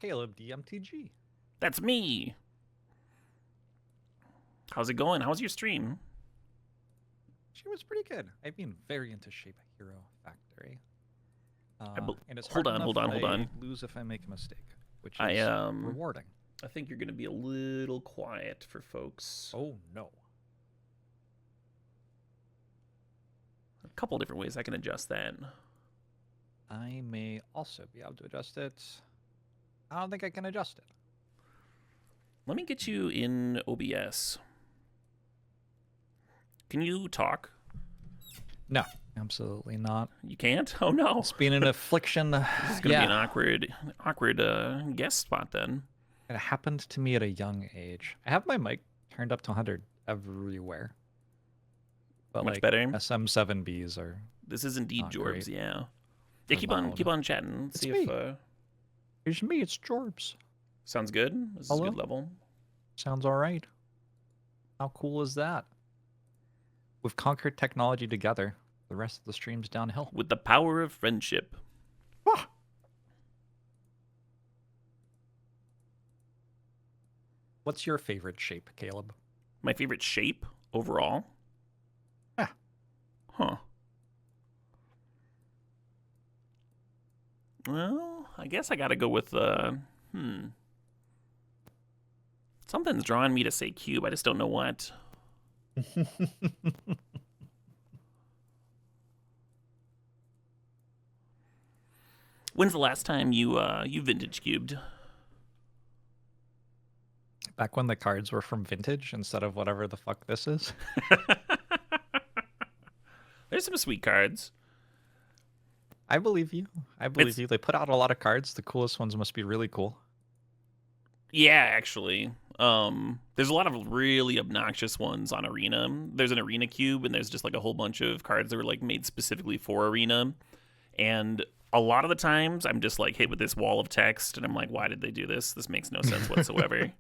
CalebDMTG. That's me. How's it going? How's your stream? She was pretty good. I've been very into Shape Hero Factory. And it's hold hard on. I lose if I make a mistake, which is rewarding. I think you're going to be a little quiet for folks. Oh, no. A couple different ways I can adjust that. I may also be able to adjust it. I don't think I can adjust it. Let me get you in OBS. Can you talk? No, absolutely not. You can't? Oh, no. It's been an affliction. This is going to be an awkward guest spot then. It happened to me at a young age. I have my mic turned up to 100 everywhere. But Much like better. SM7Bs are. This is indeed Jorbs, great. yeah. Yeah, keep on chatting. It's See me. if It's me, it's Jorbs. sounds good. This is a good level. Sounds all right. How cool is that? We've conquered technology together. The rest of the stream's downhill. With the power of friendship. Ah! What's your favorite shape, Caleb? My favorite shape overall? Yeah. Huh. Well, I guess I gotta go with, Something's drawing me to say cube. I just don't know what. When's the last time you vintage cubed? Back when the cards were from Vintage instead of whatever the fuck this is. There's some sweet cards. I believe you. I believe you. They put out a lot of cards. The coolest ones must be really cool. Yeah, actually. There's a lot of really obnoxious ones on Arena. There's an Arena cube, and there's just like a whole bunch of cards that were like made specifically for Arena. And a lot of the times, I'm just like hit with this wall of text, and I'm like, why did they do this? This makes no sense whatsoever.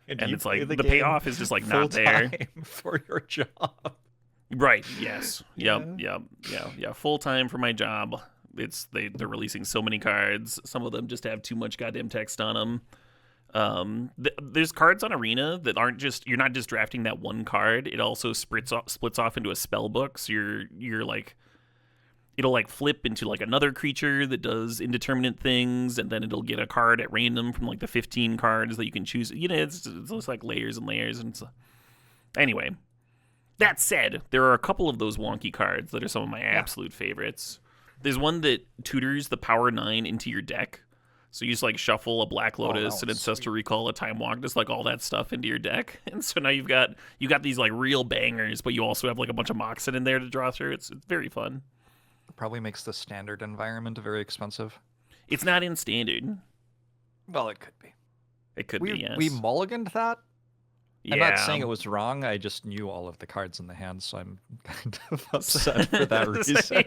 and it's like the payoff is just like not there for your job. Right. Yes. Yep. Full time for my job. They're releasing so many cards. Some of them just have too much goddamn text on them. There's cards on Arena that aren't just, you're not just drafting that one card. It also splits off into a spell book. So you're like, it'll like flip into like another creature that does indeterminate things, and then it'll get a card at random from like the 15 cards that you can choose. You know, it's just like layers and layers. And anyway, that said, there are a couple of those wonky cards that are some of my absolute favorites. There's one that tutors the power 9 into your deck. So you just like shuffle a Black Lotus and it says to recall a Time Walk, just like all that stuff into your deck. And so now you got these like real bangers, but you also have like a bunch of Moxen in there to draw through. It's very fun. It probably makes the standard environment very expensive. It's not in standard. Well, it could be. It could be, yes. We mulliganed that. Yeah. I'm not saying it was wrong. I just knew all of the cards in the hand, so I'm kind of upset for that reason.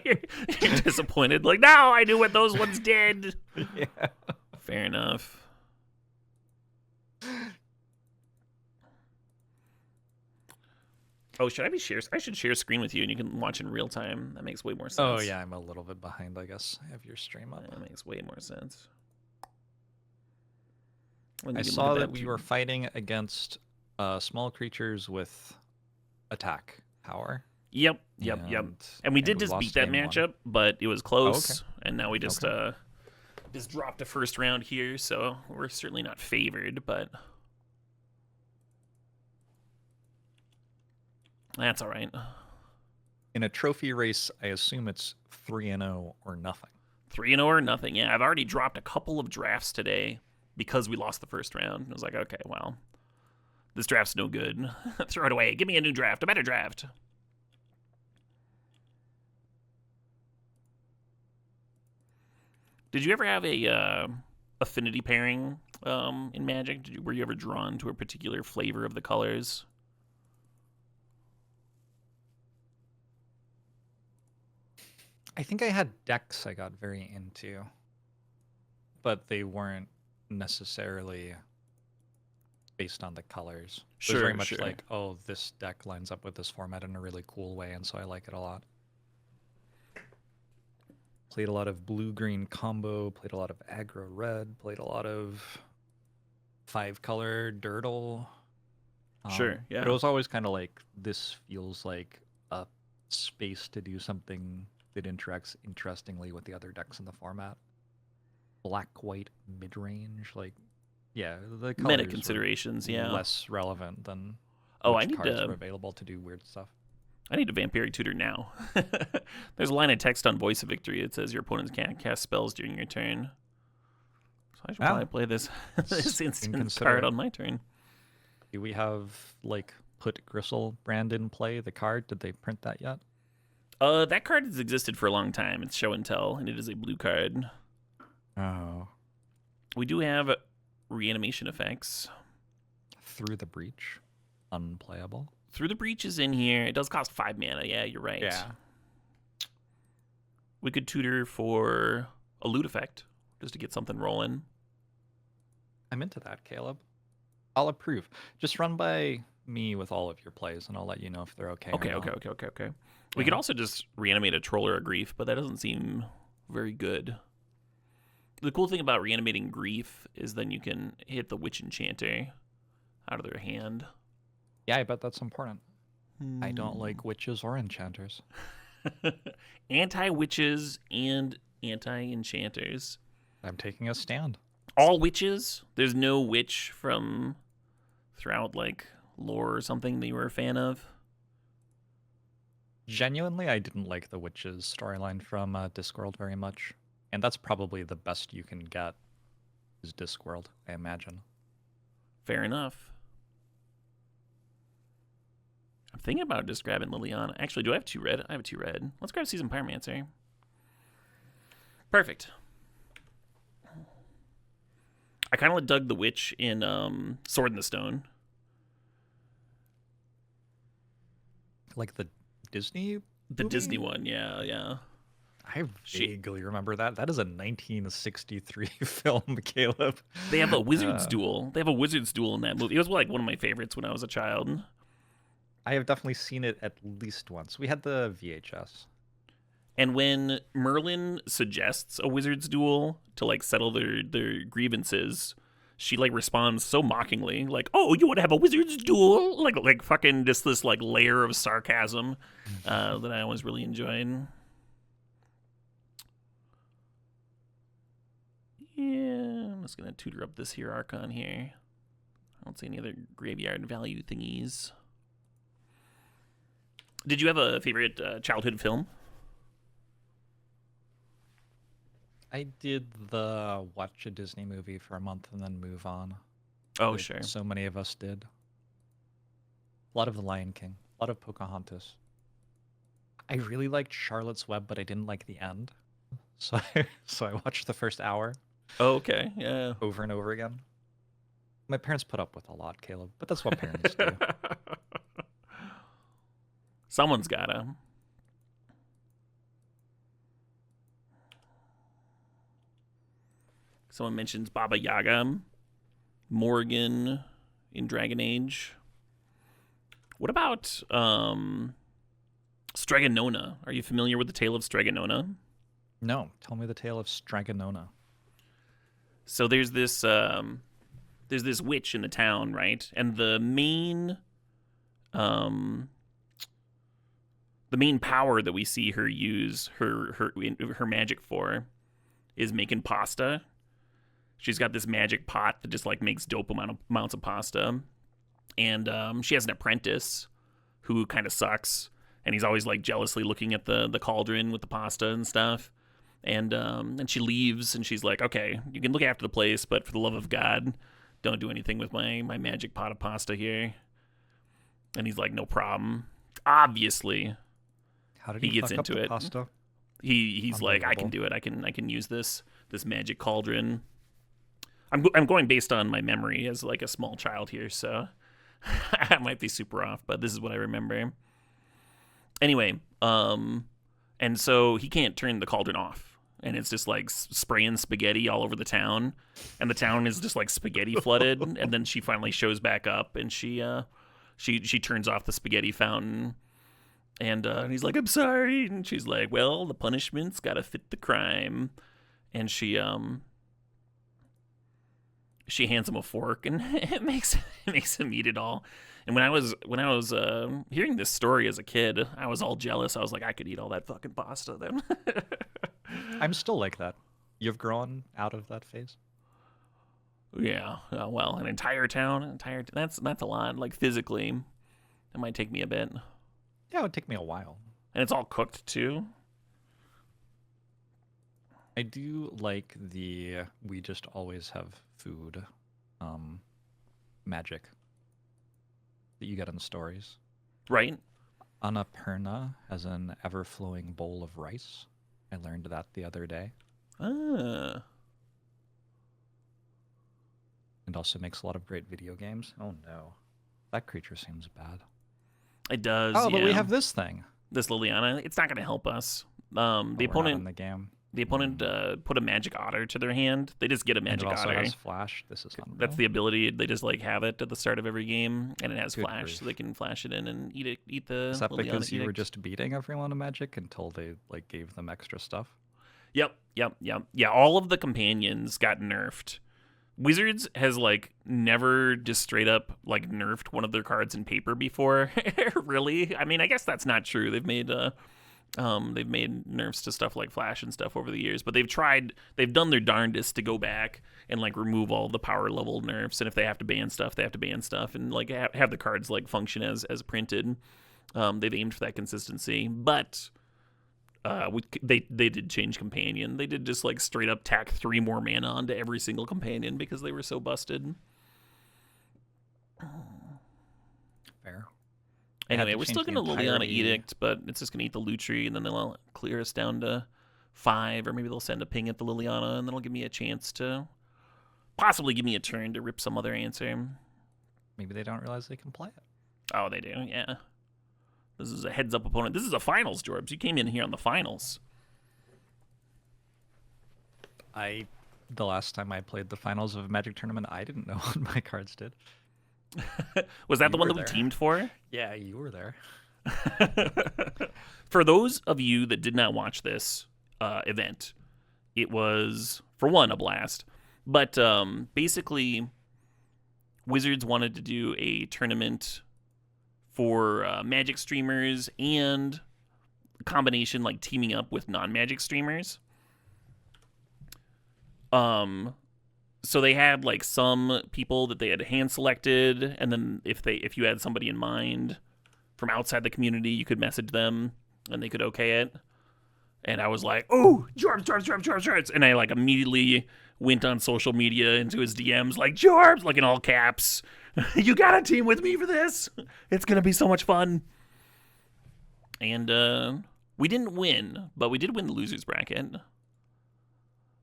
You're disappointed. Like, no, I knew what those ones did. Yeah. Fair enough. Oh, should I be share? I should share a screen with you, and you can watch in real time. That makes way more sense. Oh yeah, I'm a little bit behind. I guess I have your stream up. That makes way more sense. I saw that we were fighting against small creatures with attack power. Yep. And we did just beat that matchup, but it was close. Oh, okay. And now we just dropped a first round here, so we're certainly not favored, but that's all right. In a trophy race, I assume it's 3-0 or nothing. 3-0 or nothing. Yeah, I've already dropped a couple of drafts today because we lost the first round. I was like, okay, well, this draft's no good. Throw it away. Give me a new draft, a better draft. Did you ever have a affinity pairing in Magic? Were you ever drawn to a particular flavor of the colors? I think I had decks I got very into, but they weren't necessarily based on the colors. It was very much like, oh, this deck lines up with this format in a really cool way, and so I like it a lot. played a lot of blue-green combo, played a lot of aggro red, played a lot of 5-color Dirtle. Sure, yeah. But it was always kind of like, this feels like a space to do something that interacts interestingly with the other decks in the format. Black-white mid-range, like, yeah, the colors meta considerations, yeah, less relevant than I which need cards to were available to do weird stuff. I need a Vampiric Tutor now. There's a line of text on Voice of Victory that says your opponent can't cast spells during your turn. So I should probably play this this instant card on my turn. Do we have, like, Put Gristle brand in play, the card? Did they print that yet? That card has existed for a long time. It's Show and Tell, and it is a blue card. Oh. We do have reanimation effects. Through the Breach. Unplayable. Through the Breach is in here. It does cost 5 mana. Yeah, you're right. Yeah. We could tutor for a loot effect, just to get something rolling. I'm into that, Caleb. I'll approve. Just run by me with all of your plays, and I'll let you know if they're okay. Okay. We could also just reanimate a Troll or a Grief, but that doesn't seem very good. The cool thing about reanimating Grief is then you can hit the Witch Enchanter out of their hand. Yeah, I bet that's important. I don't like witches or enchanters. Anti-witches and anti-enchanters. I'm taking a stand. All witches? There's no witch from throughout, like, lore or something that you were a fan of? Genuinely, I didn't like the witches storyline from Discworld very much. And that's probably the best you can get is Discworld, I imagine. Fair enough. I'm thinking about just grabbing Liliana. Actually, do I have 2 red? I have 2 red. Let's grab Seasoned Pyromancer. Perfect. I kind of dug the witch in Sword in the Stone. Like the Disney The movie? Disney one, yeah. I vaguely remember that. That is a 1963 film, Caleb. They have a wizard's duel. They have a wizard's duel in that movie. It was like one of my favorites when I was a child. I have definitely seen it at least once. We had the VHS. And when Merlin suggests a wizard's duel to like settle their grievances, she like responds so mockingly, like, "Oh, you want to have a wizard's duel?" Like fucking just this like layer of sarcasm that I always really enjoyed. Yeah, I'm just gonna tutor up this here Archon here. I don't see any other graveyard value thingies. Did you have a favorite childhood film? I did the watch a Disney movie for a month and then move on. Oh, sure. So many of us did. A lot of The Lion King. A lot of Pocahontas. I really liked Charlotte's Web, but I didn't like the end. So I watched the first hour. Oh, okay, yeah. Over and over again. My parents put up with a lot, Caleb, but that's what parents do. Someone's gotta. Someone mentions Baba Yaga, Morgan in Dragon Age. What about Stregonona? Are you familiar with the tale of Stregonona? No, tell me the tale of Stregonona. So there's this witch in the town, right? And the main power that we see her use her magic for is making pasta. She's got this magic pot that just like makes dope amounts of pasta, and she has an apprentice who kind of sucks, and he's always like jealously looking at the cauldron with the pasta and stuff. And she leaves, and she's like, "Okay, you can look after the place, but for the love of God, don't do anything with my magic pot of pasta here." And he's like, "No problem." Obviously, how did he gets into it? Pasta? He's like, "I can do it. I can use this magic cauldron." I'm going based on my memory as like a small child here, so I might be super off, but this is what I remember. Anyway, and so he can't turn the cauldron off, and it's just like spraying spaghetti all over the town, and the town is just like spaghetti flooded. And then she finally shows back up, and she turns off the spaghetti fountain, And he's like, I'm sorry. And she's like, well, the punishment's got to fit the crime. And she hands him a fork, and it makes him eat it all. And when I was hearing this story as a kid, I was all jealous. I was like, I could eat all that fucking pasta then. I'm still like that. You've grown out of that phase? Yeah. Well, an entire town, that's a lot. Like physically, it might take me a bit. Yeah, it would take me a while. And it's all cooked too. I do like the we just always have food magic that you get in the stories. Right. Annapurna has an ever-flowing bowl of rice. I learned that the other day. Ah. And also makes a lot of great video games. Oh no. That creature seems bad. It does. Oh, yeah. but we have this thing. This Liliana. It's not going to help us. The opponent in the game. The opponent put a magic otter to their hand. They just get a magic otter. Otter. It also has flash. This is unreal. That's the ability. They just like have it at the start of every game, and it has Good flash, grief. so they can flash it in and eat it. Eat the. Is that Liliana because you were edict. just beating everyone in Magic until they like gave them extra stuff? Yep. Yeah, all of the companions got nerfed. Wizards has like never just straight up like nerfed one of their cards in paper before. Really? I mean, I guess that's not true. They've made nerfs to stuff like Flash and stuff over the years, but they've done their darndest to go back and like remove all the power level nerfs, and if they have to ban stuff, they have to ban stuff, and like have the cards like function as printed. They've aimed for that consistency, but they did change companion. They did just like straight up tack 3 more mana onto every single companion because they were so busted. Fair. Anyway, we're still going to Liliana Edict, but it's just going to eat the Lutri, and then they'll clear us down to 5, or maybe they'll send a ping at the Liliana, and then it'll give me a chance to possibly give me a turn to rip some other answer. Maybe they don't realize they can play it. Oh, they do, yeah. This is a heads-up opponent. This is a finals, Jorbs. You came in here on the finals. The last time I played the finals of a Magic tournament, I didn't know what my cards did. Was that You the one were that we there. teamed for? Yeah, you were there. For those of you that did not watch this event, it was, for one, a blast. But basically, Wizards wanted to do a tournament for Magic streamers and a combination like teaming up with non-Magic streamers. So they had like some people that they had hand selected, and then if you had somebody in mind from outside the community, you could message them and they could okay it. And I was like, oh, Jorbs. And I like immediately went on social media into his DMs like, Jorbs, like in all caps. You got to team with me for this. It's going to be so much fun. And we didn't win, but we did win the losers bracket. And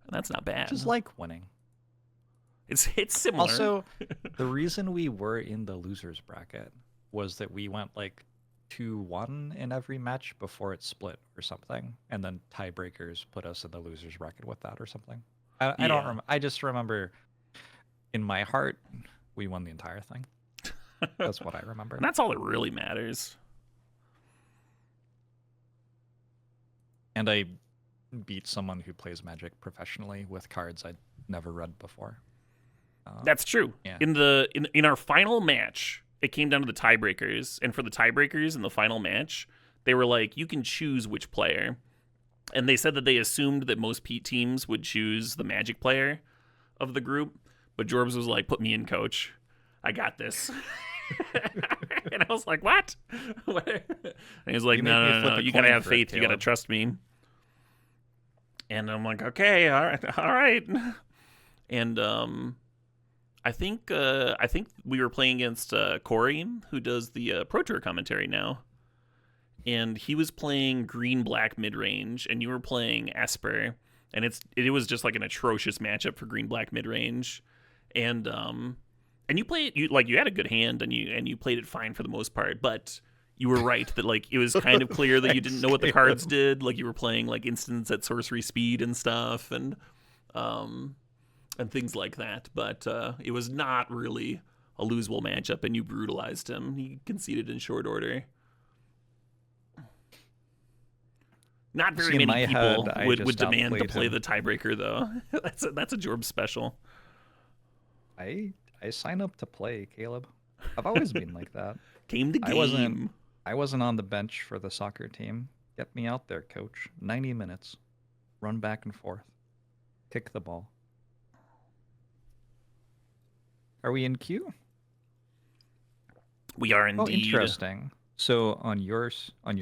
that's not bad. Just like winning. It's similar. Also, the reason we were in the losers bracket was that we went like 2-1 in every match before it split or something, and then tiebreakers put us in the losers bracket with that or something. I don't remember. I just remember in my heart we won the entire thing. That's what I remember. And that's all that really matters. And I beat someone who plays Magic professionally with cards I'd never read before. That's true. Yeah. In our final match, it came down to the tiebreakers, and for the tiebreakers in the final match, they were like, you can choose which player, and they said that they assumed that most teams would choose the Magic player of the group, but Jorbs was like, put me in, coach. I got this. And I was like, what? And he was like, no, you gotta have faith. You gotta trust me. And I'm like, okay, all right. And I think we were playing against Corey, who does the Pro Tour commentary now, and he was playing green-black mid-range, and you were playing Esper, and it was just like an atrocious matchup for green-black mid-range, and you had a good hand, and you played it fine for the most part, but you were right that like it was kind of clear that you didn't know what the cards did, like you were playing like instants at sorcery speed and stuff, and things like that, but it was not really a losable matchup, and you brutalized him. He conceded in short order. Not very See, many people head, would demand to outplayed play him. the tiebreaker, though. That's a Jorbs special. I sign up to play, Caleb. I've always been like that. Game to game. I wasn't on the bench for the soccer team. Get me out there, coach. 90 minutes. Run back and forth. Kick the ball. Are we in queue? We are indeed. Oh, interesting. So on your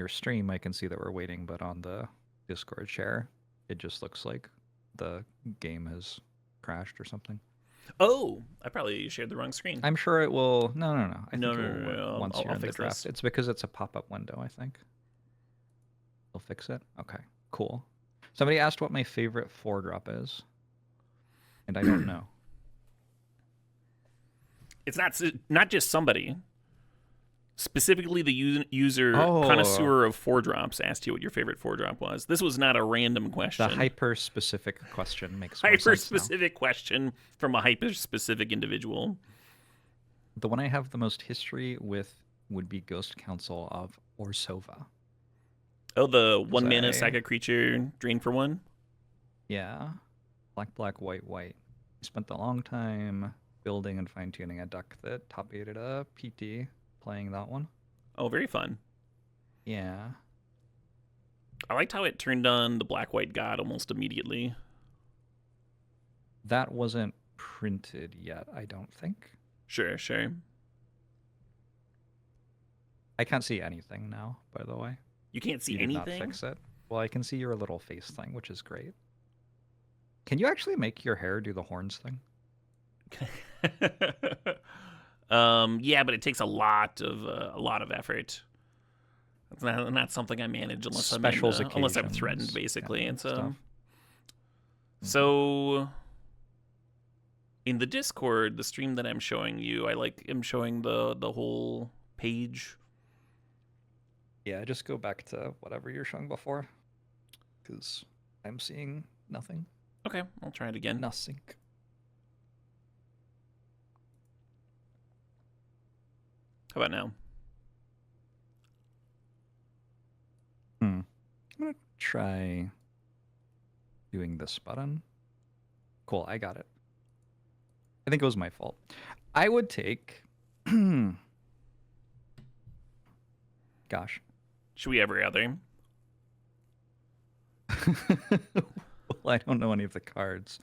stream, I can see that we're waiting, but on the Discord share, it just looks like the game has crashed or something. Oh, I probably shared the wrong screen. I'm sure it will. No. I think No, it will work once you're in the draft. this. It's because it's a pop-up window, I think. They'll fix it. Okay, cool. Somebody asked what my favorite 4-drop is, and I don't know. It's not just somebody. Specifically, the user connoisseur of 4-drops asked you what your favorite 4-drop was. This was not a random question. The hyper-specific question makes more sense hyper-specific question from a hyper-specific individual. The one I have the most history with would be Ghost Council of Orsova. Oh, the 1-mana saga creature, drain for 1? Yeah. Black, white. I spent a long time building and fine-tuning a deck that top-8'd a PT. Playing that one. Oh, very fun. Yeah. I liked how it turned on the black-white god almost immediately. That wasn't printed yet, I don't think. Sure. I can't see anything now, by the way. You can't see you anything? Did not fix it. Well, I can see your little face thing, which is great. Can you actually make your hair do the horns thing? Yeah, but it takes a lot of effort. That's not something I manage unless I'm threatened, basically. And so in the Discord, the stream that I'm showing you, I'm showing the whole page. Yeah, just go back to whatever you're showing before, because I'm seeing nothing. Okay, I'll try it again. Nothing. How about now? I'm going to try doing this button. Cool, I got it. I think it was my fault. I would take... Gosh. Should we ever other? Well, I don't know any of the cards.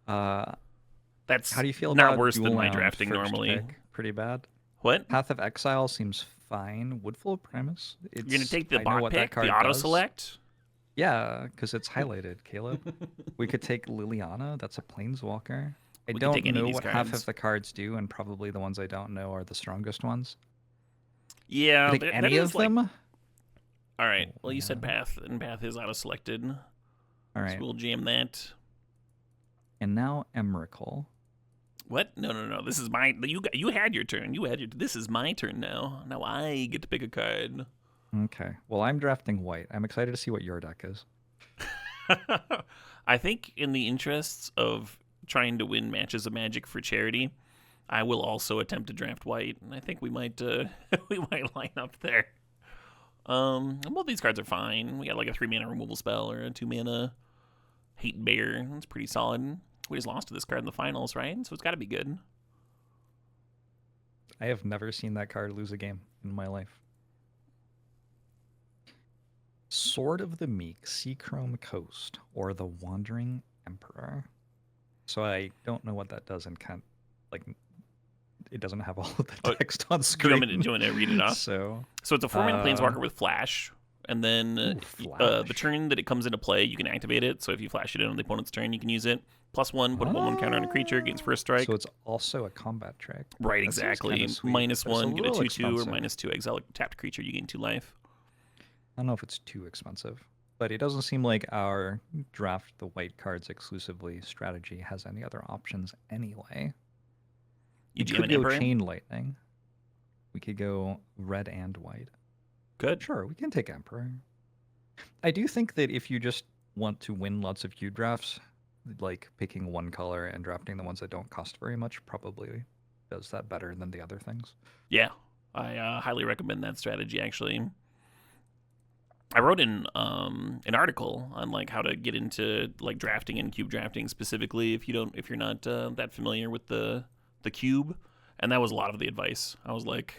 That's how do you feel not about worse than my drafting normally? Pick? Pretty bad. What? Path of Exile seems fine. Woodful of Premise. You're going to take the bot pick, the auto-select? Yeah, because it's highlighted, Caleb. We could take Liliana. That's a Planeswalker. I don't know what half of the cards do, and probably the ones I don't know are the strongest ones. Yeah. Any of them? All right. Well, you said Path, and Path is auto-selected. All right. So we'll jam that. And now Emrakul. What? No. This is my. You had your turn. This is my turn now. Now I get to pick a card. Okay. Well, I'm drafting white. I'm excited to see what your deck is. I think in the interests of trying to win matches of Magic for charity, I will also attempt to draft white. And I think we might line up there. Both these cards are fine. We got like a 3-mana removal spell or a 2-mana Hate Bear. That's pretty solid. We just lost to this card in the finals, right? So it's got to be good. I have never seen that card lose a game in my life. Sword of the Meek, Seachrome Coast, or the Wandering Emperor. So I don't know what that does and can't, it doesn't have all of the text on screen. Do you want me to read it off? So it's a 4-mana Planeswalker with Flash. And then the turn that it comes into play, you can activate it. So if you flash it in on the opponent's turn, you can use it. +1, put a 1/1 counter on a creature against first strike. So it's also a combat trick. Right, exactly. -1, get a 2/2, or -2, exile a tapped creature, you gain 2 life. I don't know if it's too expensive, but it doesn't seem like our draft the white cards exclusively strategy has any other options anyway. You could go Chain Lightning. We could go red and white. Good. Sure, we can take Emperor. I do think that if you just want to win lots of queue drafts, like picking one color and drafting the ones that don't cost very much probably does that better than the other things. Yeah, I highly recommend that strategy, actually. I wrote in an article on like how to get into like drafting and cube drafting specifically if you're not that familiar with the cube, and that was a lot of the advice. I was like,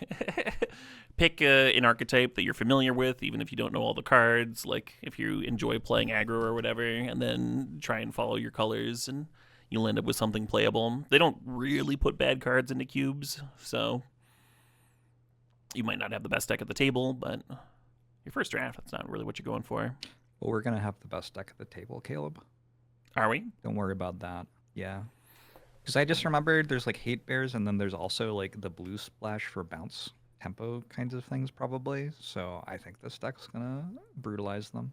pick an archetype that you're familiar with, even if you don't know all the cards. Like if you enjoy playing aggro or whatever, and then try and follow your colors, and you'll end up with something playable. They don't really put bad cards into cubes, so you might not have the best deck at the table, but your first draft, that's not really what you're going for. Well, we're going to have the best deck at the table, Caleb. Are we? Don't worry about that. Yeah. Because I just remembered there's like hate bears, and then there's also like the blue splash for bounce tempo kinds of things probably. So I think this deck's going to brutalize them.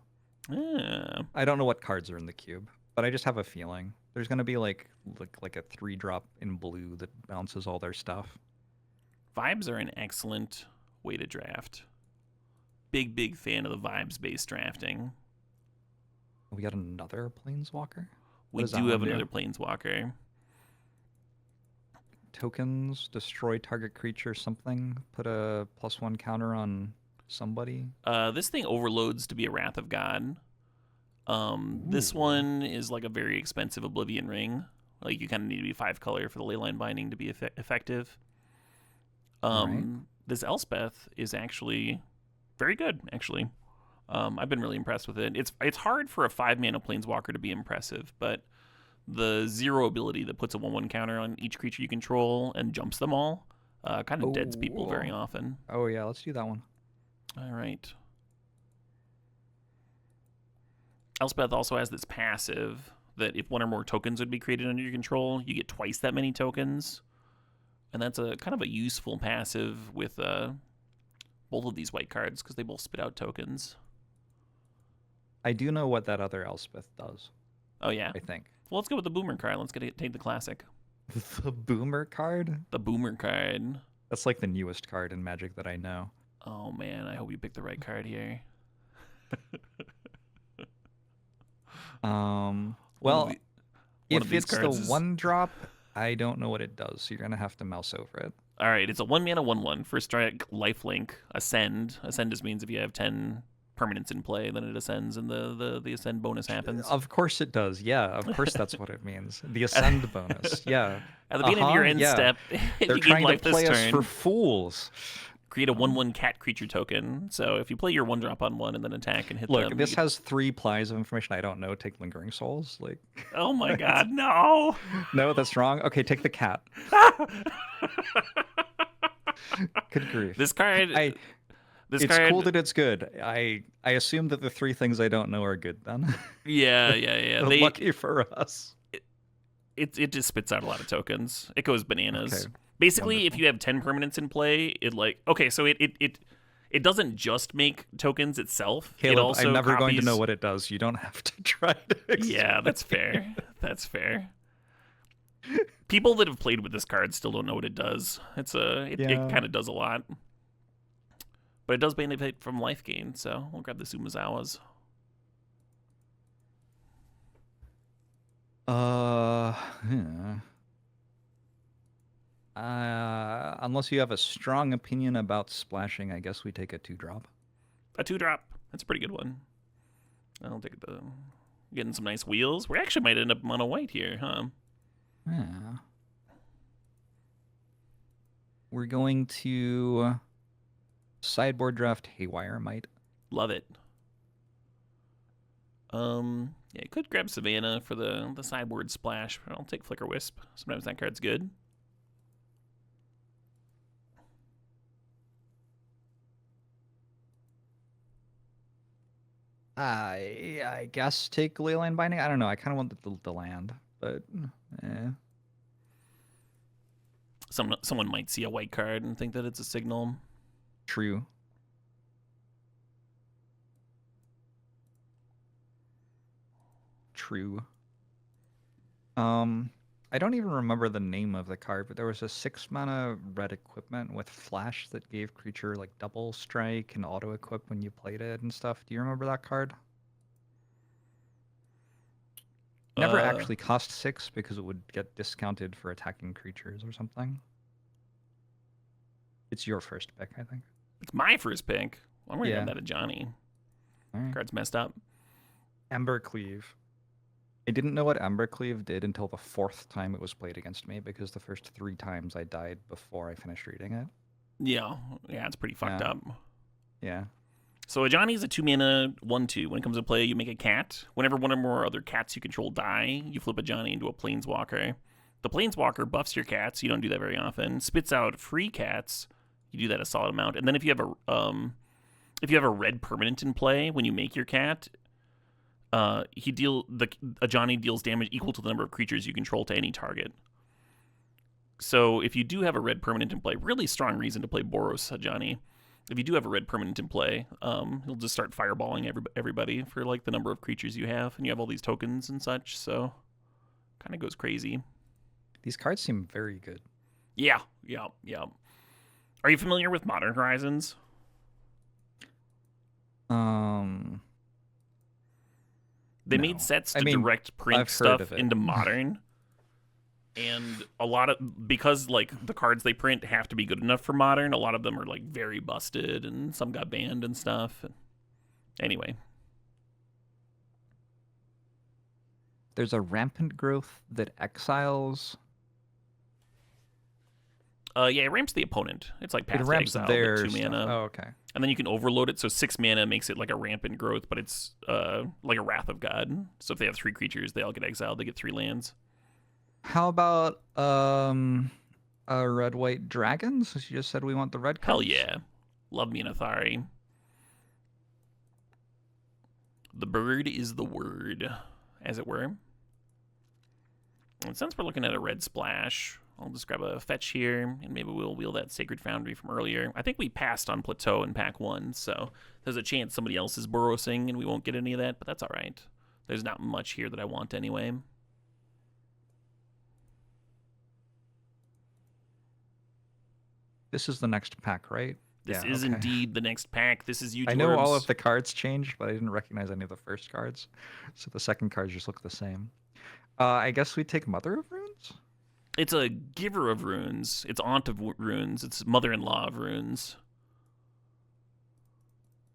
Yeah. I don't know what cards are in the cube, but I just have a feeling. There's going to be like a 3-drop in blue that bounces all their stuff. Vibes are an excellent way to draft. Big fan of the vibes-based drafting. We got another Planeswalker? We do have another Planeswalker. Tokens, destroy target creature, something. Put a +1 counter on somebody. This thing overloads to be a Wrath of God. This one is like a very expensive Oblivion Ring. Like you kind of need to be 5 color for the Leyline Binding to be effective. Right. This Elspeth is actually very good, actually. I've been really impressed with it. It's hard for a 5-mana Planeswalker to be impressive, but the 0 ability that puts a 1/1 counter on each creature you control and jumps them all kind of deads people very often. Oh yeah, let's do that one. All right. Elspeth also has this passive that if one or more tokens would be created under your control, you get twice that many tokens. And that's a kind of a useful passive with both of these white cards because they both spit out tokens. I do know what that other Elspeth does. Oh, yeah? I think. Well, let's go with the Boomer card. Let's take the classic. The Boomer card? The Boomer card. That's like the newest card in Magic that I know. Oh, man. I hope you pick the right card here. Well, if it's the 1-drop, I don't know what it does, so you're going to have to mouse over it. All right, it's a 1-mana 1/1. First strike, lifelink, ascend. Ascend just means if you have 10 permanents in play, then it ascends and the ascend bonus happens. Of course it does. Yeah, of course that's what it means. The ascend bonus. Yeah. At the beginning of your end step, they're you trying life to play this us turn. for fools. Create a 1/1 cat creature token. So if you play your 1-drop on 1 and then attack and hit them. Look, this has 3 plies of information I don't know. Take Lingering Souls. Like. Oh my god, no. No, that's wrong. Okay, take the cat. Good grief. This card. It's cool that it's good. I assume that the 3 things I don't know are good then. Yeah. Lucky for us. It just spits out a lot of tokens. It goes bananas. Okay. Basically, Wonderful. if you have 10 permanents in play, it doesn't just make tokens itself. Caleb, it also I'm never going to copies... know what it does. You don't have to try to explain. Yeah, that's fair. That's fair. People that have played with this card still don't know what it does. It kind of does a lot. But it does benefit from life gain, so we'll grab the Sumazawas. Unless you have a strong opinion about splashing, I guess we take a 2-drop. A 2-drop. That's a pretty good one. I'll take getting some nice wheels. We actually might end up mono white here, huh? Yeah. We're going to sideboard draft Haywire Might. Love it. Yeah, you could grab Savannah for the sideboard splash. I'll take Flicker Wisp. Sometimes that card's good. I guess take Leyline Binding. I don't know. I kind of want the land, but Someone might see a white card and think that it's a signal. True. I don't even remember the name of the card, but there was a 6-mana red equipment with flash that gave creature like double strike and auto equip when you played it and stuff. Do you remember that card? Never actually cost 6 because it would get discounted for attacking creatures or something. It's your first pick, I think. It's my first pick. I'm going to grab that at Johnny. Right. Card's messed up. Embercleave. I didn't know what Embercleave did until the 4th time it was played against me, because the first 3 times I died before I finished reading it. Yeah, it's pretty fucked up. Yeah. So Ajani's a 2-mana 1/2. When it comes to play, you make a cat. Whenever one or more other cats you control die, you flip Ajani into a Planeswalker. The Planeswalker buffs your cats. You don't do that very often. Spits out free cats. You do that a solid amount. And then if you have a red permanent in play when you make your cat, Ajani deals damage equal to the number of creatures you control to any target. So if you do have a red permanent in play, really strong reason to play Boros Ajani. If you do have a red permanent in play, he'll just start fireballing everybody for like the number of creatures you have, and you have all these tokens and such. So kind of goes crazy. These cards seem very good. Yeah. Are you familiar with Modern Horizons? They made sets to direct print stuff into Modern. And a lot of, because like the cards they print have to be good enough for Modern, a lot of them are like very busted and some got banned and stuff. Anyway. There's a rampant growth that exiles. It ramps the opponent. It's like Path to Exile, their 2 mana. Oh, okay. And then you can overload it, so 6 mana makes it like a rampant growth, but it's like a Wrath of God. So if they have 3 creatures, they all get exiled. They get 3 lands. How about a red-white dragon? Since you just said we want the red cards. Hell yeah. Love me an Athari. The bird is the word, as it were. And since we're looking at a red splash, I'll just grab a fetch here, and maybe we'll wheel that Sacred Foundry from earlier. I think we passed on Plateau in pack 1, so there's a chance somebody else is Burrowsing, and we won't get any of that, but that's all right. There's not much here that I want anyway. This is the next pack, right? This is indeed the next pack. This is you, Jorbs. I know all of the cards changed, but I didn't recognize any of the first cards. So the second cards just look the same. I guess we take Mother of Runes? It's a giver of runes. It's aunt of runes. It's mother-in-law of runes.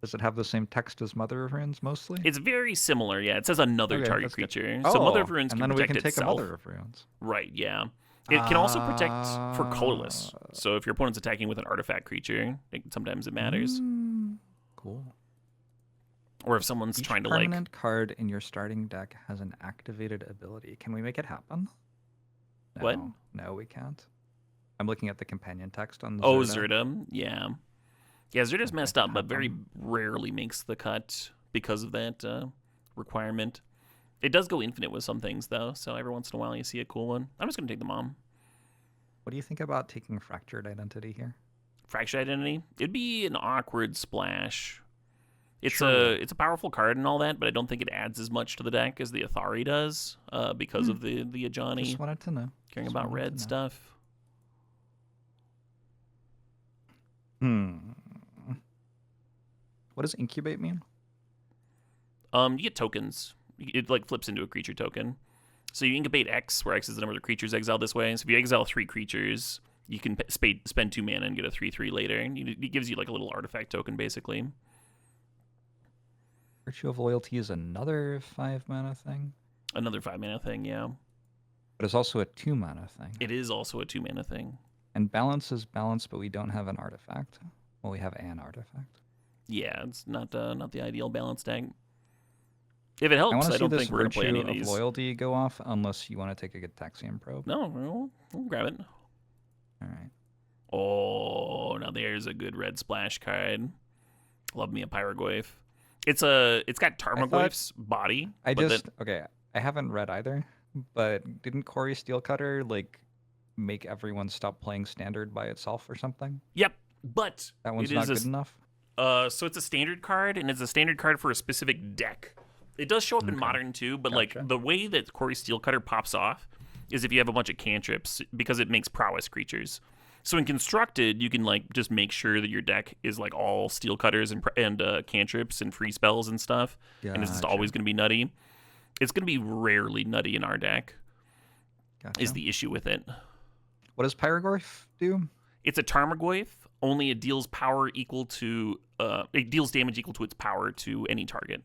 Does it have the same text as Mother of Runes, mostly? It's very similar, yeah. It says another target creature. So Mother of Runes can protect itself. And then we can take a Mother of Runes. Right, yeah. It can also protect for colorless. So if your opponent's attacking with an artifact creature, sometimes it matters. Cool. Or if someone's trying to like... Each permanent card in your starting deck has an activated ability. Can we make it happen? No. What? No, we can't. I'm looking at the companion text on Zerda. Oh, Zerda. Yeah. Yeah, Zerda's messed up, but very rarely makes the cut because of that requirement. It does go infinite with some things, though, so every once in a while you see a cool one. I'm just going to take the Mom. What do you think about taking Fractured Identity here? Fractured Identity? It'd be an awkward splash. It's a powerful card and all that, but I don't think it adds as much to the deck as the Athari does because of the Ajani. Just wanted to know. Caring about red stuff. What does Incubate mean? You get tokens. It like flips into a creature token. So you incubate X, where X is the number of creatures exiled this way. So if you exile 3 creatures, you can spend 2 mana and get a 3/3 later. And it gives you like a little artifact token, basically. Virtue of Loyalty is another 5 mana thing? Another 5 mana thing, yeah. But it's also a 2 mana thing. It is also a 2 mana thing. And balance is balance, but we don't have an artifact. Well, we have an artifact. Yeah, it's not the ideal balance deck. If it helps, I don't think we're going to play any of these. Loyalty go off unless you want to take a Gitaxian Probe. No, we'll grab it. All right. Oh, now there's a good red splash card. Love me a Pyroglyph. It's got Tarmogoyf's body. Okay, I haven't read either, but didn't Corey Steelcutter like make everyone stop playing Standard by itself or something? Yep, but that one's not good enough. So it's a standard card, and it's a standard card for a specific deck. It does show up in Modern too, but like the way that Corey Steelcutter pops off is if you have a bunch of cantrips, because it makes prowess creatures. So in Constructed, you can like just make sure that your deck is like all Steelcutters and cantrips and free spells and stuff, and it's just always going to be nutty. It's going to be rarely nutty in our deck. Is the issue with it? What does Pyroglyph do? It's a Tarmogoyf, only it deals damage equal to its power to any target.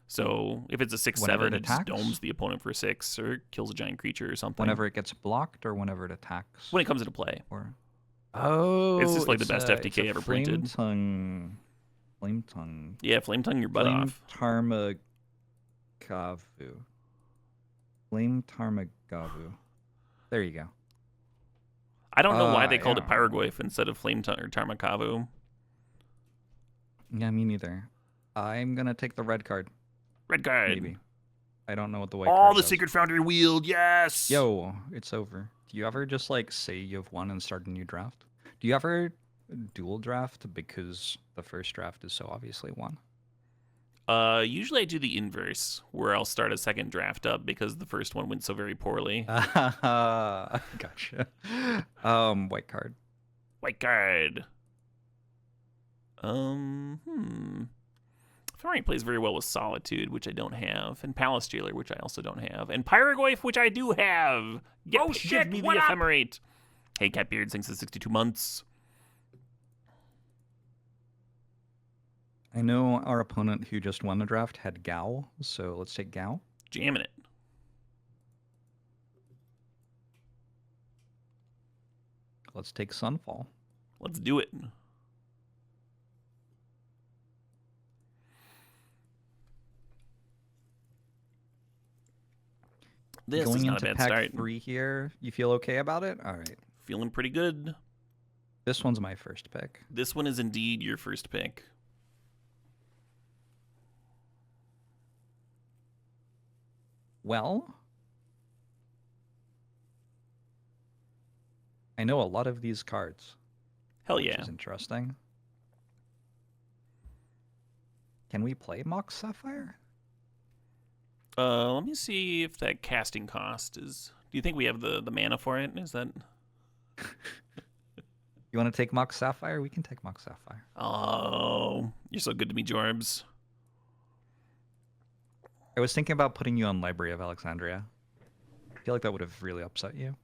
So if it's a 6/7, it just domes the opponent for 6 or kills a giant creature or something. Whenever it gets blocked or whenever it attacks? When it comes into play. It's just like the best FTK ever printed. Flame Tongue. Yeah, Flame Tongue your butt off. Tarmogavu. Flame Tarmogavu. There you go. I don't know why they called it Pyrogoyf instead of Flame Tongue or Tarmogavu. Yeah, me neither. I'm going to take the red card. Red card. Maybe. I don't know what the white card does. Secret Foundry wield, yes! Yo, it's over. Do you ever just, like, say you've won and start a new draft? Do you ever dual draft because the first draft is so obviously won? Usually I do the inverse, where I'll start a second draft up because the first one went so very poorly. Gotcha. White card. White card. Ferrari plays very well with Solitude, which I don't have, and Palace Jailer, which I also don't have, and Pyrogoyf, which I do have. Give me the Ephemerate. Hey, Catbeard, thanks for 62 months. I know our opponent who just won the draft had Gao, so let's take Gao. Jamming it. Let's take Sunfall. Let's do it. This Going is not into a bad pack start. 3 here, you feel okay about it? All right. Feeling pretty good. This one's my first pick. This one is indeed your first pick. Well, I know a lot of these cards. Hell yeah. Which is interesting. Can we play Mox Sapphire? Let me see if that casting cost is... Do you think we have the mana for it? Is that... You want to take Mox Sapphire? We can take Mox Sapphire. Oh, you're so good to me, Jorbs. I was thinking about putting you on Library of Alexandria. I feel like that would have really upset you.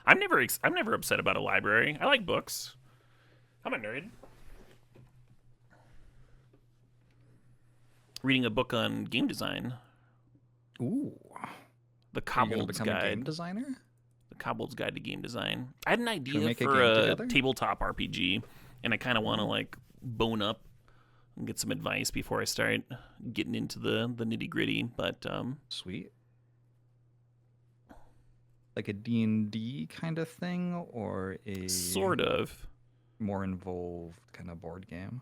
I'm never upset about a library. I like books. I'm a nerd. Reading a book on game design. Ooh. The Cobbled's Guide. A game designer? The Cobbled's Guide to Game Design. I had an idea for a tabletop RPG, and I kind of want to like bone up and get some advice before I start getting into the nitty gritty. But sweet. Like a D&D kind of thing, or a sort of more involved kind of board game?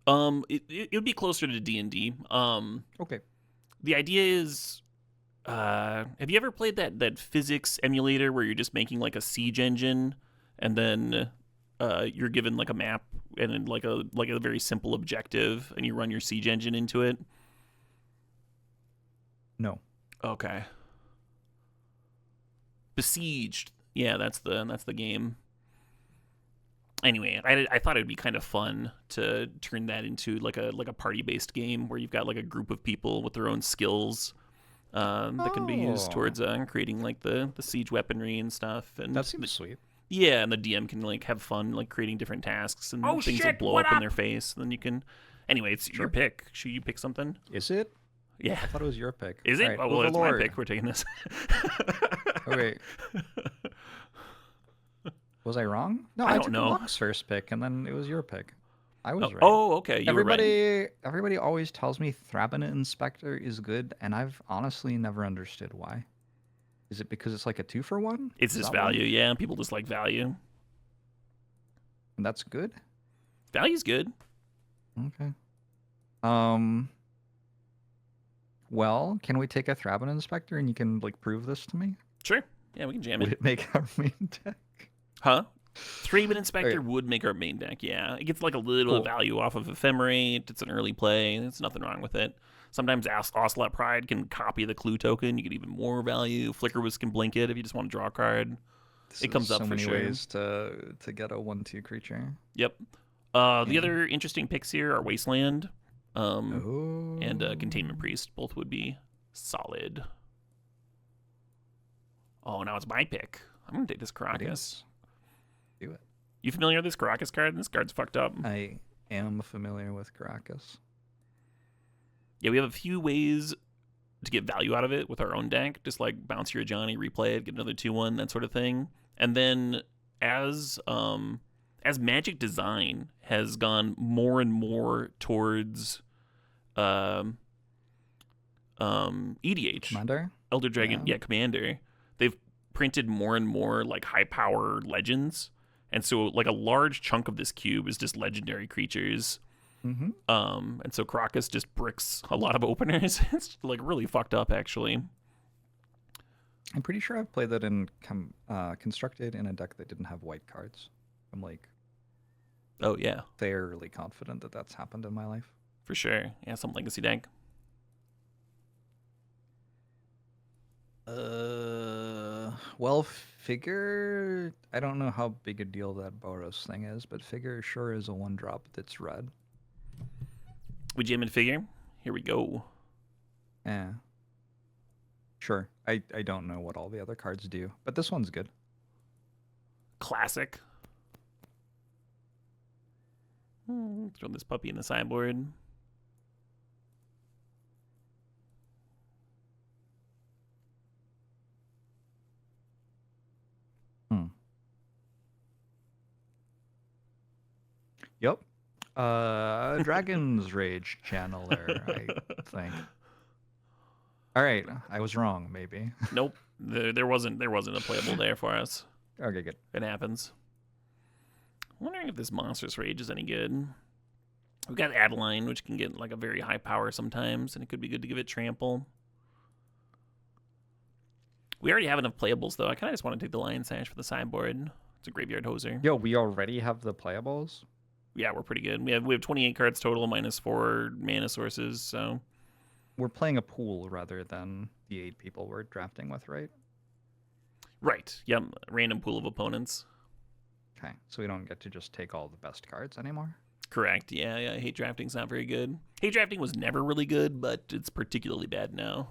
It would be closer to D&D. Okay. The idea is, have you ever played that physics emulator where you're just making like a siege engine, and then you're given like a map and then like a very simple objective, and you run your siege engine into it? No. Okay. Besieged. Yeah, that's the game. Anyway, I thought it would be kind of fun to turn that into like a party-based game where you've got like a group of people with their own skills that can be used towards creating like the siege weaponry and stuff. And that seems sweet. Yeah, and the DM can like have fun like creating different tasks and things that blow up in their face. And then you can. Anyway, it's your pick. Should you pick something? Is it? Yeah. I thought it was your pick. Is it? Right, well, it's my pick. We're taking this. Oh, wait. Was I wrong? No, I took Mox's first pick, and then it was your pick. I was right. Oh, okay. You were right. Everybody always tells me Thrabinate Inspector is good, and I've honestly never understood why. Is it because it's like a 2-for-1? It's just value, yeah. People just like value. And that's good? Value's good. Okay. Well, can we take a Thrabinate Inspector and you can like prove this to me? Sure. Yeah, we can jam it. Would it make our main deck? Huh? Thrabinate Inspector would make our main deck, yeah. It gets like a little value off of Ephemerate. It's an early play. There's nothing wrong with it. Sometimes Ocelot Pride can copy the clue token. You get even more value. Flickerwisp can blink it if you just want to draw a card. It comes up for sure. So many ways to get a 1/2 creature. Yep. The other interesting picks here are Wasteland and Containment Priest. Both would be solid. Oh, now it's my pick. I'm going to take this Caracas. Do it. You familiar with this Caracas card? This card's fucked up. I am familiar with Caracas. Yeah, we have a few ways to get value out of it with our own deck. Just like bounce your Johnny, replay it, get another 2/1, that sort of thing. And then as Magic design has gone more and more towards EDH, Commander? Elder Dragon, yeah, Commander, they've printed more and more like high power legends, and so like a large chunk of this cube is just legendary creatures. Mm-hmm. And so Caracas just bricks a lot of openers. It's like really fucked up, actually. I'm pretty sure I've played that in constructed in a deck that didn't have white cards. I'm like, oh yeah, fairly confident that that's happened in my life. For sure. Yeah, some legacy deck. Well, Figure, I don't know how big a deal that Boros thing is, but Figure sure is a 1-drop that's red. We jam in Figure? Here we go. Yeah. Sure. I don't know what all the other cards do, but this one's good. Classic. Throw this puppy in the sideboard. Yep. Dragon's Rage Channeler, I think. All right, I was wrong, maybe. Nope. There wasn't a playable there for us. Okay, good. It happens. I'm wondering if this Monstrous Rage is any good. We've got Adeline, which can get like a very high power sometimes, and it could be good to give it trample. We already have enough playables, though. I kind of just want to take the Lion Sash for the sideboard. It's a Graveyard Hoser. Yo, we already have the playables? Yeah, we're pretty good. We have 28 cards total, minus 4 mana sources, so... We're playing a pool rather than the 8 people we're drafting with, right? Right. Yep. Random pool of opponents. Okay, so we don't get to just take all the best cards anymore? Correct. Yeah. Hate drafting's not very good. Hate drafting was never really good, but it's particularly bad now.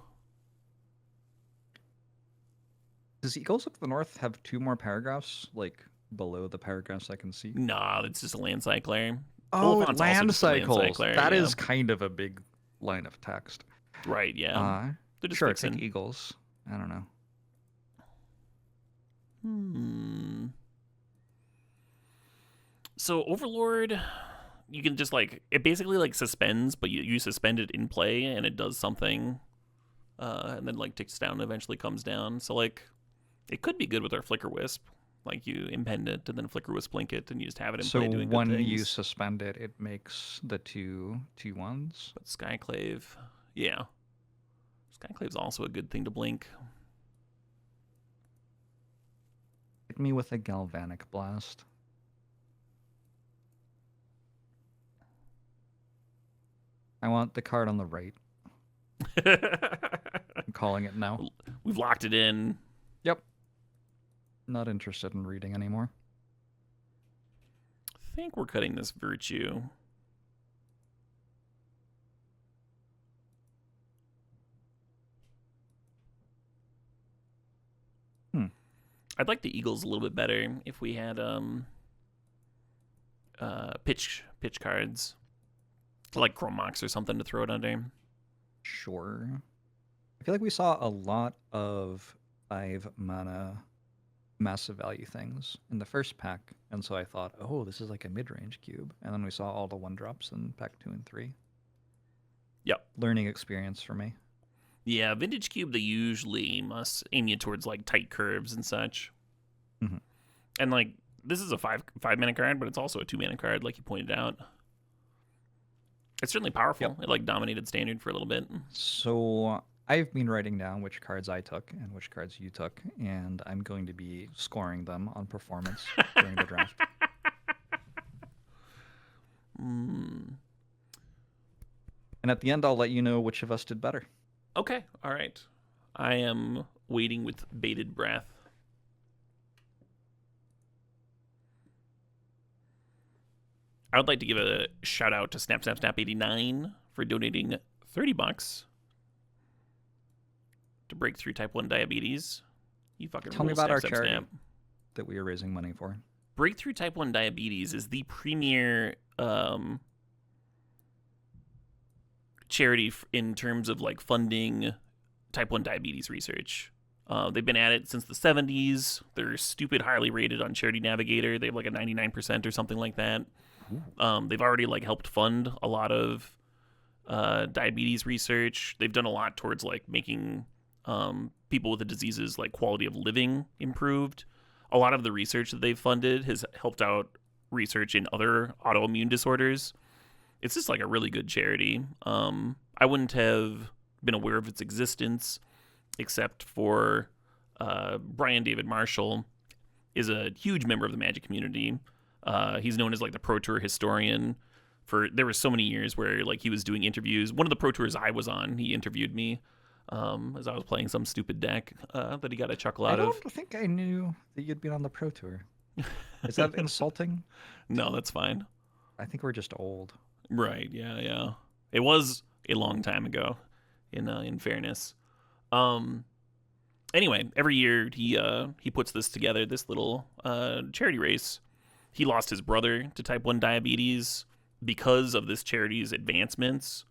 Does Eagles of the North have 2 more paragraphs, like, below the paragraphs I can see? Nah, it's just a land cycler. Oh, land cycles. That is kind of a big line of text. Right, yeah. They're just sure, take Eagles. I don't know. So Overlord, you can just like, it basically like suspends, but you suspend it in play and it does something, and then like ticks down and eventually comes down. So like, it could be good with our Flicker Wisp. Like you impend it and then Flicker Wisp blink it and you just have it in play doing good things. So when you suspend it, it makes the 2/2/1s. But Skyclave, yeah. Skyclave's also a good thing to blink. Hit me with a Galvanic Blast. I want the card on the right. I'm calling it now. We've locked it in. Yep. Not interested in reading anymore. I think we're cutting this Virtue. I'd like the Eagles a little bit better if we had pitch cards. Like Chrome Mox or something to throw it under. Sure. I feel like we saw a lot of 5 mana massive value things in the first pack, and so I thought, oh, this is like a mid-range cube. And then we saw all the 1-drops in pack 2 and 3. Yep. Learning experience for me. Yeah, Vintage Cube, they usually must aim you towards like tight curves and such. Mm-hmm. And like, this is a 5-mana card, but it's also a 2-mana card, like you pointed out. It's certainly powerful. Yep. It like dominated Standard for a little bit. So I've been writing down which cards I took and which cards you took, and I'm going to be scoring them on performance during the draft. And at the end, I'll let you know which of us did better. Okay, all right. I am waiting with bated breath. I would like to give a shout out to Snap89 for donating $30 to Breakthrough Type 1 Diabetes. You fucking tell me about our charity that we are raising money for. Breakthrough Type 1 Diabetes is the premier charity in terms of like funding Type 1 diabetes research. They've been at it since the 70s. They're stupid highly rated on Charity Navigator. They have like a 99% or something like that. They've already like helped fund a lot of diabetes research. They've done a lot towards like making people with the diseases like quality of living improved. A lot of the research that they've funded has helped out research in other autoimmune disorders. It's just like a really good charity. I wouldn't have been aware of its existence except for Brian David Marshall is a huge member of the Magic community. He's known as like the Pro Tour historian. There were so many years where like he was doing interviews. One of the Pro Tours I was on, he interviewed me as I was playing some stupid deck that he got a chuckle out of. I don't think I knew that you'd been on the Pro Tour. Is that insulting? No, that's fine. I think we're just old. Right, yeah. It was a long time ago, in fairness. Anyway, every year he puts this together, this little charity race. He lost his brother to type 1 diabetes because of this charity's advancements.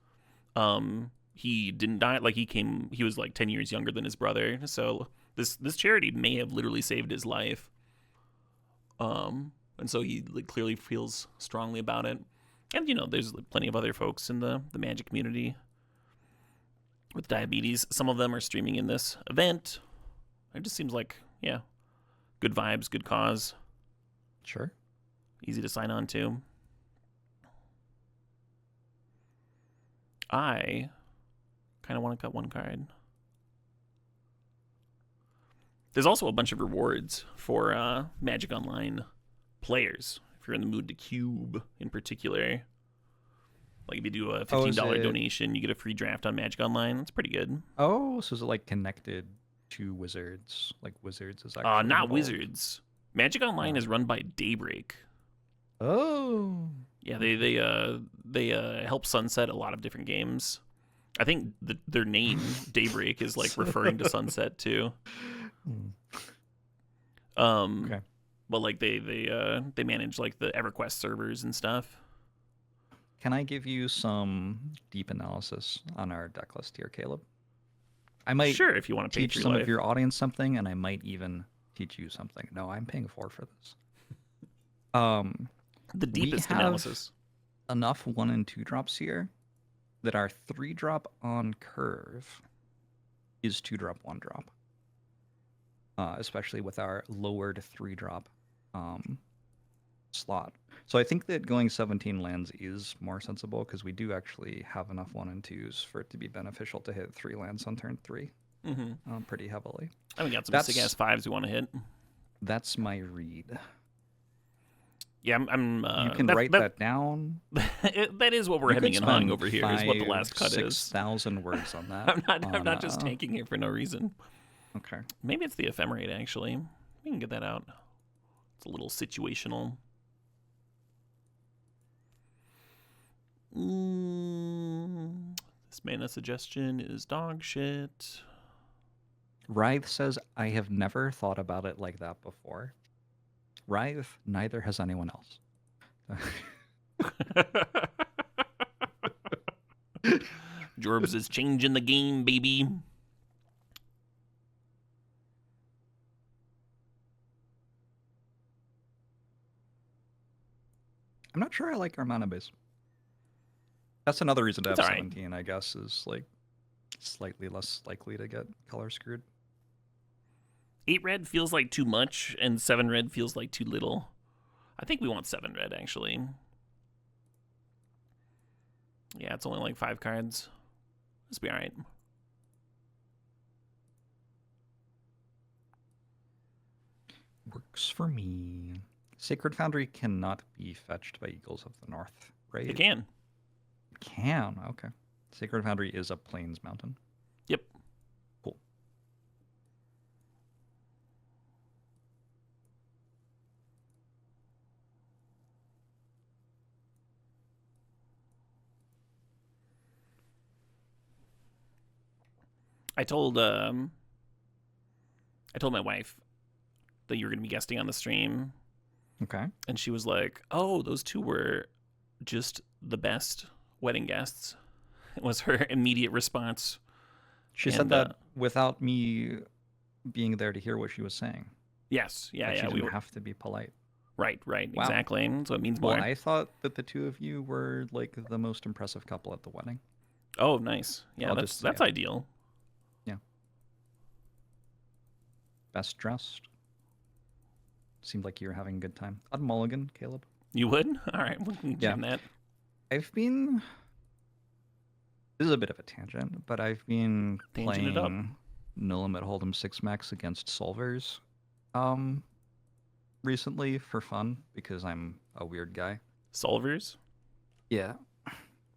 He didn't die, like he was like 10 years younger than his brother. So this charity may have literally saved his life. And so he like, clearly feels strongly about it. And, you know, there's plenty of other folks in the Magic community with diabetes. Some of them are streaming in this event. It just seems like, yeah, good vibes, good cause. Sure. Easy to sign on to. I kind of want to cut one card. There's also a bunch of rewards for Magic Online players. If you're in the mood to cube in particular. Like if you do a $15 donation, you get a free draft on Magic Online. That's pretty good. Oh, so is it like connected to Wizards? Like Wizards is actually not involved? Wizards. Magic Online is run by Daybreak. Oh. Yeah, they help sunset a lot of different games. I think their name Daybreak is like referring to Sunset too. Okay. But like they manage like the EverQuest servers and stuff. Can I give you some deep analysis on our deck list here, Caleb? I might sure if you want to teach some of your audience something, and I might even teach you something. No, I'm paying $4 for this. The deepest analysis. Enough 1 and 2 drops here that our 3-drop on curve is 2-drop 1-drop. Especially with our lowered 3-drop slot. So I think that going 17 lands is more sensible because we do actually have enough 1 and 2s for it to be beneficial to hit 3 lands on turn 3 pretty heavily. And we got some sick ass 5s we want to hit. That's my read. Yeah, I'm you can write that down. That is what we're hemming and hawing over here. Is what the last cut 6,000 words on that. I'm not just tanking here for no reason. Okay. Maybe it's the ephemerate, actually. We can get that out. It's a little situational. This mana suggestion is dog shit. Writhe says, I have never thought about it like that before. Writhe, neither has anyone else. Jorbs is changing the game, baby. I'm not sure I like our mana base. That's another reason to have It's 17, I guess, is like slightly less likely to get color screwed. 8 red feels like too much, and 7 red feels like too little. I think we want 7 red, actually. Yeah, it's only like 5 cards. Let's be alright. Works for me. Sacred Foundry cannot be fetched by Eagles of the North, right? It can. It can, okay. Sacred Foundry is a Plains Mountain. Yep. Cool. I told my wife that you were going to be guesting on the stream, Okay. And she was like, "Oh, those two were just the best wedding guests." Was her immediate response. She said that without me being there to hear what she was saying. Yes. Yeah. Like yeah. She didn't have to be polite. Right. Wow. Exactly. So it means more. Well, I thought that the two of you were like the most impressive couple at the wedding. Oh, nice. Yeah, that's ideal. Yeah. Best dressed. Seemed like you were having a good time. I'd mulligan, Caleb. You would? All right, we can jam that. I've been... This is a bit of a tangent, but I've been playing No Limit Hold'em 6 Max against solvers recently for fun because I'm a weird guy. Solvers? Yeah.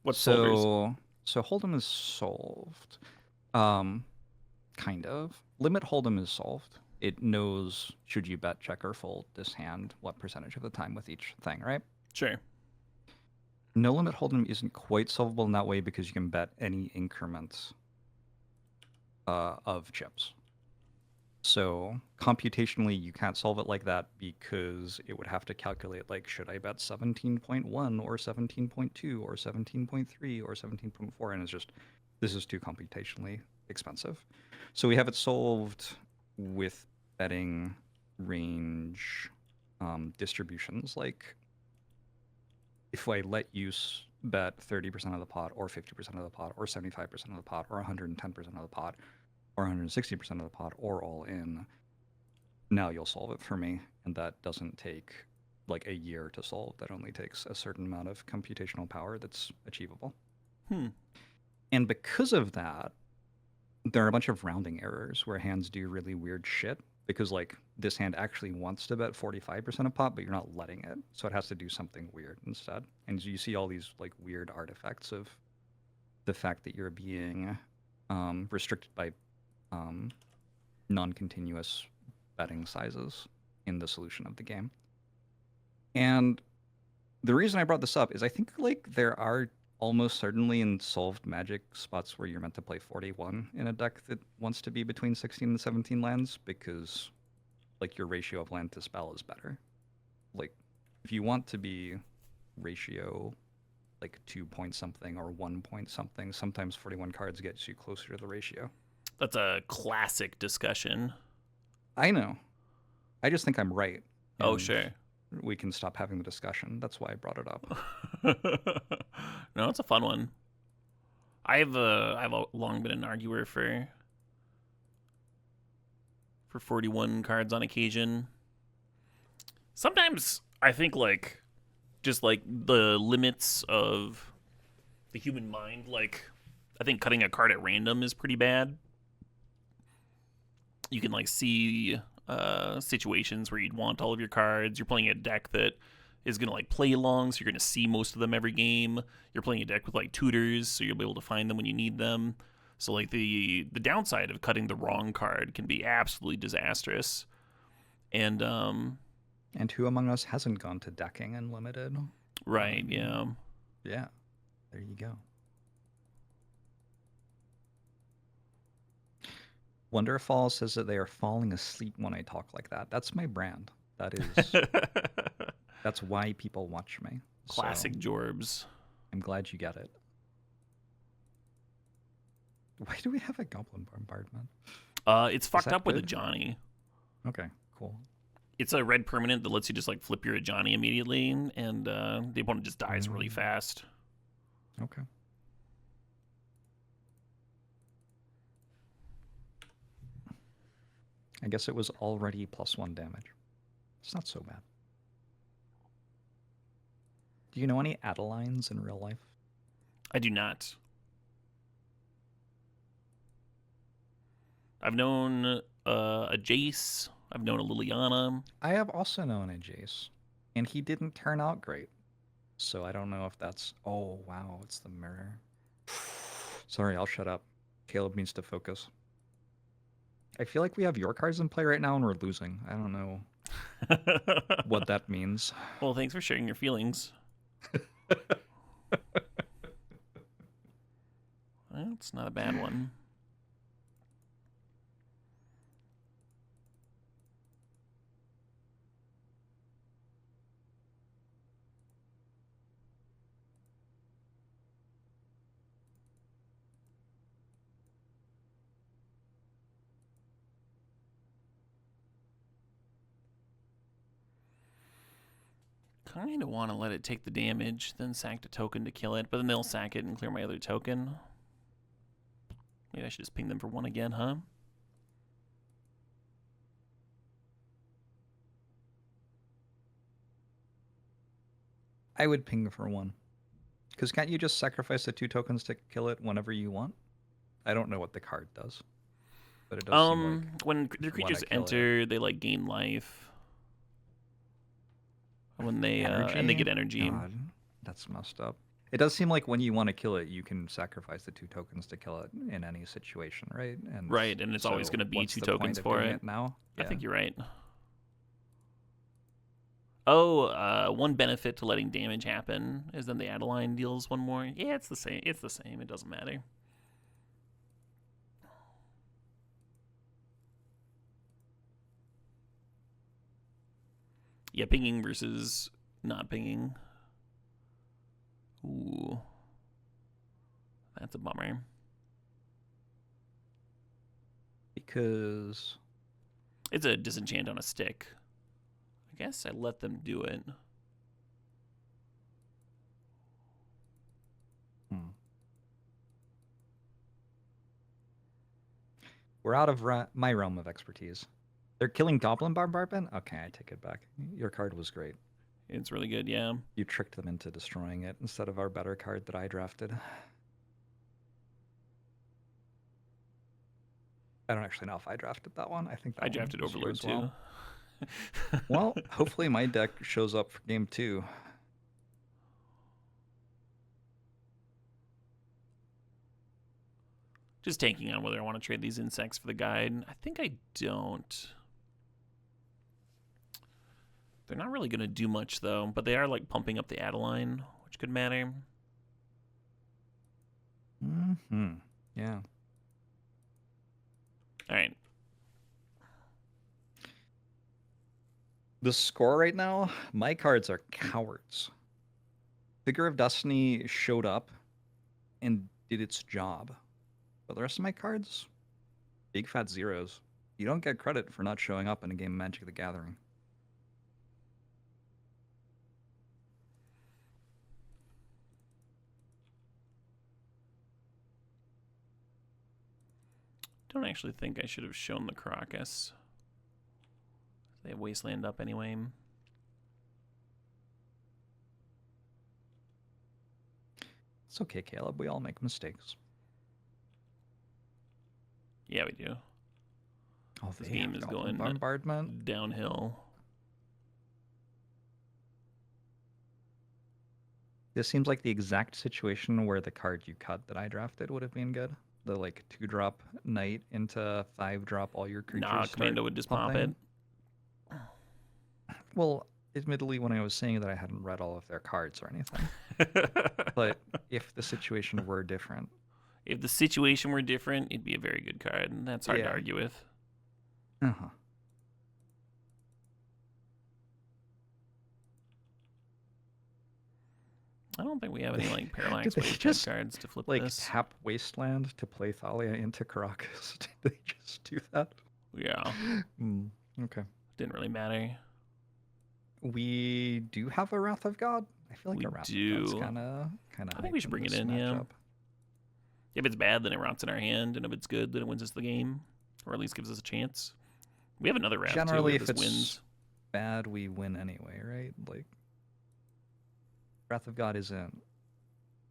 What's solvers? So Hold'em is solved. Kind of. Limit Hold'em is solved. It knows should you bet, check, or fold this hand, what percentage of the time with each thing, right? Sure. No Limit Hold'em isn't quite solvable in that way because you can bet any increments of chips. So computationally, you can't solve it like that because it would have to calculate, like, should I bet 17.1 or 17.2 or 17.3 or 17.4? And it's just, this is too computationally expensive. So we have it solved with betting range distributions. Like, if I let you bet 30% of the pot or 50% of the pot or 75% of the pot or 110% of the pot or 160% of the pot or all in, now you'll solve it for me. And that doesn't take like a year to solve. That only takes a certain amount of computational power that's achievable. And because of that, there are a bunch of rounding errors where hands do really weird shit because, like, this hand actually wants to bet 45% of pot, but you're not letting it. So it has to do something weird instead. And you see all these, like, weird artifacts of the fact that you're being restricted by non-continuous betting sizes in the solution of the game. And the reason I brought this up is I think, like, there are almost certainly in solved Magic spots where you're meant to play 41 in a deck that wants to be between 16 and 17 lands because, like, your ratio of land to spell is better. Like, if you want to be ratio, like, 2 point something or 1 point something, sometimes 41 cards gets you closer to the ratio. That's a classic discussion. I know. I just think I'm right. Oh, sure. We can stop having the discussion. That's why I brought it up. No, it's a fun one. I've long been an arguer for 41 cards on occasion. Sometimes I think, like, just like the limits of the human mind, like, I think cutting a card at random is pretty bad. You can, like, see situations where you'd want all of your cards. You're playing a deck that is going to, like, play long, so you're going to see most of them every game. You're playing a deck with, like, tutors, so you'll be able to find them when you need them. So, like, the downside of cutting the wrong card can be absolutely disastrous. And who among us hasn't gone to decking and limited? Right, yeah. Yeah, there you go. Wonderfall says that they are falling asleep when I talk like that. That's my brand. That is... That's why people watch me. Classic Jorbs. I'm glad you get it. Why do we have a Goblin Bombardment? It's fucked up with a Johnny. Okay, cool. It's a red permanent that lets you just, like, flip your Johnny immediately, and the opponent just dies really fast. Okay. I guess it was already +1 damage. It's not so bad. Do you know any Adelines in real life? I do not. I've known a Jace. I've known a Liliana. I have also known a Jace, and he didn't turn out great. So I don't know if that's... Oh, wow, it's the mirror. Sorry, I'll shut up. Caleb needs to focus. I feel like we have your cards in play right now and we're losing. I don't know what that means. Well, thanks for sharing your feelings. Well, it's not a bad one. kind of want to let it take the damage, then sack a token to kill it, but then they'll sack it and clear my other token. Maybe I should just ping them for 1 again, huh? I would ping for 1. Because can't you just sacrifice the 2 tokens to kill it whenever you want? I don't know what the card does. But it does seem like when their creatures enter, they like gain life. When they and they get energy. God, that's messed up. It does seem like when you want to kill it, you can sacrifice the 2 tokens to kill it in any situation, right? And it's always going to be 2 tokens for it. Now, yeah. I think you're right. Oh, one benefit to letting damage happen is then the Adeline deals 1 more. Yeah, it's the same. It's the same. It doesn't matter. Yeah, pinging versus not pinging. Ooh. That's a bummer. Because it's a disenchant on a stick. I guess I let them do it. We're out of my realm of expertise. They're killing Goblin Bombardment? Okay, I take it back. Your card was great. It's really good, yeah. You tricked them into destroying it instead of our better card that I drafted. I don't actually know if I drafted that one. I think that I drafted Overlord too. Well. Well, hopefully my deck shows up for game 2. Just tanking on whether I want to trade these insects for the guide. I think I don't. They're not really going to do much, though, but they are like pumping up the Adeline, which could matter. Yeah. All right. The score right now, my cards are cowards. Figure of Destiny showed up and did its job. But the rest of my cards, big fat zeros. You don't get credit for not showing up in a game of Magic the Gathering. Don't actually think I should have shown the Crocus. They have Wasteland up anyway. It's okay, Caleb. We all make mistakes. Yeah, we do. Oh, this game is going bombardment downhill. This seems like the exact situation where the card you cut that I drafted would have been good. The like 2-drop knight into 5-drop all your creatures. Nah, Commando would just pop it. Well, admittedly, when I was saying that I hadn't read all of their cards or anything. But if the situation were different. If the situation were different, it'd be a very good card, and that's hard to argue with. Uh-huh. I don't think we have any like Parallax Wasteland cards to flip like this. Tap Wasteland to play Thalia into Caracas. Did they just do that? Yeah. Okay. Didn't really matter. We do have a Wrath of God. I feel like we a Wrath do. of God's kind of. I think we should bring it in. Yeah. If it's bad, then it rots in our hand, and if it's good, then it wins us the game, or at least gives us a chance. We have another Wrath generally, too, if it's wins. bad, we win anyway, right? Like. Wrath of God isn't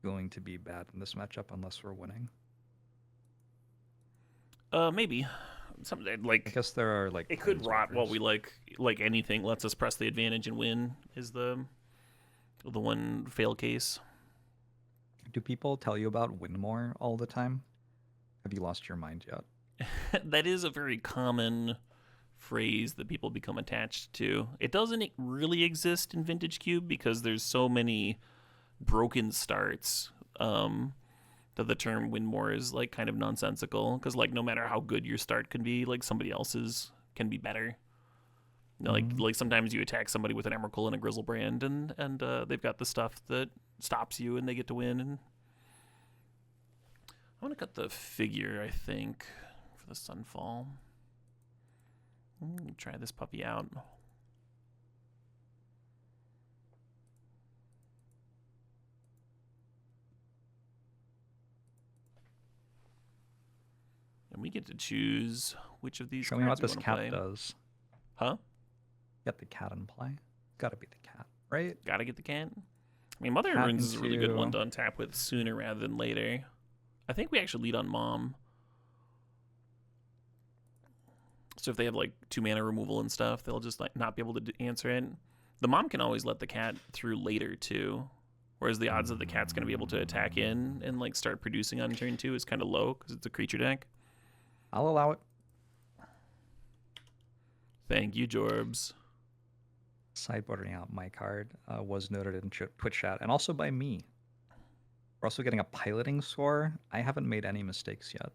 going to be bad in this matchup unless we're winning. Maybe. Something like I guess there are like it could rot while we like anything lets us press the advantage and win is the one fail case. Do people tell you about win more all the time? Have you lost your mind yet? That is a very common phrase that people become attached to. It doesn't really exist in Vintage Cube because there's so many broken starts that the term win more is like kind of nonsensical because like no matter how good your start can be, like somebody else's can be better. You know, like sometimes you attack somebody with an Emrakul and a Grizzlebrand and they've got the stuff that stops you and they get to win. And I want to cut the figure, I think, for the Sunfall. Try this puppy out. we get to choose which of these Show me what cards this we cat play. does. Huh? Get the cat in play. Gotta be the cat, right? Gotta get the cat. I mean, Mother Cat Runes is a really good one into- to untap with sooner rather than later. I think we actually lead on Mom. So if they have like 2 mana removal and stuff, they'll just like not be able to answer it. The Mom can always let the cat through later too. Whereas the odds that the cat's going to be able to attack in and like start producing on turn 2 is kind of low because it's a creature deck. I'll allow it. Thank you, Jorbs. Sideboarding out my card was noted in Twitch chat, and also by me. We're also getting a piloting score. I haven't made any mistakes yet.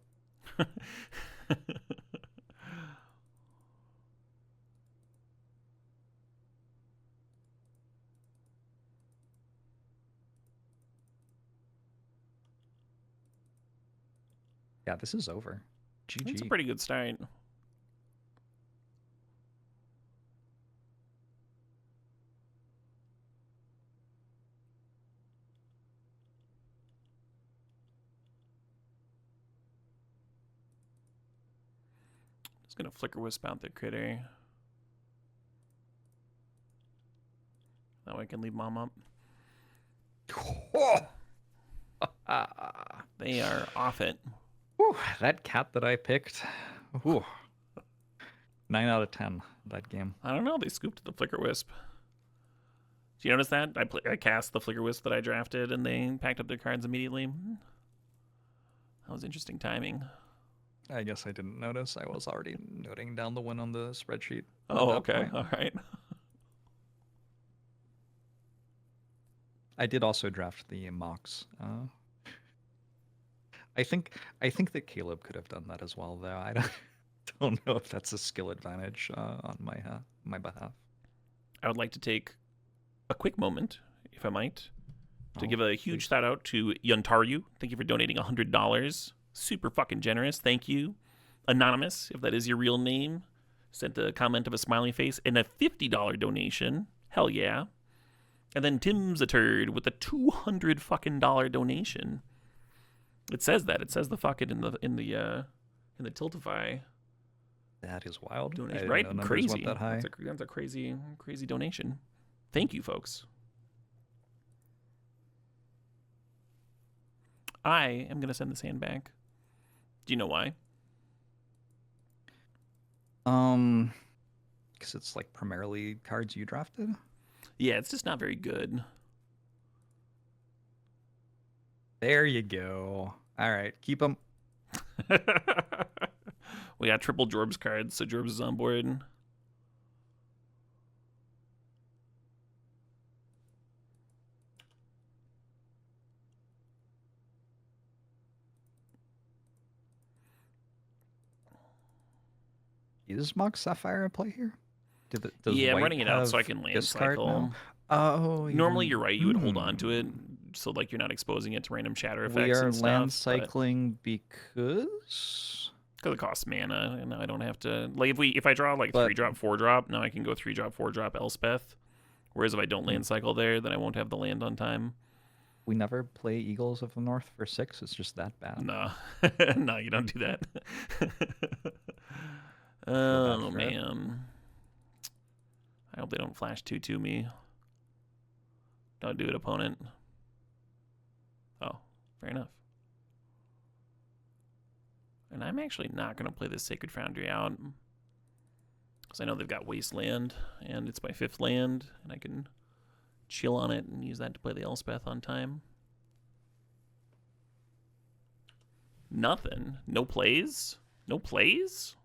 Yeah, this is over. GG. It's a pretty good start. Just gonna Flicker Wisp out the critter. That way I can leave Mom up. They are off it. Whew, that cat that I picked. Whew. 9 out of 10 that game. I don't know. They scooped the Flicker Wisp. Do you notice that? I cast the Flicker Wisp that I drafted, and they packed up their cards immediately. That was interesting timing. I guess I didn't notice. I was already noting down the win on the spreadsheet. Oh, okay. All right. I did also draft the Mox. I think that Caleb could have done that as well, though. I don't know if that's a skill advantage on my behalf. I would like to take a quick moment, if I might, to give a huge shout out to Yuntaru. Thank you for donating $100. Super fucking generous. Thank you. Anonymous, if that is your real name, sent a comment of a smiley face and a $50 donation. Hell yeah. And then Tim's a turd with a $200 fucking donation. It says that. It says the fucking in the Tiltify. That is wild. Donation, right? Crazy. That high. That's a crazy donation. Thank you, folks. I am gonna send this hand back. Do you know why? Because it's like primarily cards you drafted. Yeah, it's just not very good. There you go. All right, keep them. We got triple Jorbs cards, so Jorbs is on board. Is Mox Sapphire a play here? Yeah, I'm running it out so I can land cycle. Oh, normally you're right. You would hold on to it, so like you're not exposing it to random shatter effects. We are and stuff, land cycling because it costs mana, and I don't have to. Like if I draw like 3-drop, 4-drop, now I can go 3-drop, 4-drop Elspeth. Whereas if I don't land cycle there, then I won't have the land on time. We never play Eagles of the North for 6. It's just that bad. No, no, you don't do that. Oh man, I hope they don't flash 2/2 me. Don't do it, opponent. Oh, fair enough. And I'm actually not going to play this Sacred Foundry out. Because I know they've got Wasteland, and it's my 5th land, and I can chill on it and use that to play the Elspeth on time. Nothing. No plays? No plays?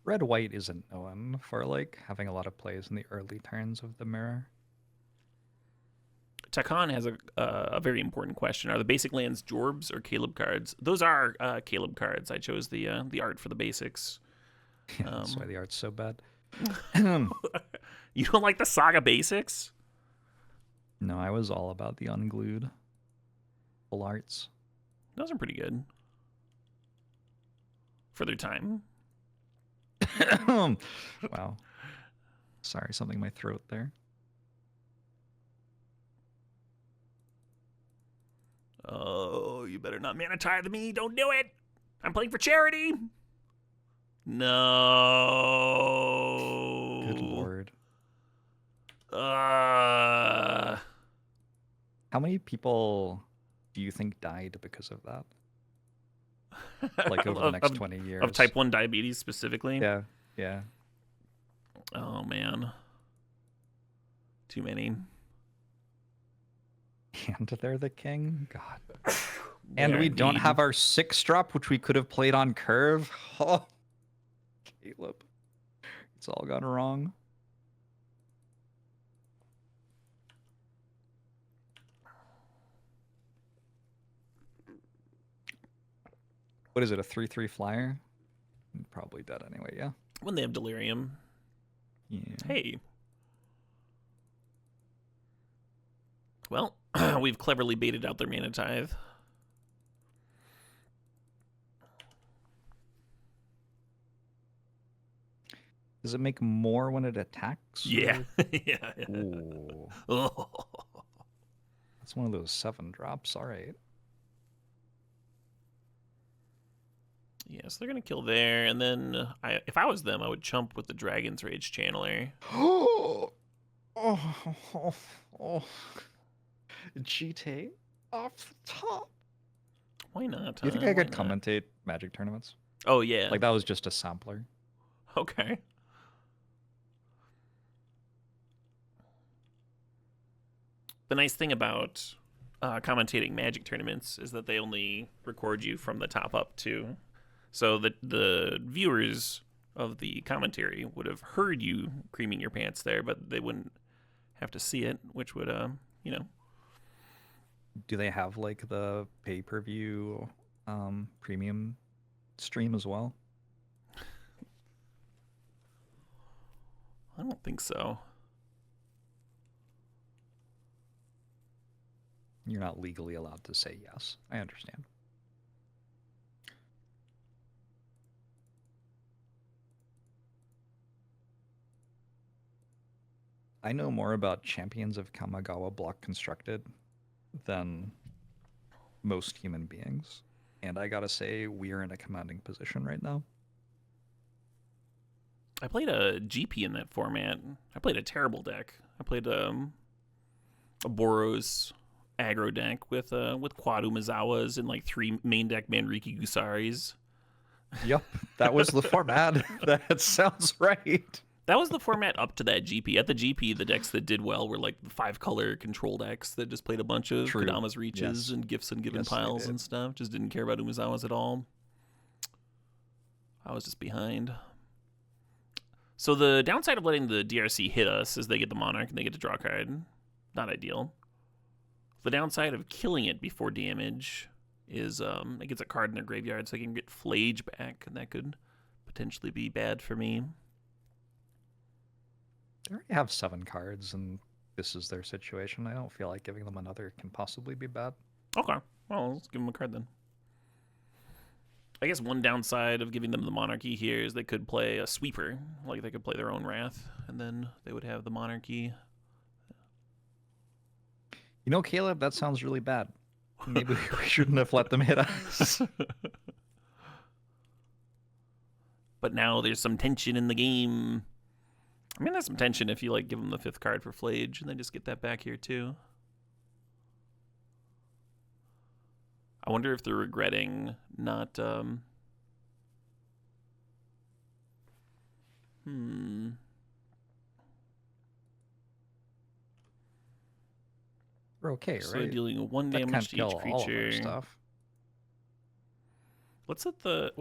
Red-white isn't known for like having a lot of plays in the early turns of the mirror. Takan has a very important question. Are the basic lands Jorbs or Caleb cards? Those are Caleb cards. I chose the art for the basics. Yeah, that's why the art's so bad. You don't like the Saga basics? No, I was all about the unglued full arts. Those are pretty good. For their time. Wow. Sorry, something in my throat there. Oh, you better not mana tithe me. Don't do it. I'm playing for charity. No. Good lord. Uh. How many people do you think died because of that? Like over the next 20 years. Of type 1 diabetes specifically? Yeah, yeah. Oh, man. Too many. And they're the king? God. And we don't have our 6-drop, which we could have played on curve. Oh, Caleb. It's all gone wrong. What is it, a 3/3 flyer? Probably dead anyway, yeah. When they have delirium. Yeah. Hey. Well, we've cleverly baited out their mana tithe. Does it make more when it attacks? Yeah. Yeah. Ooh. Oh. That's one of those 7-drops. All right. Yeah, so they're going to kill there. And then if I was them, I would chump with the Dragon's Rage Channeler. Oh. GT off the top. Why not? Do you think I could commentate Magic tournaments? Oh, yeah. Like that was just a sampler. Okay. The nice thing about commentating Magic tournaments is that they only record you from the top up, too. So the viewers of the commentary would have heard you creaming your pants there, but they wouldn't have to see it, which would, you know. Do they have like the pay-per-view premium stream as well? I don't think so. You're not legally allowed to say yes. I understand. I know more about Champions of Kamigawa block constructed than most human beings. And I gotta say, we are in a commanding position right now. I played a GP in that format. I played a terrible deck. I played a Boros aggro deck with quad Umezawas and like 3 main deck Manriki Gusaris. Yep, that was the format. That sounds right. That was the format up to that GP. At the GP, the decks that did well were like the 5-color control decks that just played a bunch of Kodama's Reaches and Gifts and Given Piles and stuff. Just didn't care about Umezawas at all. I was just behind. So the downside of letting the DRC hit us is they get the Monarch and they get to draw a card. Not ideal. The downside of killing it before damage is it gets a card in their graveyard, so they can get Flage back, and that could potentially be bad for me. They already have 7 cards, and this is their situation. I don't feel like giving them another can possibly be bad. Okay. Well, let's give them a card then. I guess one downside of giving them the Monarchy here is they could play a Sweeper. Like, they could play their own Wrath, and then they would have the Monarchy. You know, Caleb, that sounds really bad. Maybe we shouldn't have let them hit us. But now there's some tension in the game. I mean, there's some tension if you like give them the 5th card for Flage, and they just get that back here too. I wonder if they're regretting not. We're okay, so right? Dealing 1 damage to each creature. Stuff. Let's let the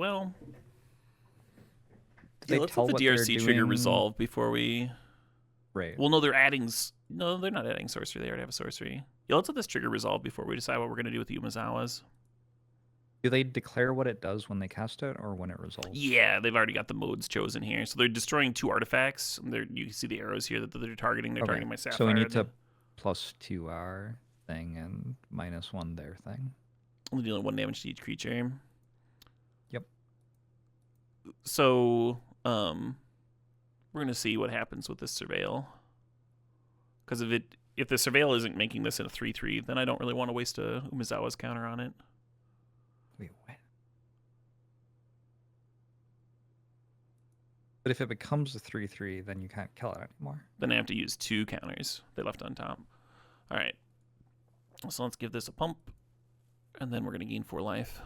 let's let the DRC trigger resolve before we. Right. Well, no, they're not adding sorcery. They already have a sorcery. Yeah, let's let this trigger resolve before we decide what we're gonna do with the Umezawas. Do they declare what it does when they cast it, or when it resolves? Yeah, they've already got the modes chosen here. So they're destroying 2 artifacts. You can see the arrows here that they're targeting. They're targeting my Sapphire. So we need to +2 our thing and -1 their thing. Only dealing 1 damage to each creature. Yep. So we're gonna see what happens with this Surveil. Because if if the Surveil isn't making this in a 3/3, then I don't really want to waste a Umezawa's counter on it. Wait, what? But if it becomes a 3/3, then you can't kill it anymore. Then I have to use 2 counters they left on top. All right. So let's give this a pump, and then we're going to gain 4 life.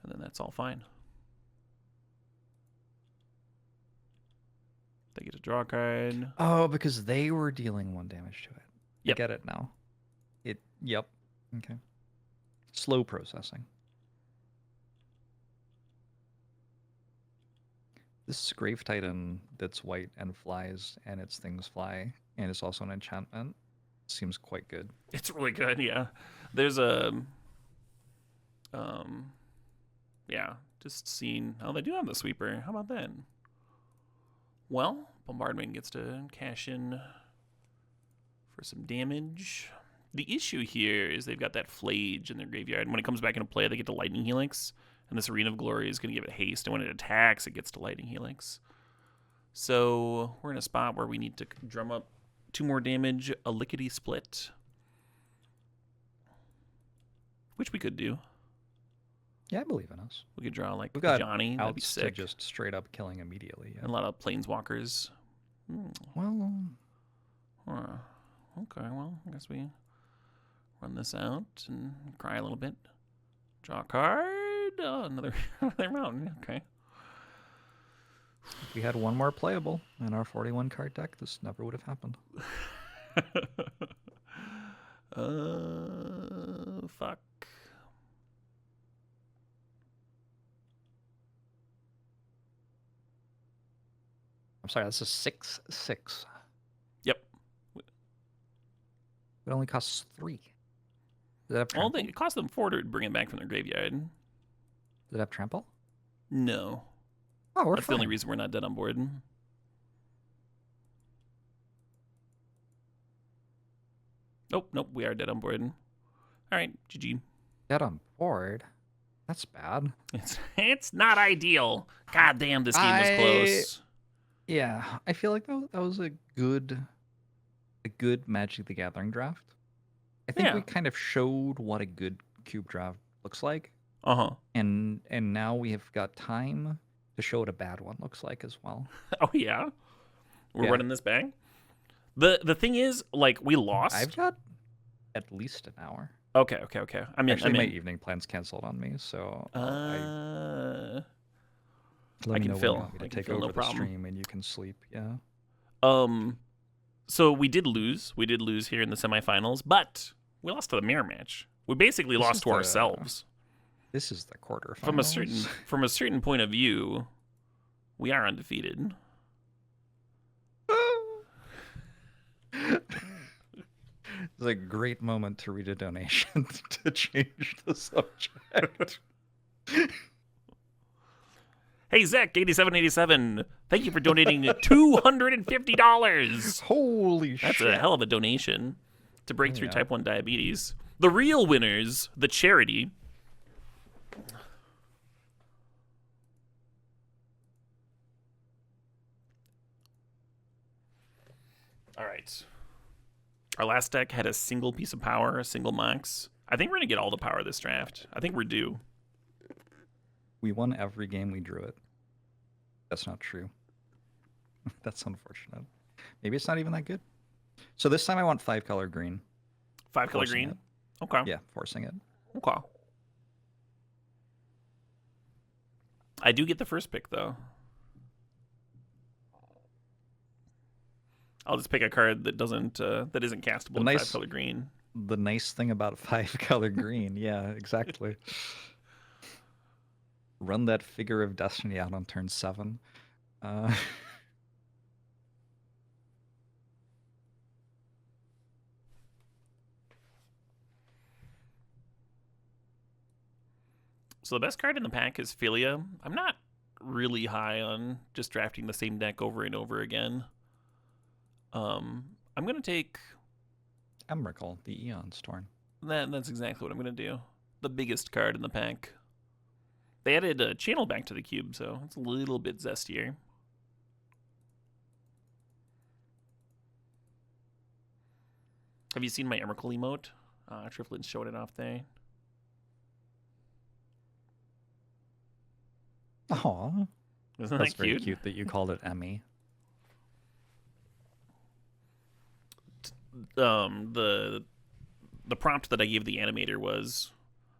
And then that's all fine. They get to draw a card. Oh, because they were dealing 1 damage to it. Yep. I get it now. Yep. Okay. Slow processing. This Grave Titan that's white and flies, and its things fly, and it's also an enchantment. Seems quite good. It's really good, yeah. There's a... yeah, just seeing... Oh, they do have the sweeper. How about that? Well, Bombardment gets to cash in for some damage. The issue here is they've got that Flage in their graveyard, and when it comes back into play, they get to Lightning Helix, and this Arena of Glory is going to give it haste, and when it attacks, it gets to Lightning Helix. So we're in a spot where we need to drum up 2 more damage, a lickety split, which we could do. Yeah, I believe in us. We could draw like We've got Johnny. That'd be sick. To just straight up killing immediately. Yeah. And a lot of Planeswalkers. Well, okay. Well, I guess we run this out and cry a little bit. Draw a card. Oh, another mountain. Okay. If we had 1 more playable in our 41 card deck, this never would have happened. Fuck. I'm sorry, that's a 6/6. Yep. It only costs 3. Does it have Well, trample? it cost them 4 to bring it back from their graveyard. Does it have trample? No. Oh, we're That's fine. the only reason we're not dead on board. Nope, we are dead on board. All right, GG. Dead on board? That's bad. It's not ideal. God damn, this game was close. Yeah, I feel like that was a good Magic the Gathering draft. I think we kind of showed what a good cube draft looks like. Uh-huh. And now we have got time to show what a bad one looks like as well. Oh yeah? We're running this back? The thing is, like, we lost. I've got at least an hour. Okay. Actually, my evening plans canceled on me, so let me know when you want me to take over the stream and you can sleep. Yeah. So we did lose. We did lose here in the semifinals, but we lost to the mirror match. We basically lost to ourselves. This is the quarterfinals. From a certain point of view, we are undefeated. It's a great moment to read a donation to change the subject. Hey, Zach, 8787, thank you for donating $250. Holy shit. That's a hell of a donation to Breakthrough Type 1 Diabetes. The real winners, the charity. All right. Our last deck had a single piece of power, a single max. I think we're going to get all the power this draft. I think we're due. We won every game we drew it. That's not true. That's unfortunate. Maybe it's not even that good. So this time I want 5-color green. 5-color green? It. Okay. Yeah, forcing it. Okay. I do get the first pick, though. I'll just pick a card that isn't castable in 5-color green. The nice thing about 5-color green, yeah, exactly. Run that Figure of Destiny out on turn 7. So the best card in the pack is Philia. I'm not really high on just drafting the same deck over and over again. I'm going to take... Emrakul, the Eon's Torn. That's exactly what I'm going to do. The biggest card in the pack. They added a channel back to the cube, so it's a little bit zestier. Have you seen my Emrakul emote? Triflin's showing it off there. Aw. Isn't That's that very cute? cute that you called it Emmy. The prompt that I gave the animator was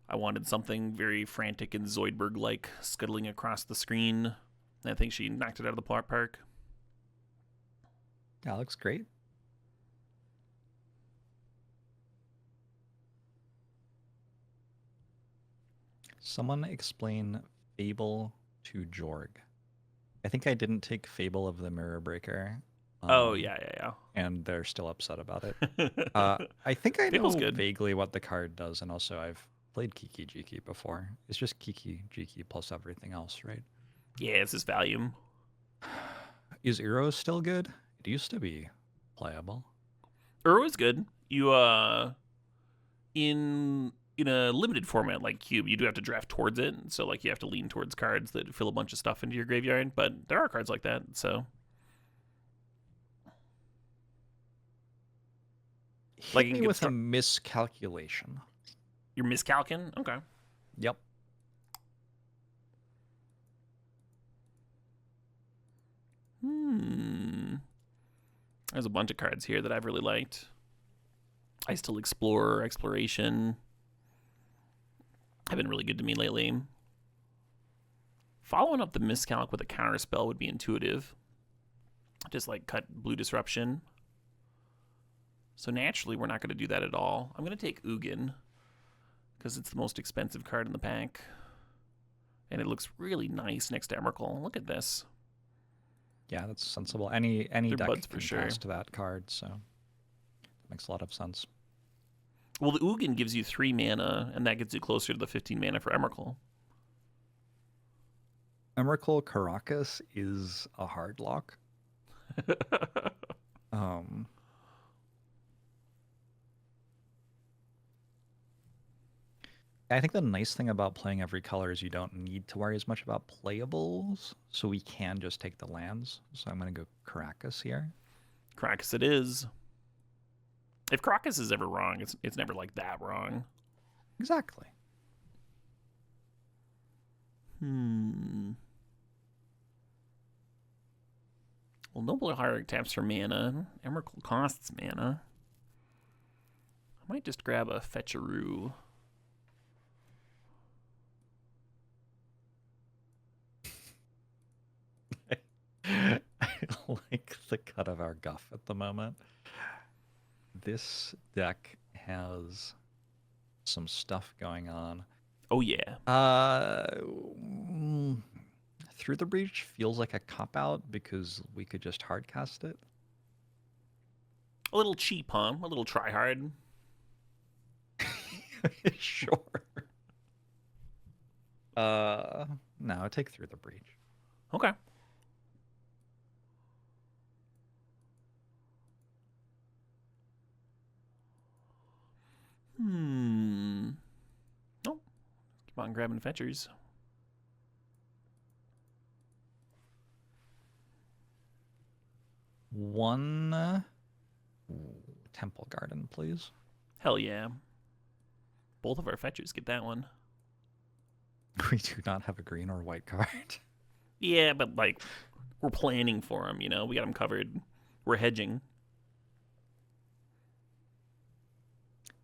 I wanted something very frantic and Zoidberg-like scuttling across the screen. And I think she knocked it out of the park. Yeah, looks great. Someone explain Fable to Jorg. I think I didn't take Fable of the Mirror Breaker. Oh, yeah. And they're still upset about it. I think I know vaguely what the card does, and also I've played Kiki Jiki before. It's just Kiki Jiki plus everything else, right? Yeah, it's his volume. Is Uro still good? It used to be playable. Uro is good. You in a limited format like Cube, you do have to draft towards it, so like you have to lean towards cards that fill a bunch of stuff into your graveyard. But there are cards like that, so. Hit me with a miscalculation. You're miscalcing? Okay. Yep. There's a bunch of cards here that I've really liked. I Still Explore, Exploration. Have been really good to me lately. Following up the miscalc with a counterspell would be intuitive. Just like cut Blue Disruption. So naturally, we're not going to do that at all. I'm going to take Ugin because it's the most expensive card in the pack. And it looks really nice next to Emrakul. Look at this. Yeah, that's sensible. Any deck can sure. cast that card, so that makes a lot of sense. Well, the Ugin gives you 3 mana, and that gets you closer to the 15 mana for Emrakul. Emrakul Caracas is a hard lock. I think the nice thing about playing every color is you don't need to worry as much about playables, so we can just take the lands. So I'm going to go Caracas here. Caracas it is. If Caracas is ever wrong, it's never like that wrong. Exactly. Well, Noble Hierarch taps for mana. Emrakul costs mana. I might just grab a Fetcheroo. I like the cut of our guff at the moment. This deck has some stuff going on. Oh, yeah. Through the Breach feels like a cop-out because we could just hardcast it. A little cheap, huh? A little try-hard. Sure. No, take Through the Breach. Okay. Oh, keep on grabbing fetchers. One Temple Garden, please. Hell yeah. Both of our fetchers get that one. We do not have a green or white card. Yeah, but like, we're planning for them, you know? We got them covered. We're hedging.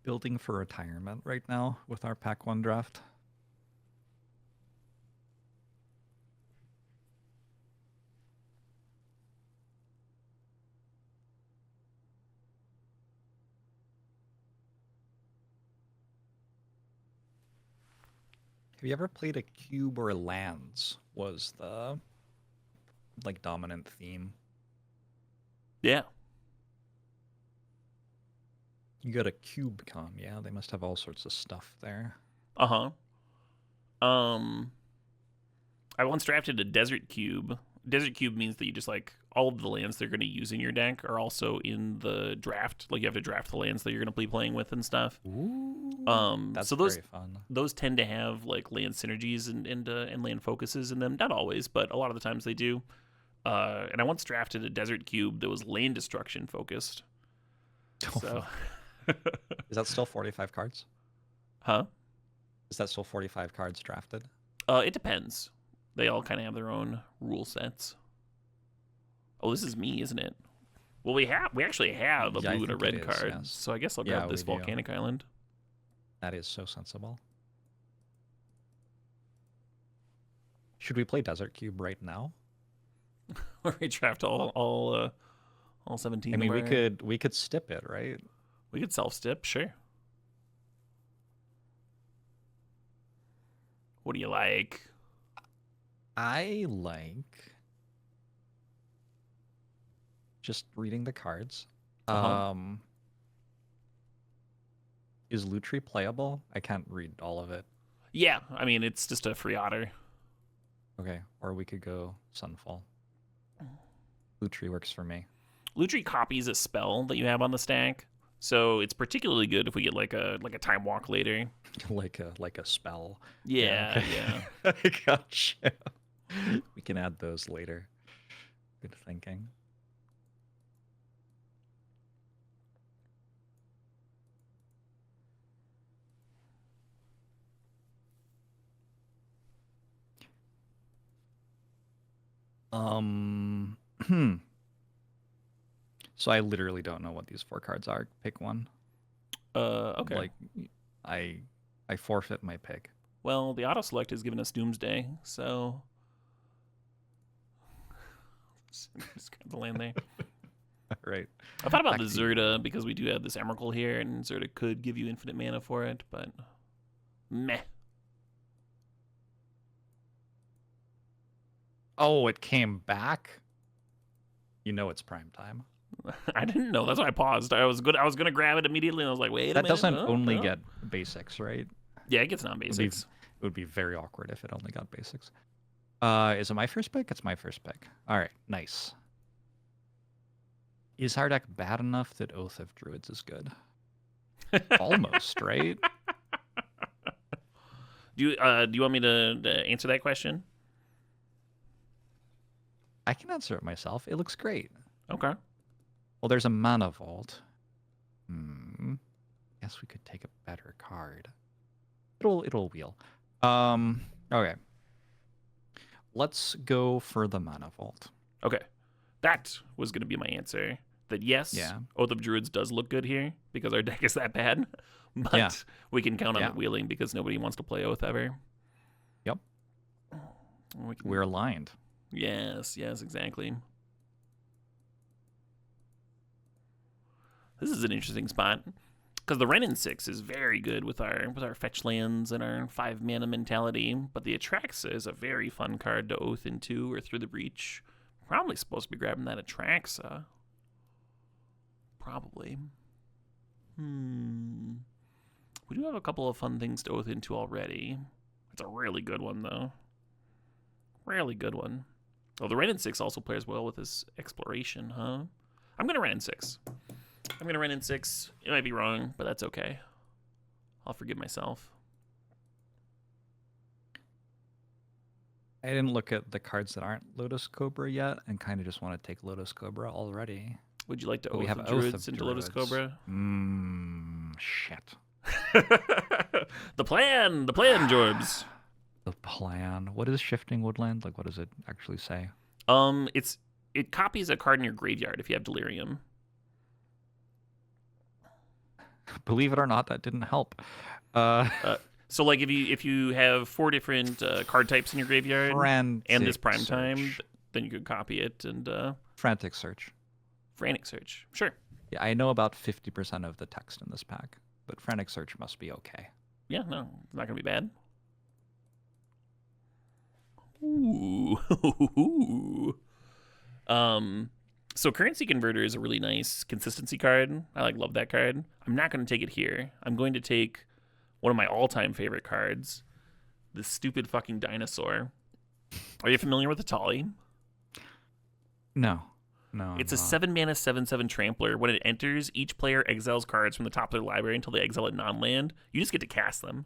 Building for retirement right now with our Pack 1 draft. Have you ever played a cube or lands was the like dominant theme? Yeah. You go to CubeCon, yeah? They must have all sorts of stuff there. Uh-huh. I once drafted a Desert Cube. Desert Cube means that you just, like, all of the lands they're going to use in your deck are also in the draft. Like, you have to draft the lands that you're going to be playing with and stuff. Ooh, that's so those, very fun. Those tend to have, like, land synergies and land focuses in them. Not always, but a lot of the times they do. And I once drafted a Desert Cube that was land destruction focused. So Is that still 45 cards? Huh? Is that still 45 cards drafted? It depends. They all kind of have their own rule sets. Oh, this is me, isn't it? Well, we actually have a blue and a red card, yes. So I guess I'll grab this volcanic island. That is so sensible. Should we play Desert Cube right now? Or we draft all 17. I mean, we could stip it, right? We could self-stip, sure. What do you like? I like just reading the cards. Is Lutri playable? I can't read all of it. Yeah, I mean, it's just a free otter. Okay, or we could go Sunfall. Lutri works for me. Lutri copies a spell that you have on the stack, so it's particularly good if we get like a time walk later. like a spell. Yeah, yeah. I gotcha. We can add those later. Good thinking. So I literally don't know what these 4 cards are. Pick one. Okay. Like, I forfeit my pick. Well, the auto select has given us Doomsday, so just grab the land there. Right. I thought about the Zerda because we do have this Emrakul here, and Zerda could give you infinite mana for it, but meh. Oh, it came back? You know it's prime time. I didn't know. That's why I paused. I was gonna grab it immediately, and I was like, wait a minute. That doesn't only get basics, right? Yeah, it gets non-basics. It would be very awkward if it only got basics. Is it my first pick? It's my first pick. All right, nice. Is our deck bad enough that Oath of Druids is good? Almost, right? Do you want me to answer that question? I can answer it myself. It looks great. Okay. Well, there's a mana vault. Guess we could take a better card. It'll wheel. Okay. Let's go for the mana vault. Okay. That was going to be my answer. That yes, Oath of Druids does look good here because our deck is that bad. But we can count on it wheeling because nobody wants to play Oath ever. Yep. We're aligned. Yes, exactly. This is an interesting spot because the Renin 6 is very good with our fetch lands and our 5 mana mentality, but the Atraxa is a very fun card to Oath into or Through the Breach. Probably supposed to be grabbing that Atraxa. Probably. We do have a couple of fun things to Oath into already. It's a really good one, though. Really good one. Oh, the Renin 6 also plays well with his Exploration, huh? I'm going to Renin 6. I'm going to Renin 6. It might be wrong, but that's okay. I'll forgive myself. I didn't look at the cards that aren't Lotus Cobra yet and kind of just want to take Lotus Cobra already. Would you like to Oath of Druids into Lotus Cobra? Shit. The plan, Jorbs. The plan. What is Shifting Woodland? Like, what does it actually say? It copies a card in your graveyard if you have Delirium. Believe it or not, that didn't help. So, like, if you have 4 different card types in your graveyard and this prime time, then you could copy it and Frantic Search. Frantic Search, sure. Yeah, I know about 50% of the text in this pack, but Frantic Search must be okay. Yeah, no, it's not gonna be bad. Ooh. So Currency Converter is a really nice consistency card. I love that card. I'm not going to take it here. I'm going to take one of my all-time favorite cards, this stupid fucking dinosaur. Are you familiar with Atali? No. It's a 7-mana 7/7 trampler. When it enters, each player exiles cards from the top of their library until they exile a non-land. You just get to cast them.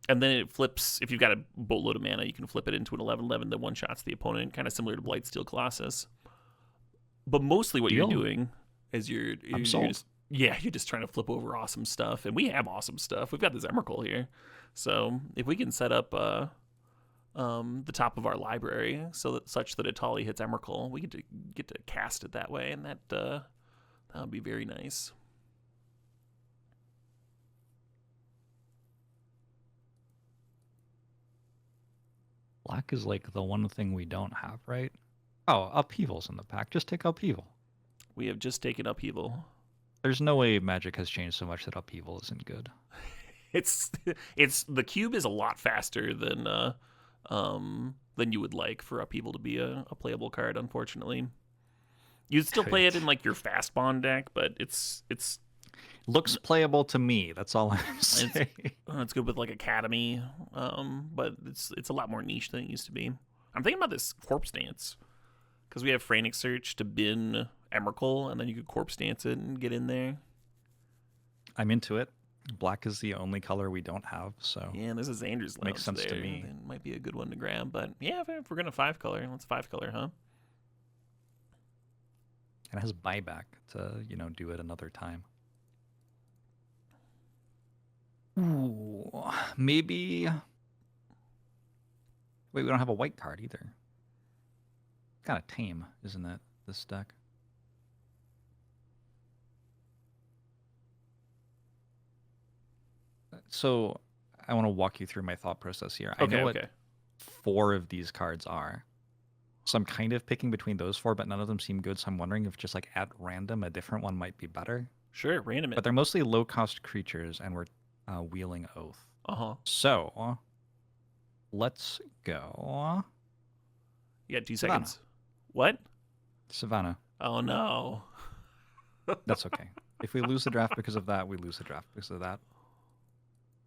And then it flips, if you've got a boatload of mana, you can flip it into an 11/11 that one-shots the opponent, kind of similar to Blightsteel Colossus. But mostly what you're doing is you're Yeah, you're just trying to flip over awesome stuff, and we have awesome stuff. We've got this Emrakul here, so if we can set up the top of our library such that Atali hits Emrakul, we get to cast it that way, and that would be very nice. Black is like the one thing we don't have, right? Oh, Upheaval's in the pack. Just take Upheaval. We have just taken Upheaval. There's no way Magic has changed so much that Upheaval isn't good. It's the cube is a lot faster than you would like for Upheaval to be a playable card. Unfortunately, you'd still play it in like your fast bond deck, but it's looks playable to me. That's all I'm saying. It's good with like Academy, but it's a lot more niche than it used to be. I'm thinking about this Corpse Dance because we have Frantic Search to bin Emrakul, and then you could Corpse Dance it and get in there. I'm into it. Black is the only color we don't have, so yeah. This is Xander's makes sense there. to me. It might be a good one to grab, but yeah, if we're gonna 5-color, let's 5-color, huh? It has buyback to do it another time. Ooh, maybe. Wait, we don't have a white card either. Kind of tame, isn't it? This deck. So, I want to walk you through my thought process here. I know what 4 of these cards are. So I'm kind of picking between those 4, but none of them seem good. So I'm wondering if just like at random, a different one might be better. Sure, random it. But they're mostly low-cost creatures, and we're wheeling Oath. So, let's go. You got 2 seconds. What? Savannah. Oh, no. That's okay. If we lose the draft because of that, we lose the draft because of that.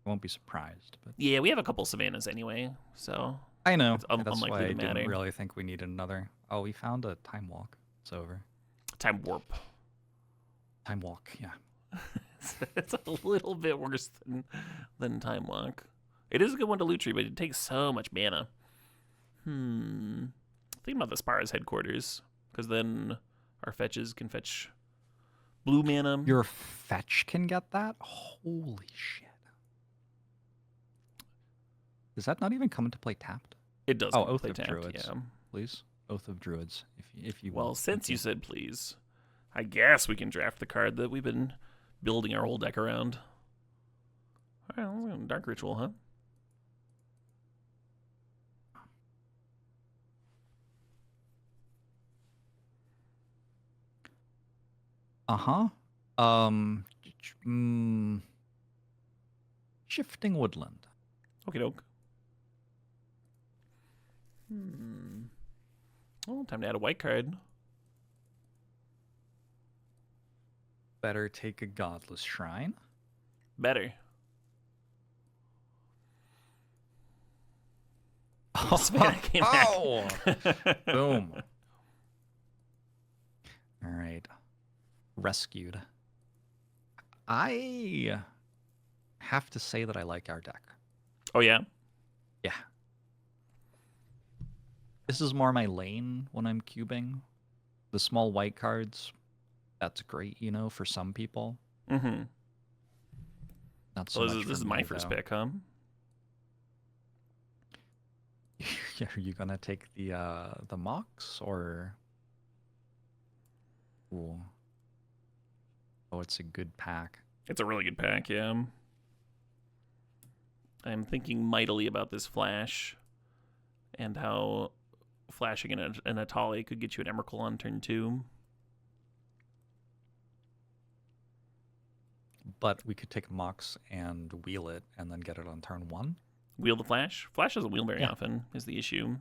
I won't be surprised. But yeah, we have a couple Savannahs anyway, so I know. It's That's why I to matter. didn't really think we needed another. Oh, we found a Time Walk. It's over. Time Warp. Time Walk, yeah. It's a little bit worse than Time Walk. It is a good one to loot tree, but it takes so much mana. Think about the Spire's headquarters, because then our fetches can fetch blue mana. Your fetch can get that? Holy shit. Does that not even come into play tapped? It does. Oh, Oath play of tapped, Druids. Yeah. Please. Oath of Druids, if you Well, will. since you said please, I guess we can draft the card that we've been building our whole deck around. All right, let's go Dark Ritual, huh? Shifting Woodland. Okie doke. Well, time to add a white card. Better take a Godless Shrine. Better. Oh! Boom. All right. Rescued. I have to say that I like our deck. Oh, yeah? Yeah. This is more my lane when I'm cubing. The small white cards, that's great, for some people. Mm-hmm. Not so much this is my first pick, huh? Are you gonna take the Mox or? Ooh. Oh, it's a good pack. It's a really good pack, yeah. I'm thinking mightily about this flash and how flashing an Atali could get you an Emrakul on turn 2. But we could take Mox and wheel it and then get it on turn 1. Wheel the flash? Flash doesn't wheel very often, is the issue.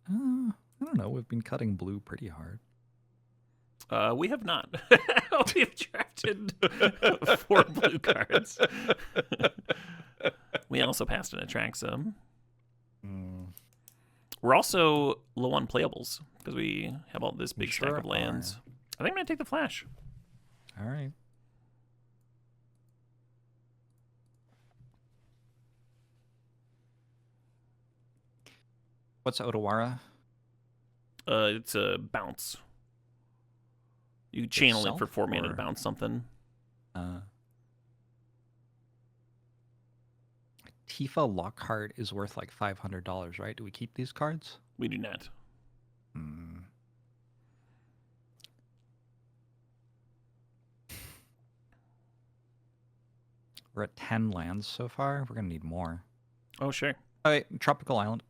I don't know. We've been cutting blue pretty hard. We have not. We've drafted 4 blue cards. We also passed an Atraxa. We're also low on playables because we have all this big stack of lands. I think I'm going to take the flash. All right. What's Otawara? It's a bounce. You channel it for 4 mana to bounce something. Tifa Lockhart is worth like $500, right? Do we keep these cards? We do not. We're at 10 lands so far. We're going to need more. Oh, sure. All right, Tropical Island.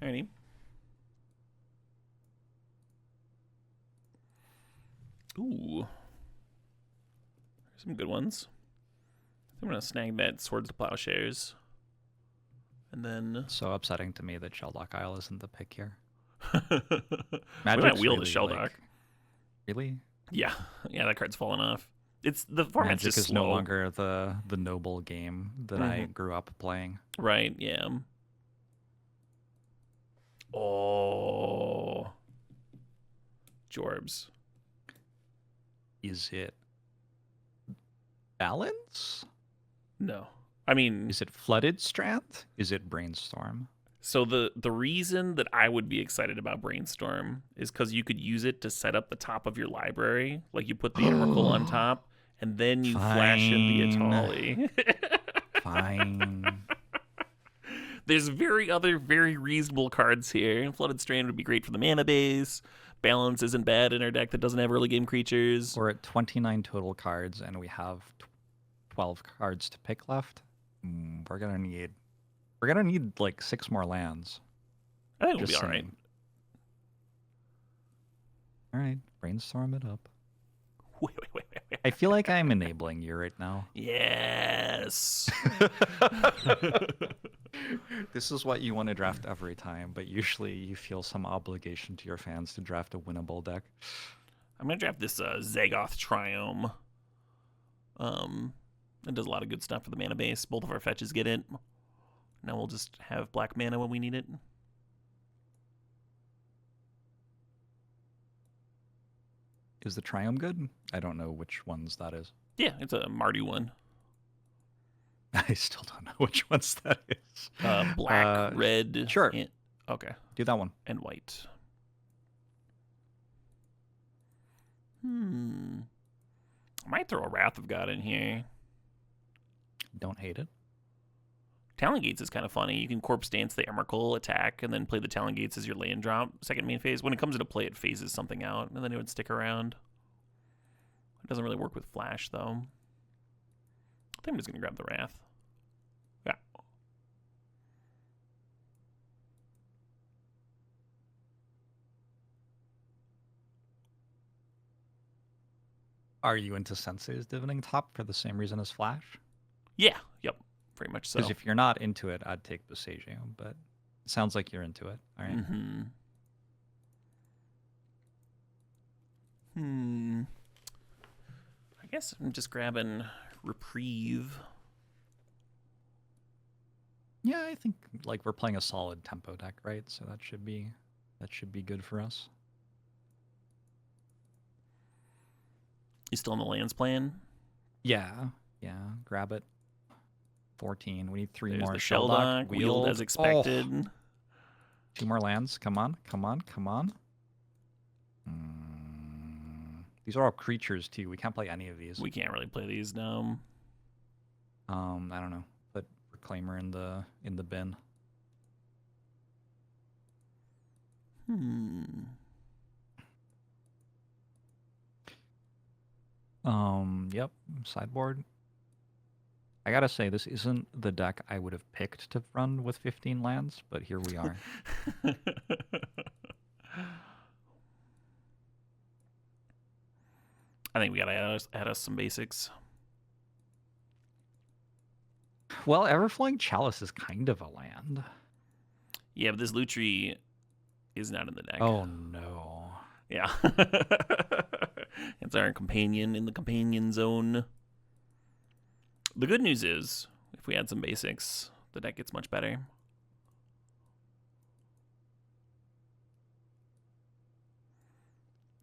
Alrighty. Ooh. Some good ones. I'm going to snag that Swords to Plowshares. And then... So upsetting to me that Shelldock Isle isn't the pick here. We might wheel the Shelldock. Like, really? Yeah. Yeah, that card's fallen off. It's the format's Magic just is slow. no longer the noble game that I grew up playing. Right, yeah. Oh. Jorbs. Is it Balance? No. I mean... Is it Flooded Strand? Is it Brainstorm? So the reason that I would be excited about Brainstorm is because you could use it to set up the top of your library. Like you put the Emrakul on top, and then you flash in the Atali. Fine. There's very reasonable cards here. Flooded Strand would be great for the mana base. Balance isn't bad in our deck that doesn't have early game creatures. We're at 29 total cards, and we have 12 cards to pick left. We're gonna need like 6 more lands. I think we'll be all right. All right, brainstorm it up. Wait. I feel like I'm enabling you right now. Yes. This is what you want to draft every time, but usually you feel some obligation to your fans to draft a winnable deck. I'm going to draft this Zagoth Triome. It does a lot of good stuff for the mana base. Both of our fetches get it. Now we'll just have black mana when we need it. Is the Triome good? I don't know which ones that is. Yeah, it's a Mardu one. I still don't know which ones that is. Black, red. Sure. Okay. Do that one. And white. I might throw a Wrath of God in here. Don't hate it. Talon Gates is kind of funny. You can Corpse Dance the Emrakul attack and then play the Talon Gates as your land drop second main phase. When it comes into play, it phases something out, and then it would stick around. It doesn't really work with Flash, though. I think I'm just going to grab the Wrath. Yeah. Are you into Sensei's Divining Top for the same reason as Flash? Yeah. Yep. Very much so. Because if you're not into it, I'd take Boseiju, but it sounds like you're into it. All right. I guess I'm just grabbing Reprieve. Yeah, I think like we're playing a solid tempo deck, right? So that should be good for us. You still on the lands plan? Yeah. Grab it. 14. We need 3 There's more. The Shelldock, wheeled as expected. Oh. 2 more lands. Come on. These are all creatures too. We can't play any of these. We can't really play these now. I don't know. Put Reclaimer in the bin. Yep. Sideboard. I gotta say, this isn't the deck I would have picked to run with 15 lands, but here we are. I think we gotta add us some basics. Well, Everflowing Chalice is kind of a land. Yeah, but this Lutri is not in the deck. Oh, no. Yeah. It's our companion in the companion zone. The good news is, if we add some basics, the deck gets much better.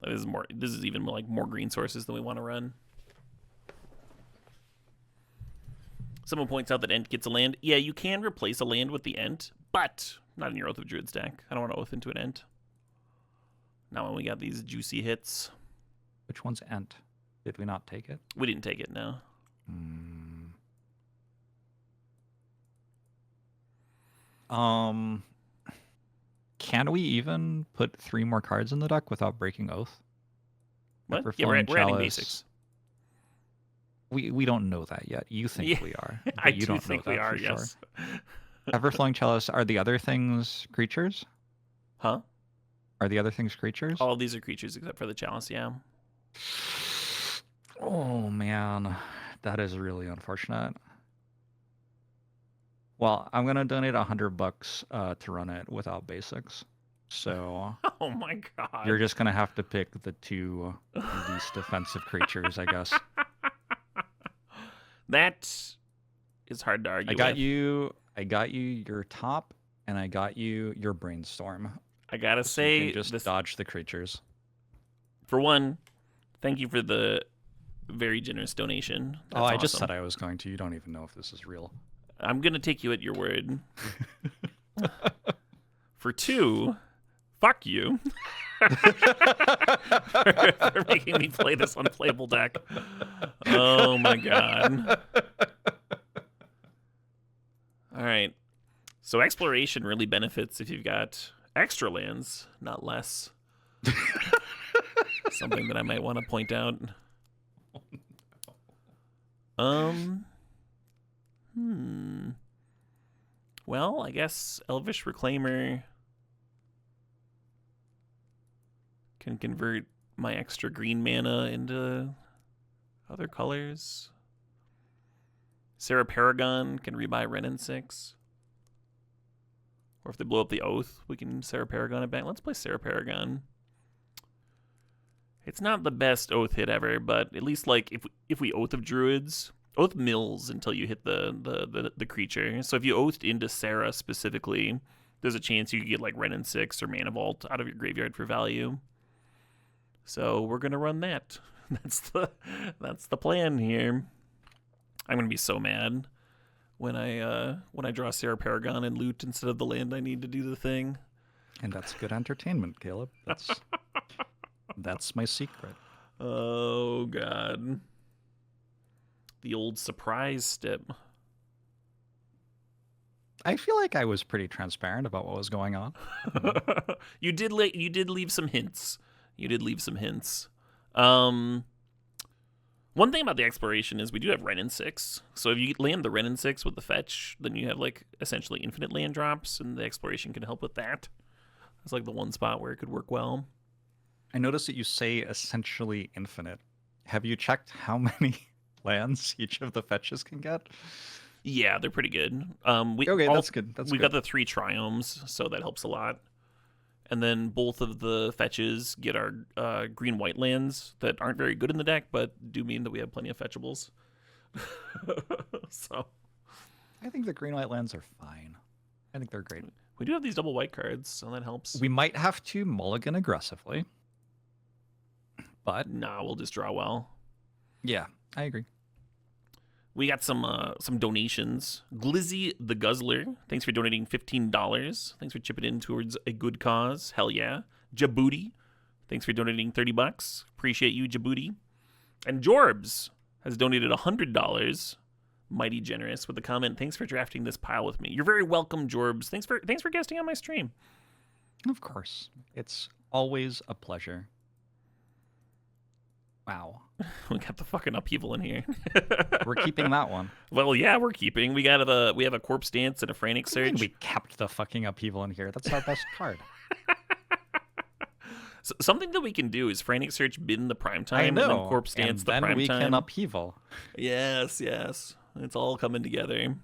This is even like more green sources than we want to run. Someone points out that Ent gets a land. Yeah, you can replace a land with the Ent, but not in your Oath of Druids deck. I don't want to Oath into an Ent. Not when we got these juicy hits. Which one's Ent? Did we not take it? We didn't take it, no. Can we even put 3 more cards in the deck without breaking Oath? What? Yeah, we're adding basics. We don't know that yet. You think we are. But you don't think we are, yes. Sure. Everflowing Chalice, are the other things creatures? Huh? Are the other things creatures? All of these are creatures except for the Chalice, yeah. Oh, man. That is really unfortunate. Well, I'm going to donate $100 to run it without basics. So... Oh, my God. You're just going to have to pick the 2 least defensive creatures, I guess. That is hard to argue I got you your top, and I got you your Brainstorm. I gotta say, you can just dodge the creatures. For one, thank you for the very generous donation. That's I just said I was going to. You don't even know if this is real. I'm gonna take you at your word. For 2, fuck you. for making me play this unplayable deck. Oh my God. All right. So exploration really benefits if you've got extra lands, not less. Something that I might want to point out. Well, I guess Elvish Reclaimer can convert my extra green mana into other colors. Sarah Paragon can rebuy Renin 6. Or if they blow up the Oath, we can Sarah Paragon it back. Let's play Sarah Paragon. It's not the best Oath hit ever, but at least like if we Oath of Druids, Oath mills until you hit the creature. So if you Oathed into Sarah specifically, there's a chance you could get like Renin 6 or Mana Vault out of your graveyard for value. So we're gonna run that. That's the plan here. I'm gonna be so mad when I draw Sarah Paragon and loot instead of the land I need to do the thing. And that's good entertainment, Caleb. That's my secret. Oh God. The old surprise step. I feel like I was pretty transparent about what was going on. You did leave some hints. One thing about the exploration is we do have Renin 6. So if you land the Renin 6 with the fetch, then you have like essentially infinite land drops, and the exploration can help with that. It's like the one spot where it could work well. I noticed that you say essentially infinite. Have you checked how many lands each of the fetches can get? Yeah, they're pretty good. That's good. We got the 3 triomes, so that helps a lot. And then both of the fetches get our green-white lands that aren't very good in the deck, but do mean that we have plenty of fetchables. So, I think the green-white lands are fine. I think they're great. We do have these double white cards, so that helps. We might have to mulligan aggressively, but nah, we'll just draw well. Yeah, I agree. We got some donations. Glizzy the Guzzler, thanks for donating $15. Thanks for chipping in towards a good cause. Hell yeah. Djibouti, thanks for donating $30. Appreciate you, Djibouti. And Jorbs has donated $100. Mighty generous with the comment. Thanks for drafting this pile with me. You're very welcome, Jorbs. Thanks for guesting on my stream. Of course, it's always a pleasure. Wow. We got the fucking upheaval in here. We're keeping that one. Well, yeah, we're keeping. We have a Corpse Dance and a Frantic Search. We kept the fucking upheaval in here. That's our best card. So, something that we can do is Frantic Search bin the prime time, and then Corpse Dance the prime time. And then we can upheaval. Yes. It's all coming together.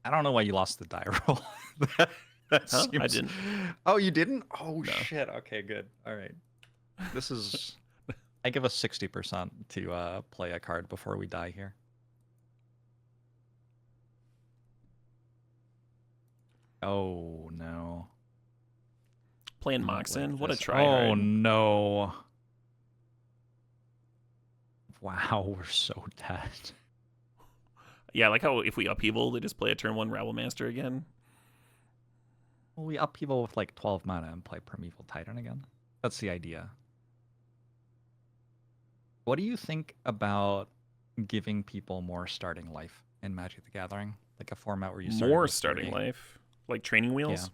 I don't know why you lost the die roll. Huh? I didn't. Oh, you didn't? Oh, no. Shit. Okay, good. All right. This is... I give us 60% to play a card before we die here. Oh, no. Playing Moxen? What a try. Oh, no. Wow, we're so dead. Yeah, like how if we upheaval, they just play a turn 1 Rabble Master again. Well, we upheaval with like 12 mana and play Primeval Titan again. That's the idea. What do you think about giving people more starting life in Magic the Gathering? Like a format where you start more with starting 30. life, like training wheels. Yeah.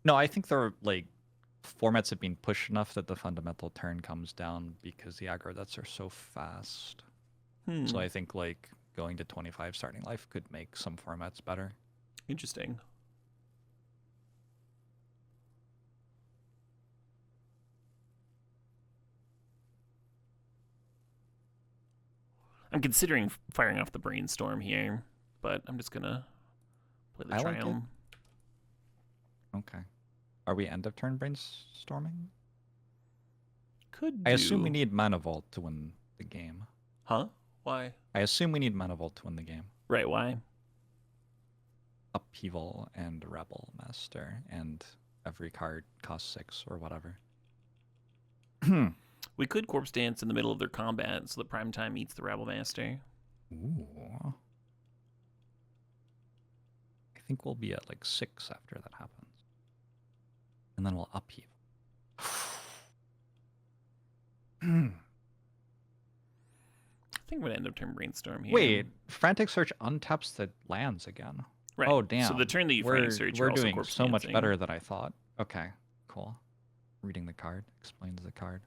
No, I think they're like formats have been pushed enough that the fundamental turn comes down because the aggro deaths are so fast. So I think like going to 25 starting life could make some formats better. Interesting. I'm considering firing off the brainstorm here, but I'm just gonna play the triumph. Okay. Are we end of turn brainstorming? Could I assume we need Mana Vault to win the game. Huh? Why? I assume we need Mana Vault to win the game. Right, why? Upheaval and Rebel Master, and every card costs 6 or whatever. We could Corpse Dance in the middle of their combat so that Prime Time eats the Rebel Master. Ooh. I think we'll be at like 6 after that happens. And then we'll upheaval. I think we're going to end up turn brainstorm here. Wait, Frantic Search untaps the lands again. Right. Oh, damn. So the turn that you Frantic Search, we're you're also doing Corpse so much Dancing. better than I thought. Okay, cool. Reading the card explains the card.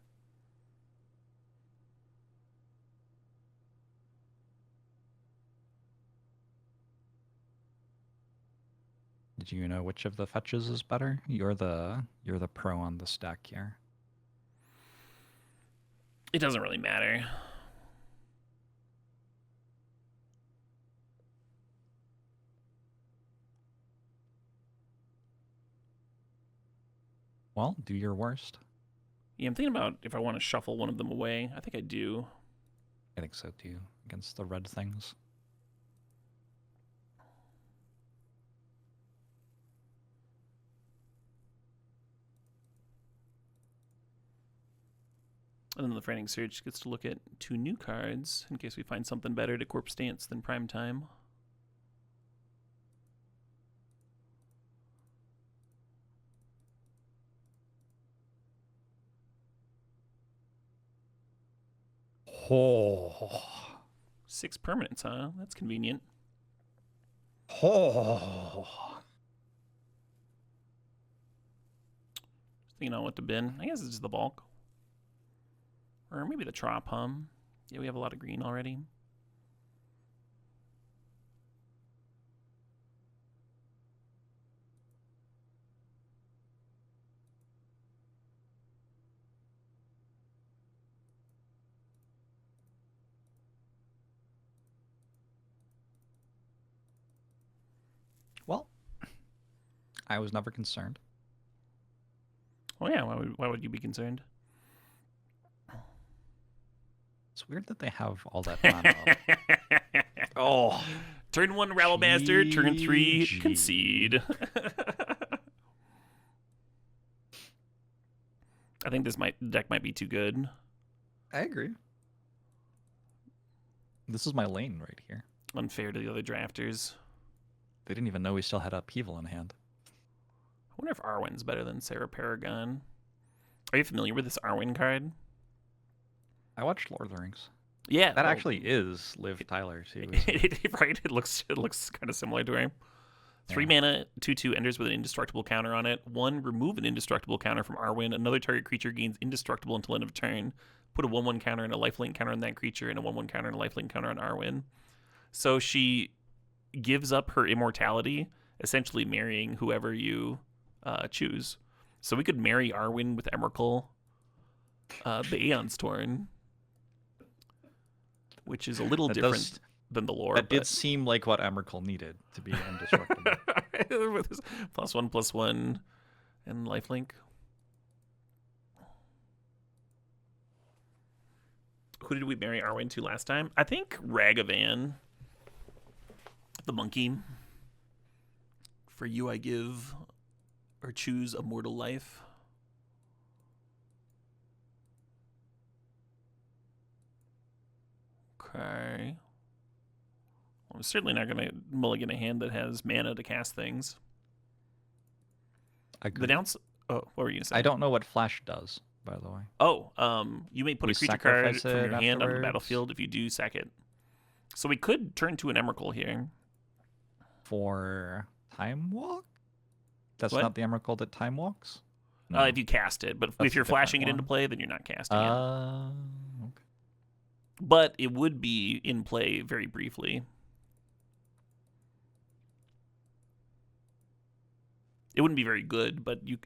Did you know which of the fetches is better? You're the pro on the stack here. It doesn't really matter. Well, do your worst. Yeah, I'm thinking about if I want to shuffle one of them away. I think I do. I think so too, against the red things. And then the Frantic Search gets to look at 2 new cards in case we find something better to Corpse Dance than Prime Time. Oh. 6 permanents, huh? That's convenient. Oh. Just thinking on what to bin. I guess it's just the bulk. Or maybe the Trop, huh? Yeah, we have a lot of green already. Well, I was never concerned. Oh yeah, why would you be concerned? It's weird that they have all that mana up. Oh. Turn 1 Rabble Bastard, turn 3 GG. Concede. I think this deck might be too good. I agree. This is my lane right here. Unfair to the other drafters. They didn't even know we still had Upheaval in hand. I wonder if Arwen's better than Sarah Paragon. Are you familiar with this Arwen card? I watched Lord of the Rings. Yeah, That actually is Liv Tyler too. Right? It looks kind of similar to her. 3 mana, 2/2 enters with an indestructible counter on it. 1, remove an indestructible counter from Arwen. Another target creature gains indestructible until end of turn. Put a 1/1 counter and a lifelink counter on that creature, and a 1/1 counter and a lifelink counter on Arwen. So she gives up her immortality, essentially marrying whoever you choose. So we could marry Arwen with Emrakul, the Aeon's Torn, which is a little different than the lore. That did seem like what Emrakul needed to be indestructible. +1/+1 and lifelink. Who did we marry Arwen to last time? I think Ragavan, the monkey. For you I give or choose a mortal life. Okay. Well, I'm certainly not going to mulligan a hand that has mana to cast things. Agreed. Oh, what were you gonna say? I don't know what flash does, by the way. Oh, you may put a creature card from your hand on the afterwards? battlefield. If you do, sack it. So we could turn to an Emrakul here. For Time Walk? That's What? not the Emrakul that Time Walks? No. If you cast it, but That's if you're a different flashing it into one. play, then you're not casting it. Okay. But it would be in play very briefly. It wouldn't be very good, but you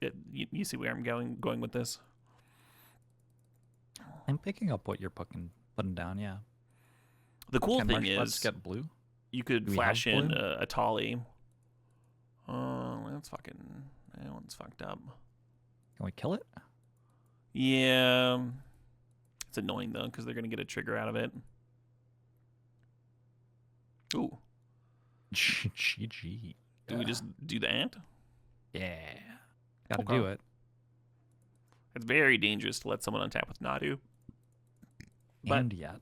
see where I'm going with this. I'm picking up what you're putting down, yeah. The cool Can thing Marshmallows is get blue? you could Do we flash have in blue? a Tolly. That one's fucked up. Can we kill it? Yeah. It's annoying, though, because they're going to get a trigger out of it. Ooh. GG. Do we just do that? Yeah. Gotta Okay. do it. It's very dangerous to let someone untap with Nadu. But... And yet.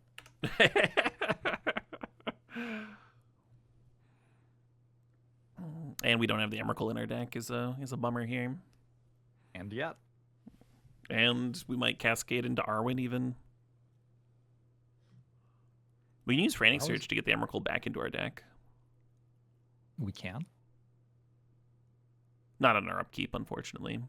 And we don't have the Emrakul in our deck is a bummer here. And yet. And we might cascade into Arwen even. We can use Frantic Search to get the Emrakul back into our deck. We can? Not on our upkeep, unfortunately.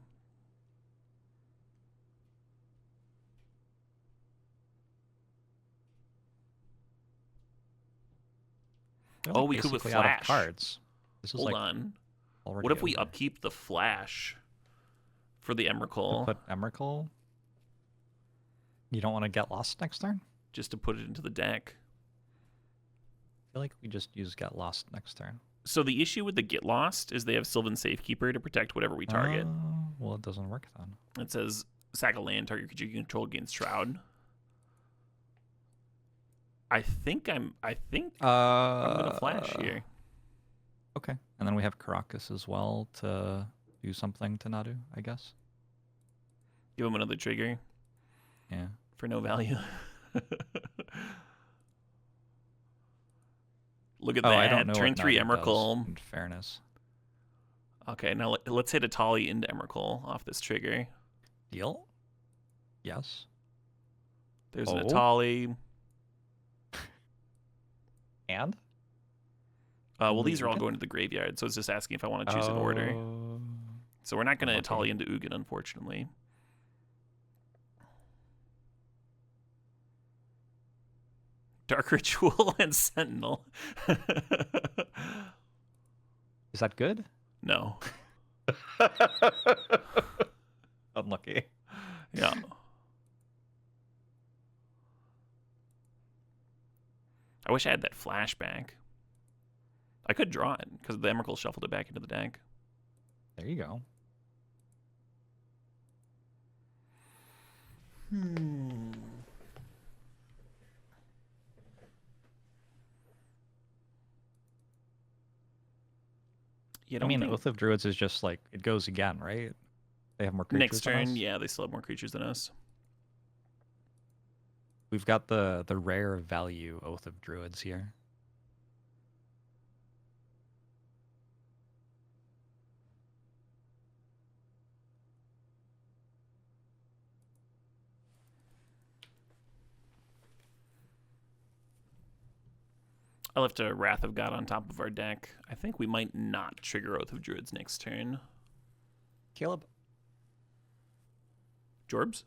They're We could with basically out of Flash. cards. This is Hold like on. already What if we over. upkeep the Flash for the Emrakul Put Emrakul? You don't want to get lost next turn? just to put it into the deck? I feel like we just use get lost next turn. So the issue with the Get Lost is they have Sylvan Safekeeper to protect whatever we target. Well, it doesn't work then. It says sack a land, target creature you control against Shroud. I think I'm gonna flash here. Okay. And then we have Caracas as well to do something to Nadu, I guess. Give him another trigger Yeah. for no value. Look at that. I don't know Turn what 3 Nadu does, Emrakul. in fairness. Okay, now let's hit a Tolly into Emrakul off this trigger. Deal? Yes. There's an Atali. And? Well, these are all going to the graveyard, so it's just asking if I want to choose an order. So we're not going to Atali into Ugin, unfortunately. Dark Ritual and Sentinel. Is that good? No. Unlucky. Yeah. I wish I had that flashback. I could draw it because the Emrakul shuffled it back into the deck. There you go. I mean, Oath of Druids is just like, it goes again, right? They have more creatures next than turn, us? yeah, they still have more creatures than us. We've got the rare value Oath of Druids here. I left a Wrath of God on top of our deck. I think we might not trigger Oath of Druids next turn. Caleb? Jorbs?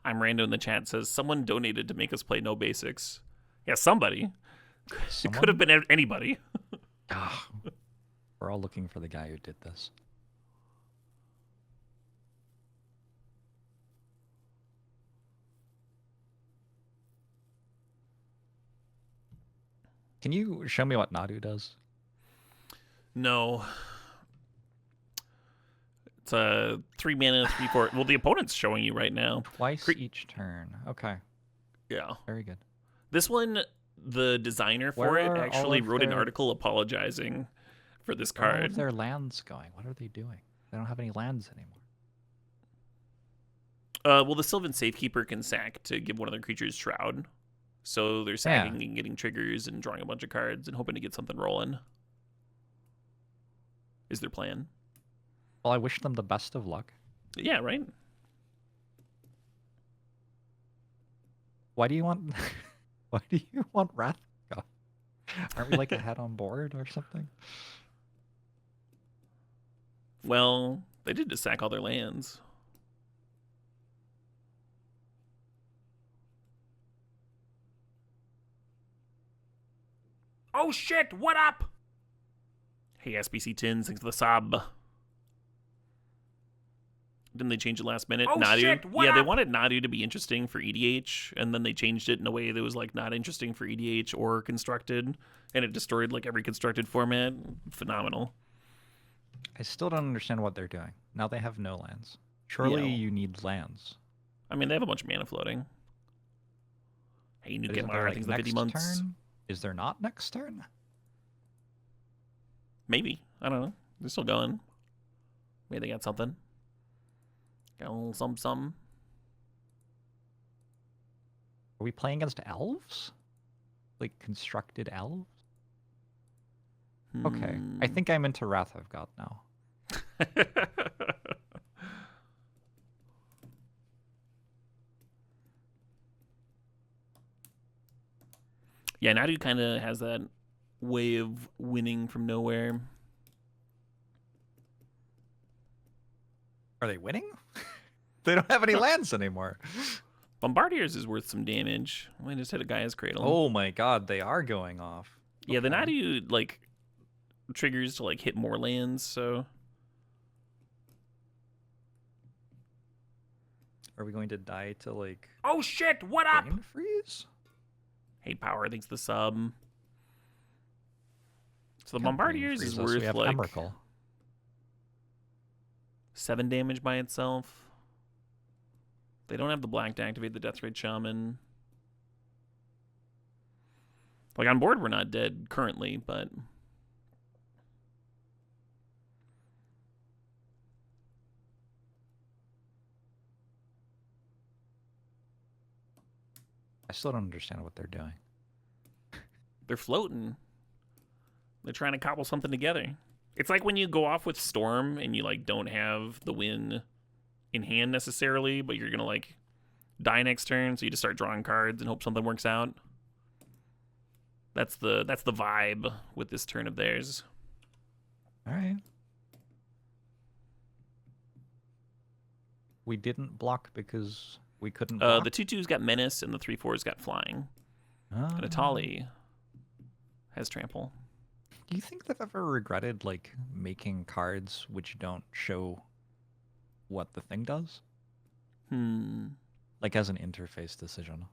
I'm Rando in the chat says, someone donated to make us play no basics. Yeah, somebody. It could have been anybody. We're all looking for the guy who did this. Can you show me what Nadu does? No. It's a 3 mana, 3/4. Well, the opponent's showing you right now. Twice each turn. Okay. Yeah. Very good. This one, the designer for it actually wrote an article apologizing for this card. Where are all of their lands going? What are they doing? They don't have any lands anymore. Well, the Sylvan Safekeeper can sack to give one of their creatures Shroud. So they're sacking and getting triggers and drawing a bunch of cards and hoping to get something rolling. Is their plan. Well, I wish them the best of luck. Yeah, right? Why do you want why do you want Wrath? Aren't we like ahead on board or something? Well, they did just sack all their lands. Oh shit, what up? Hey, SBC Tins, thanks for the sub. Didn't they change it last minute? Oh Nadu? shit, what yeah, up? They wanted Nadu to be interesting for EDH, and then they changed it in a way that was like not interesting for EDH or constructed, and it destroyed like every constructed format. Phenomenal. I still don't understand what they're doing. Now they have no lands. Surely you need lands. I mean, they have a bunch of mana floating. Hey, new get There, I think the 50 months. Turn? Is there not next turn? Maybe. I don't know. They're still going. Maybe they got something. Got a little something. Are we playing against elves? Like constructed elves? Okay. I think I'm into Wrath of God now. Yeah, Nadu kind of has that way of winning from nowhere. Are they winning? They don't have any lands anymore. Bombardiers is worth some damage. I just hit a Gaia's Cradle. Oh my god, they are going off. Yeah, the Nadu, like, triggers to, like, hit more lands, so... Are we going to die to, like... Oh shit, what up? Brain freeze? Hey, Power, thanks the sub. So the Can't brain Bombardiers freeze is us, worth, we have like... Emrakul. 7 damage by itself. They don't have the black to activate the Deathray Shaman. Like, on board, we're not dead currently, but... I still don't understand what they're doing. They're floating. They're trying to cobble something together. It's like when you go off with Storm and you, like, don't have the win in hand necessarily, but you're going to, like, die next turn, so you just start drawing cards and hope something works out. That's the vibe with this turn of theirs. All right. We didn't block because we couldn't block? The 2/2's got Menace and the 3/4's got Flying. Oh. And Atali has Trample. Do you think they've ever regretted, like, making cards which don't show what the thing does? Like, as an interface decision.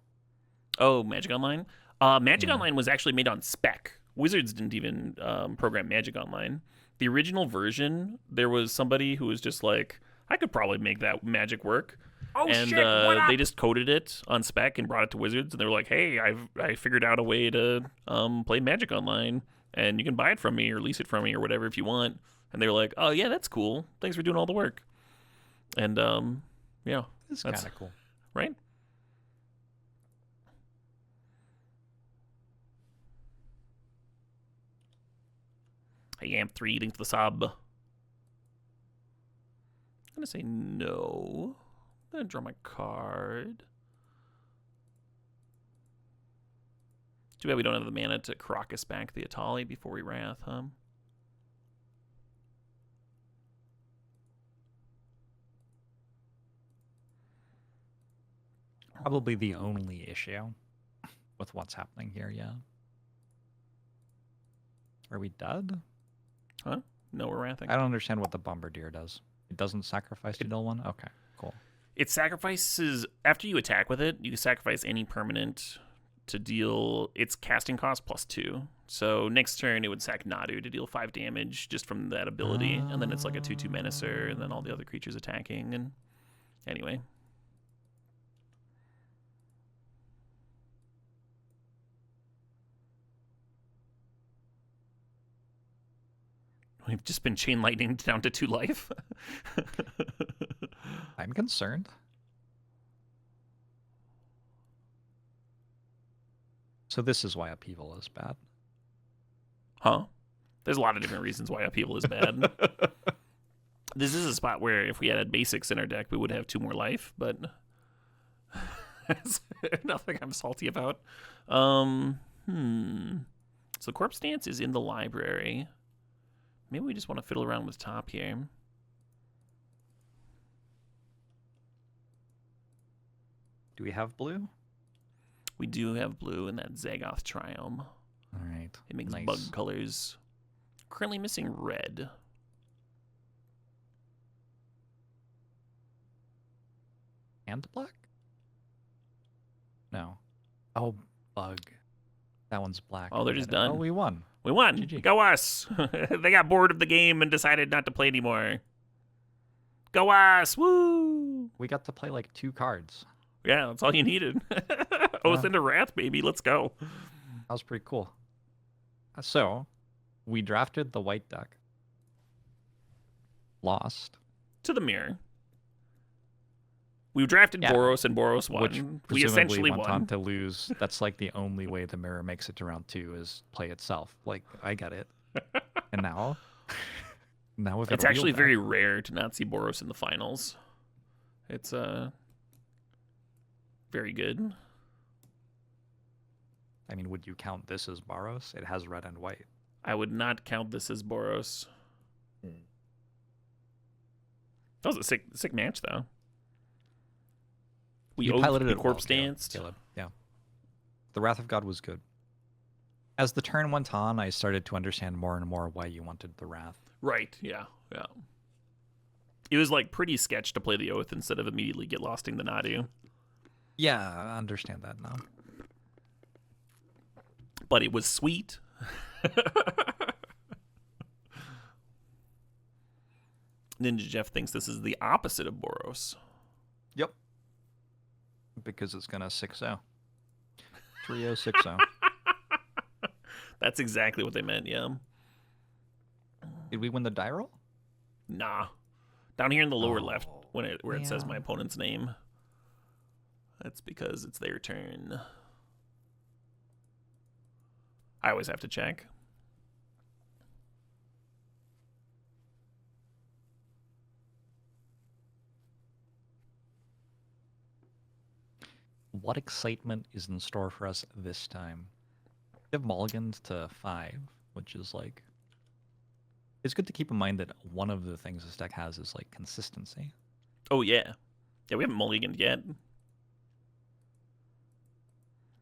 Oh, Magic Online? Magic Online was actually made on spec. Wizards didn't even program Magic Online. The original version, there was somebody who was just like, I could probably make that magic work. Oh and shit, what up? They just coded it on spec and brought it to Wizards, and they were like, hey, I figured out a way to play Magic Online, and you can buy it from me or lease it from me or whatever if you want. And they were like, oh, yeah, that's cool. Thanks for doing all the work. And, yeah. It's kind of cool. Right? Hey, Amp3, thanks for the sub. I'm going to say no. I'm going to draw my card. Too bad we don't have the mana to Crocus back the Atali before we Wrath, huh? Probably the only issue with what's happening here, yeah. Are we dead? Huh? No, we're Wrathing. I don't understand what the Bombardier does. It doesn't sacrifice to deal one? Okay, cool. It sacrifices, after you attack with it, you can sacrifice any permanent to deal its casting cost +2. So next turn, it would sack Nadu to deal 5 damage just from that ability. And then it's like a 2/2 Menacer, and then all the other creatures attacking. And anyway. We've just been chain lightning down to 2 life. I'm concerned. So this is why upheaval is bad. Huh? There's a lot of different reasons why upheaval is bad. This is a spot where if we had basics in our deck, we would have 2 more life, but it's nothing I'm salty about. So Corpse Dance is in the library. Maybe we just want to fiddle around with top here. Do we have blue? We do have blue in that Zagoth Triome. All right. It makes bug colors. Currently missing red. And black? No. Oh, bug. That one's black. Oh, they're just done. Oh, we won. We won. GG. Go us. They got bored of the game and decided not to play anymore. Go us. Woo. We got to play like 2 cards. Yeah, that's all you needed. Oath into Wrath, baby. Let's go. That was pretty cool. So, we drafted the white deck. Lost. To the mirror. We drafted Boros and Boros won. Which we essentially went won. on to lose. That's like the only way the mirror makes it to round 2 is play itself. Like, I get it. And now we've got it's actually very rare to not see Boros in the finals. It's very good. I mean, would you count this as Boros? It has red and white. I would not count this as Boros. That was a sick match, though. We piloted it Corpse Danced. Caleb. Yeah. The Wrath of God was good. As the turn went on, I started to understand more and more why you wanted the Wrath. Right, yeah. It was like pretty sketch to play the Oath instead of immediately get losting the Nadu. Yeah, I understand that now. But it was sweet. Ninja Jeff thinks this is the opposite of Boros. Yep. Because it's going to 6-0. 3-0, 6-0. That's exactly what they meant, yeah. Did we win the die roll? Nah. Down here in the lower left, where it says my opponent's name. That's because it's their turn. I always have to check. What excitement is in store for us this time? We have mulligans to 5, which is like... It's good to keep in mind that one of the things this deck has is like consistency. Oh, yeah. Yeah, we haven't mulliganed yet.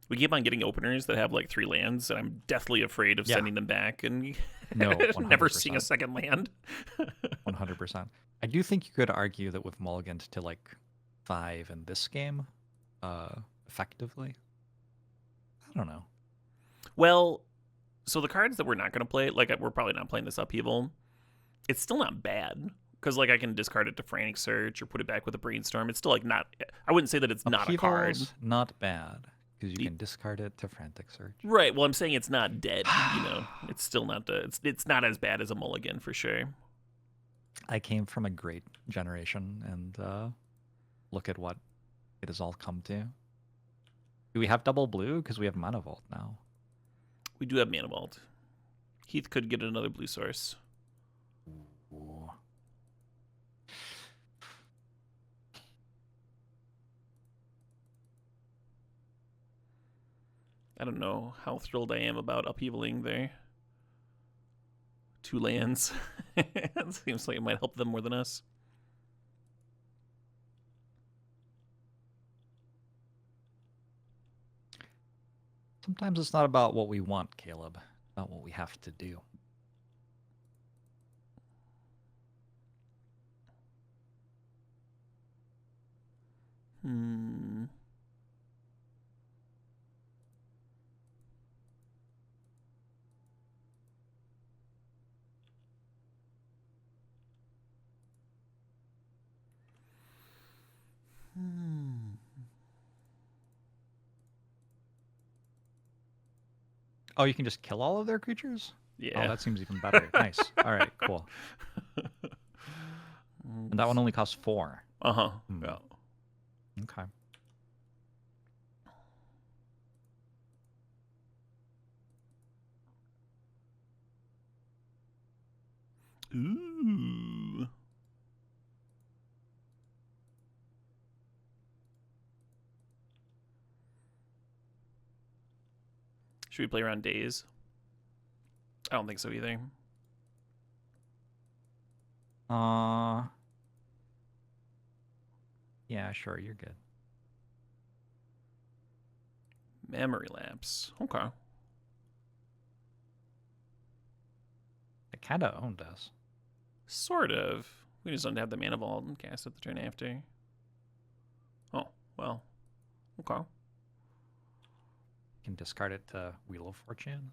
We keep on getting openers that have like 3 lands, and I'm deathly afraid of sending them back and never seeing a second land. 100%. I do think you could argue that with mulligans to like 5 in this game, effectively. I don't know. Well, so the cards that we're not going to play, like we're probably not playing this upheaval, it's still not bad. Because like I can discard it to Frantic Search or put it back with a Brainstorm. It's still like not, I wouldn't say that it's not a card. Not bad. Because you can discard it to Frantic Search. Right. Well, I'm saying it's not dead. It's still not it's not as bad as a mulligan for sure. I came from a great generation, and look at what it has all come to. Do we have double blue? Because we have Mana Vault now. We do have Mana Vault. Heath could get another blue source. Ooh. I don't know how thrilled I am about upheavaling there. 2 lands. It seems like it might help them more than us. Sometimes it's not about what we want, Caleb. It's about what we have to do. Oh, you can just kill all of their creatures? Yeah. Oh, that seems even better. Nice. All right, cool. And that one only costs 4. Uh-huh. Yeah. Okay. Ooh. Should we play around days? I don't think so either. Yeah, sure, you're good. Memory lapse. Okay. It kind of owned us. Sort of. We just don't have the mana vault and cast it the turn after. Oh, well. Okay. You can discard it to Wheel of Fortune.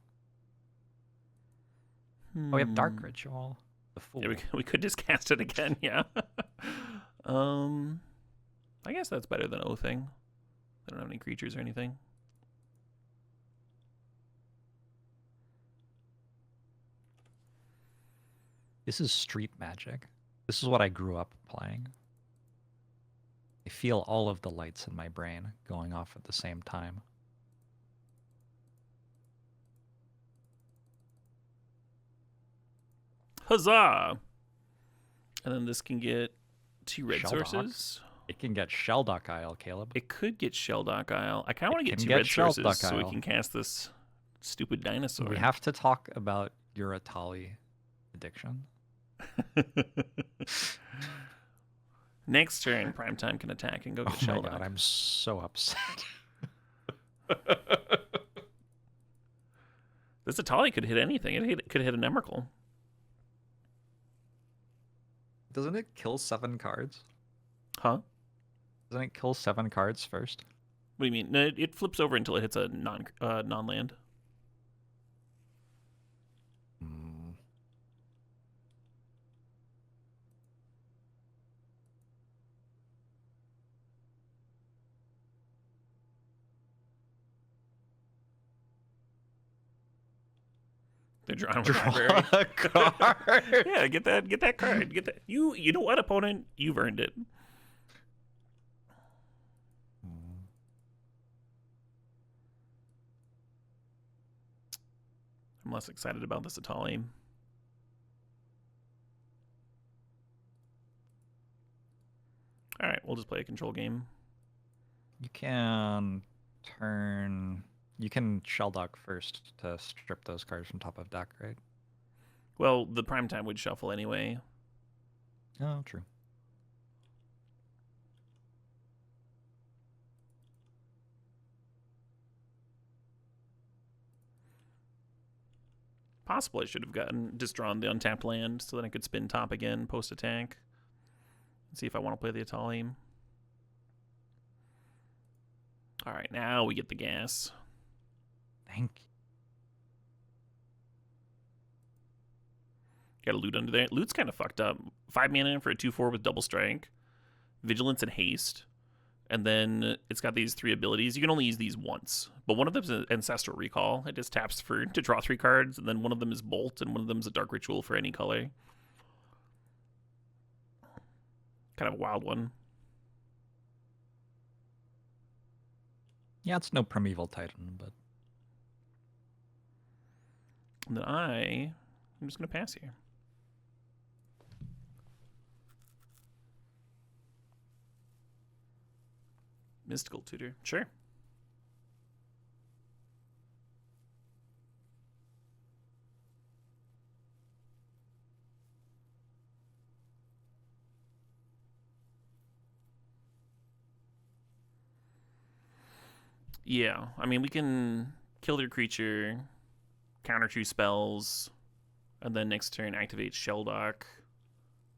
Oh, we have Dark Ritual. The Fool. Yeah, we could just cast it again, yeah. I guess that's better than Oathing. I don't have any creatures or anything. This is street magic. This is what I grew up playing. I feel all of the lights in my brain going off at the same time. Huzzah! And then this can get 2 red Shelldock. sources. It can get Shelldock Isle, Caleb. It could get Shelldock Isle. I kind of want to get 2 get red sources Shelldock so we Isle. can cast this stupid dinosaur. We have to talk about your Atali addiction. Next turn, Primetime can attack and go get Oh my Shelldock. god, I'm so upset. This Atali could hit anything. It could hit an Emrakul. Doesn't it kill 7 cards? Huh? Doesn't it kill 7 cards first? What do you mean? No, it flips over until it hits a non-land. They're drawing with library. A card. Yeah, get that card. Get that. You know what, opponent? You've earned it. I'm less excited about this Atali. All right, we'll just play a control game. You can Shelldock first to strip those cards from top of deck, right? Well, the Primetime would shuffle anyway. Oh, true. Possible I should have just drawn the untapped land so that I could spin top again post attack. See if I want to play the Atali. All right, now we get the gas. Thank you. Got a loot under there. Loot's kind of fucked up. 5 mana for a 2/4 with double strike, vigilance and haste, and then it's got these 3 abilities. You can only use these once, but one of them is an ancestral recall. It just taps to draw 3 cards, and then one of them is bolt, and one of them is a dark ritual for any color. Kind of a wild one. Yeah, it's no Primeval Titan, but And then I'm just gonna pass here. Mystical Tutor, sure. Yeah, I mean, we can kill their creature, counter 2 spells, and then next turn activate Shelldock,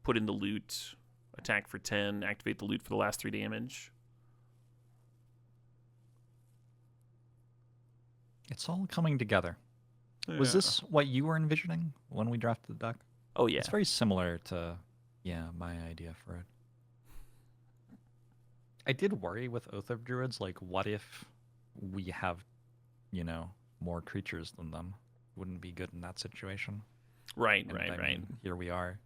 put in the loot, attack for 10, activate the loot for the last 3 damage. it's all coming together. Yeah. Was this what you were envisioning when we drafted the deck? Oh, yeah. It's very similar to, my idea for it. I did worry with Oath of Druids, like, what if we have, more creatures than them? Wouldn't be good in that situation. Right, And, right. mean, here we are.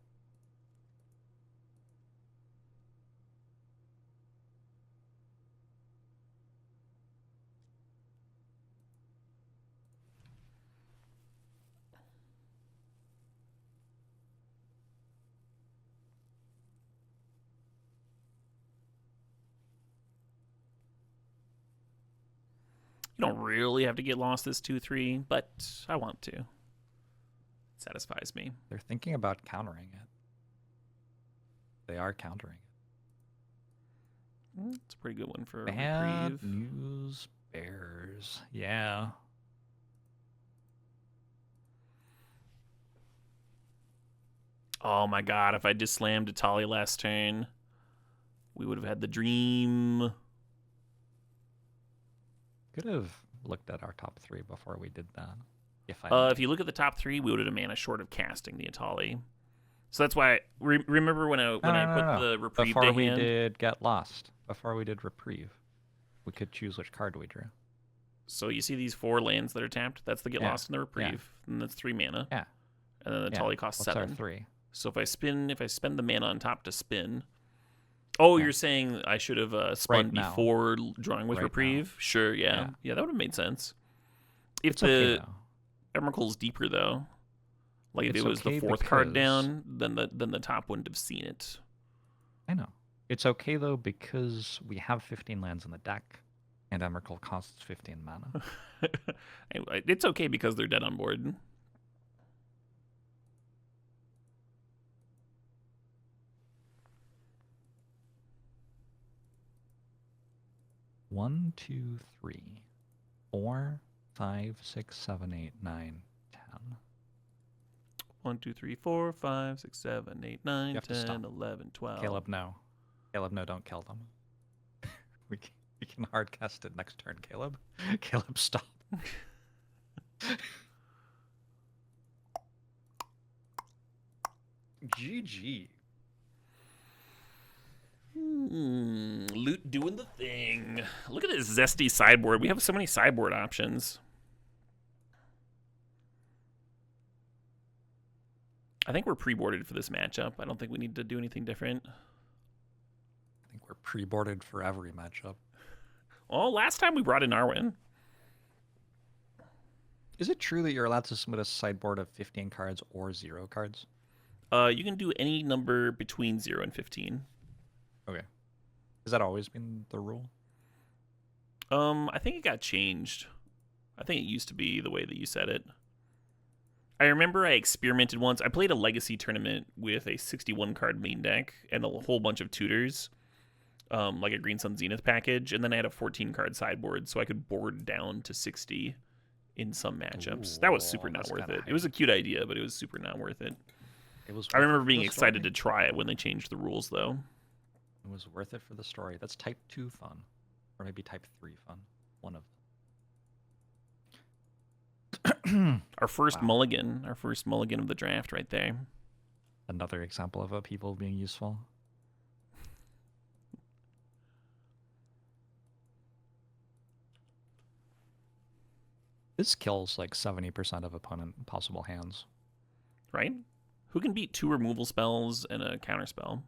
You don't really have to get lost this 2/3, but I want to. It satisfies me. They're thinking about countering it. They are countering it. It's a pretty good one for Bad reprieve. news bears. Yeah. Oh my god, if I just slammed a Tali last turn, we would have had the dream. Could have looked at our top 3 before we did that. If you look at the top 3, we would have a mana short of casting the Atali. So that's why. Remember when I put the reprieve before to we hand? did get lost. Before we did reprieve, we could choose which card we drew. So you see these 4 lands that are tapped. That's the get lost and the reprieve, and that's 3 mana. Yeah. And then the Atali costs What's 7. Our 3? So if I spend the mana on top to spin. Oh, you're saying I should have spun before drawing with reprieve? Now. Sure, yeah, that would have made sense. If the Emerald's deeper though, like if it was the 4th card down, then the top wouldn't have seen it. I know. It's okay though because we have 15 lands in the deck, and Emerald costs 15 mana. It's okay because they're dead on board. One, 2, 3, 4, 5, 6, 7, 8, 9, 10. 1, 2, 3, 4, 5, 6, 7, 8, 9, 10, 11, 12. Caleb, no. Caleb, no, don't kill them. we can hard cast it next turn, Caleb. Caleb, stop. GG. Loot doing the thing. Look at this zesty sideboard. We have so many sideboard options. I think we're pre-boarded for this matchup. I don't think we need to do anything different. I think we're pre-boarded for every matchup. Well, last time we brought in Arwen. Is it true that you're allowed to submit a sideboard of 15 cards or 0 cards? You can do any number between 0 and 15. Okay. Has that always been the rule? I think it got changed. I think it used to be the way that you said it. I remember I experimented once. I played a Legacy tournament with a 61-card main deck and a whole bunch of tutors, like a Green Sun Zenith package, and then I had a 14-card sideboard, so I could board down to 60 in some matchups. That was super not worth it. It was a cute idea, but it was super not worth it. I remember being excited to try it when they changed the rules, though. It was worth it for the story. That's type 2 fun. Or maybe type 3 fun. One of them. Our first mulligan. Our first mulligan of the draft right there. Another example of a people being useful. This kills like 70% of opponent possible hands. Right? Who can beat 2 removal spells and a counter spell?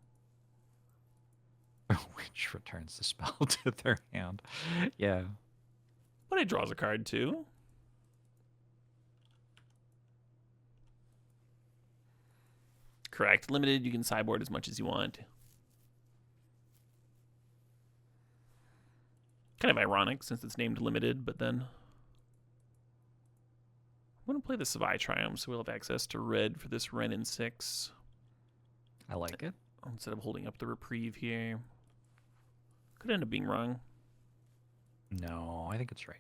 Which returns the spell to their hand. Yeah. But it draws a card too. Correct. Limited, you can sideboard as much as you want. Kind of ironic since it's named limited, but then I'm going to play the Savai Triumph, so we'll have access to red for this Ren in 6. I like it. Instead of holding up the reprieve here. Could end up being wrong. No, I think it's right.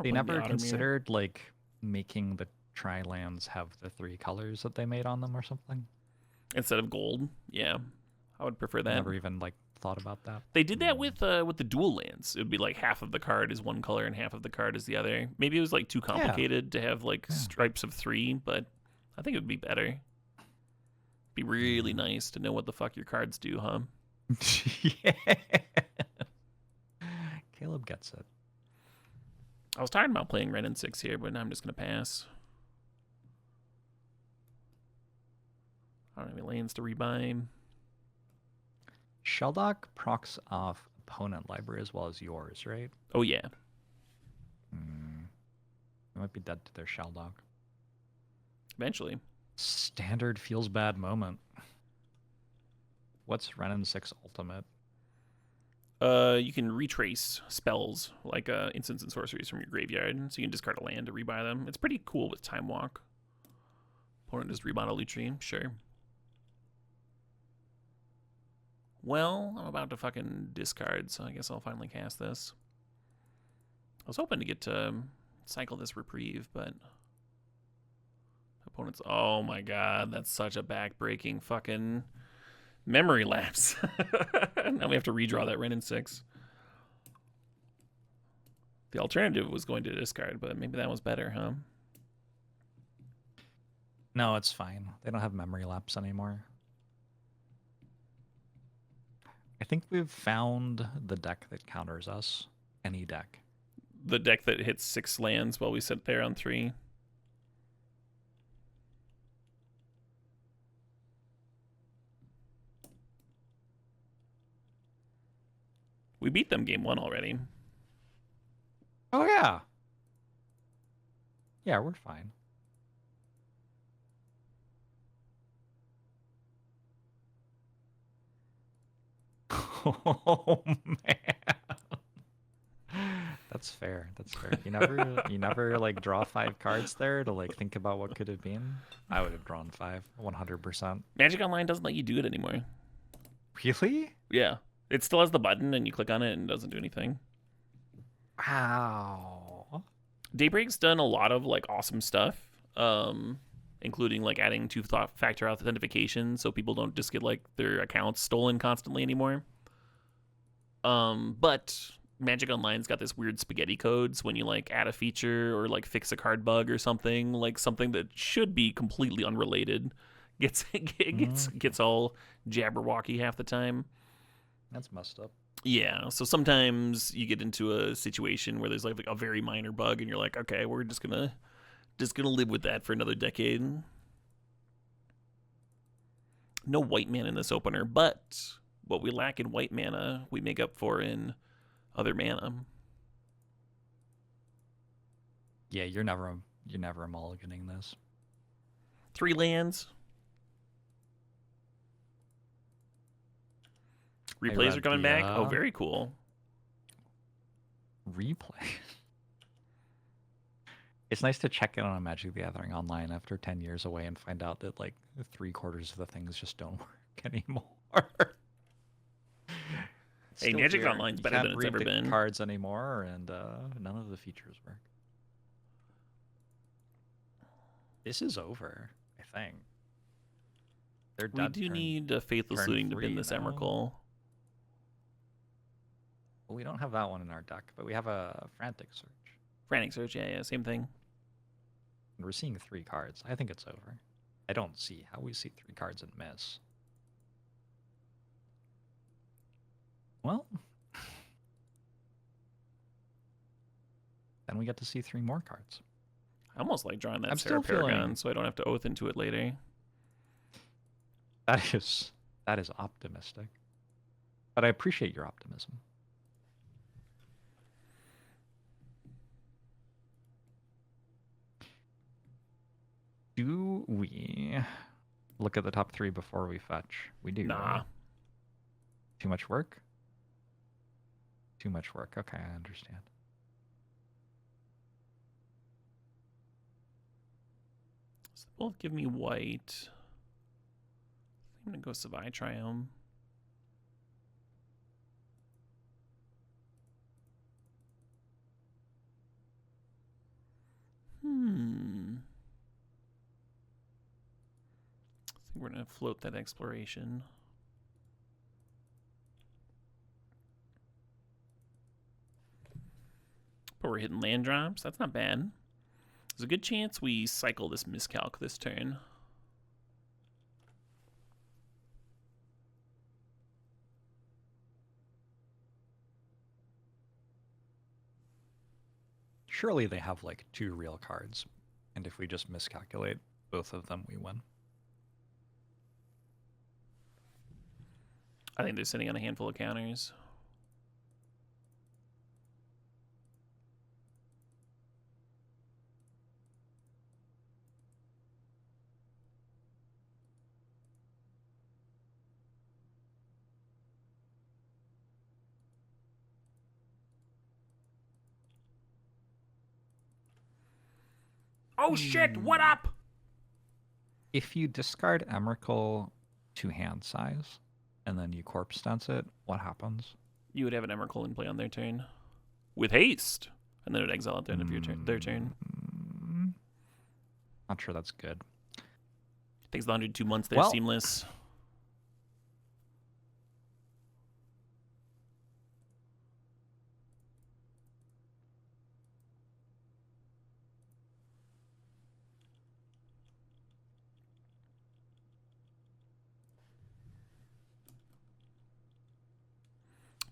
They never considered like making the tri-lands have the 3 colors that they made on them or something? Instead of gold? Yeah. I would prefer that. Never even like thought about that. They did that with the dual lands. It would be like half of the card is one color and half of the card is the other. Maybe it was like too complicated to have like stripes of 3, but I think it would be better. Be really nice to know what the fuck your cards do, huh? Yeah. Caleb gets it. I was talking about playing Ren in 6 here, but now I'm just going to pass. I don't have any lands to rebuy. Shelldock procs off opponent library as well as yours, right? Oh, yeah. They might be dead to their Shelldock. Eventually. Standard feels bad moment. What's Ren in 6 ultimate? You can retrace spells, like instants and sorceries from your graveyard, so you can discard a land to rebuy them. It's pretty cool with Time Walk. Opponent just rebought a loot tree, sure. Well, I'm about to fucking discard, so I guess I'll finally cast this. I was hoping to get to cycle this Reprieve, but opponent's... Oh my god, that's such a back-breaking fucking memory lapse. Now we have to redraw that Wrenn and 6. The alternative was going to discard, but maybe that was better, huh? No, it's fine. They don't have memory lapse anymore. I think we've found the deck that counters us. Any deck. The deck that hits 6 lands while we sit there on 3. We beat them game 1 already. Oh, yeah. Yeah, we're fine. Oh, man. That's fair. That's fair. You never like draw 5 cards there to like think about what could have been. I would have drawn 5, 100%. Magic Online doesn't let you do it anymore. Really? Yeah. It still has the button and you click on it and it doesn't do anything. Wow. Daybreak's done a lot of like awesome stuff, including like adding 2-factor authentication so people don't just get like their accounts stolen constantly anymore. But Magic Online's got this weird spaghetti codes when you like add a feature or like fix a card bug or something, like something that should be completely unrelated gets all jabberwocky half the time. That's messed up. Yeah, so sometimes you get into a situation where there's like a very minor bug and you're like, okay, we're just gonna live with that for another decade. No white mana in this opener, but what we lack in white mana, we make up for in other mana. Yeah, you're never mulliganing this. 3 lands. Replays are coming back. Oh, very cool. Replay. It's nice to check in on a Magic the Gathering online after 10 years away and find out that like 3/4 of the things just don't work anymore. Hey, Magic Online's better than it's ever been. Cards anymore, and none of the features work. This is over, I think. They're we do need a Faithless Looting to win this Emrakul. Well, we don't have that one in our deck, but we have a Frantic Search. Frantic Search, yeah, same thing. And we're seeing 3 cards. I think it's over. I don't see how we see 3 cards and miss. Well, then we get to see 3 more cards. I almost like drawing that Sarah Paragon so I don't have to oath into it later. That is optimistic. But I appreciate your optimism. Do we look at the top 3 before we fetch? We do. Nah. Right? Too much work? Too much work. Okay, I understand. So they both give me white. I'm going to go Savai Triome. I think we're going to float that Exploration. But we're hitting land drops. That's not bad. There's a good chance we cycle this Miscalc this turn. Surely they have like 2 real cards. And if we just miscalculate both of them, we win. I think they're sitting on a handful of counters. Oh shit! What up? If you discard Emrakul to hand size, and then you corpse dance it, what happens? You would have an Emrakul in play on their turn with haste, and then it would exile at the end of their turn. Not sure that's good. Takes the 102 months. They're seamless.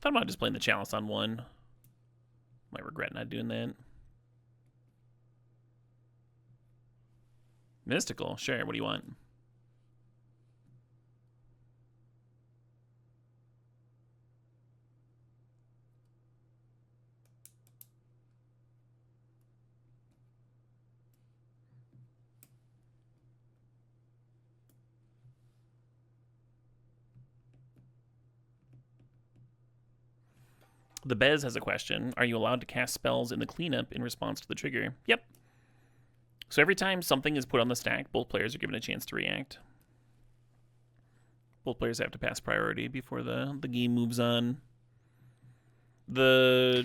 Thought about just playing the Chalice on one. Might regret not doing that. Mystical, sure. What do you want? The Bez has a question. Are you allowed to cast spells in the cleanup in response to the trigger? Yep. So every time something is put on the stack, both players are given a chance to react. Both players have to pass priority before the game moves on. My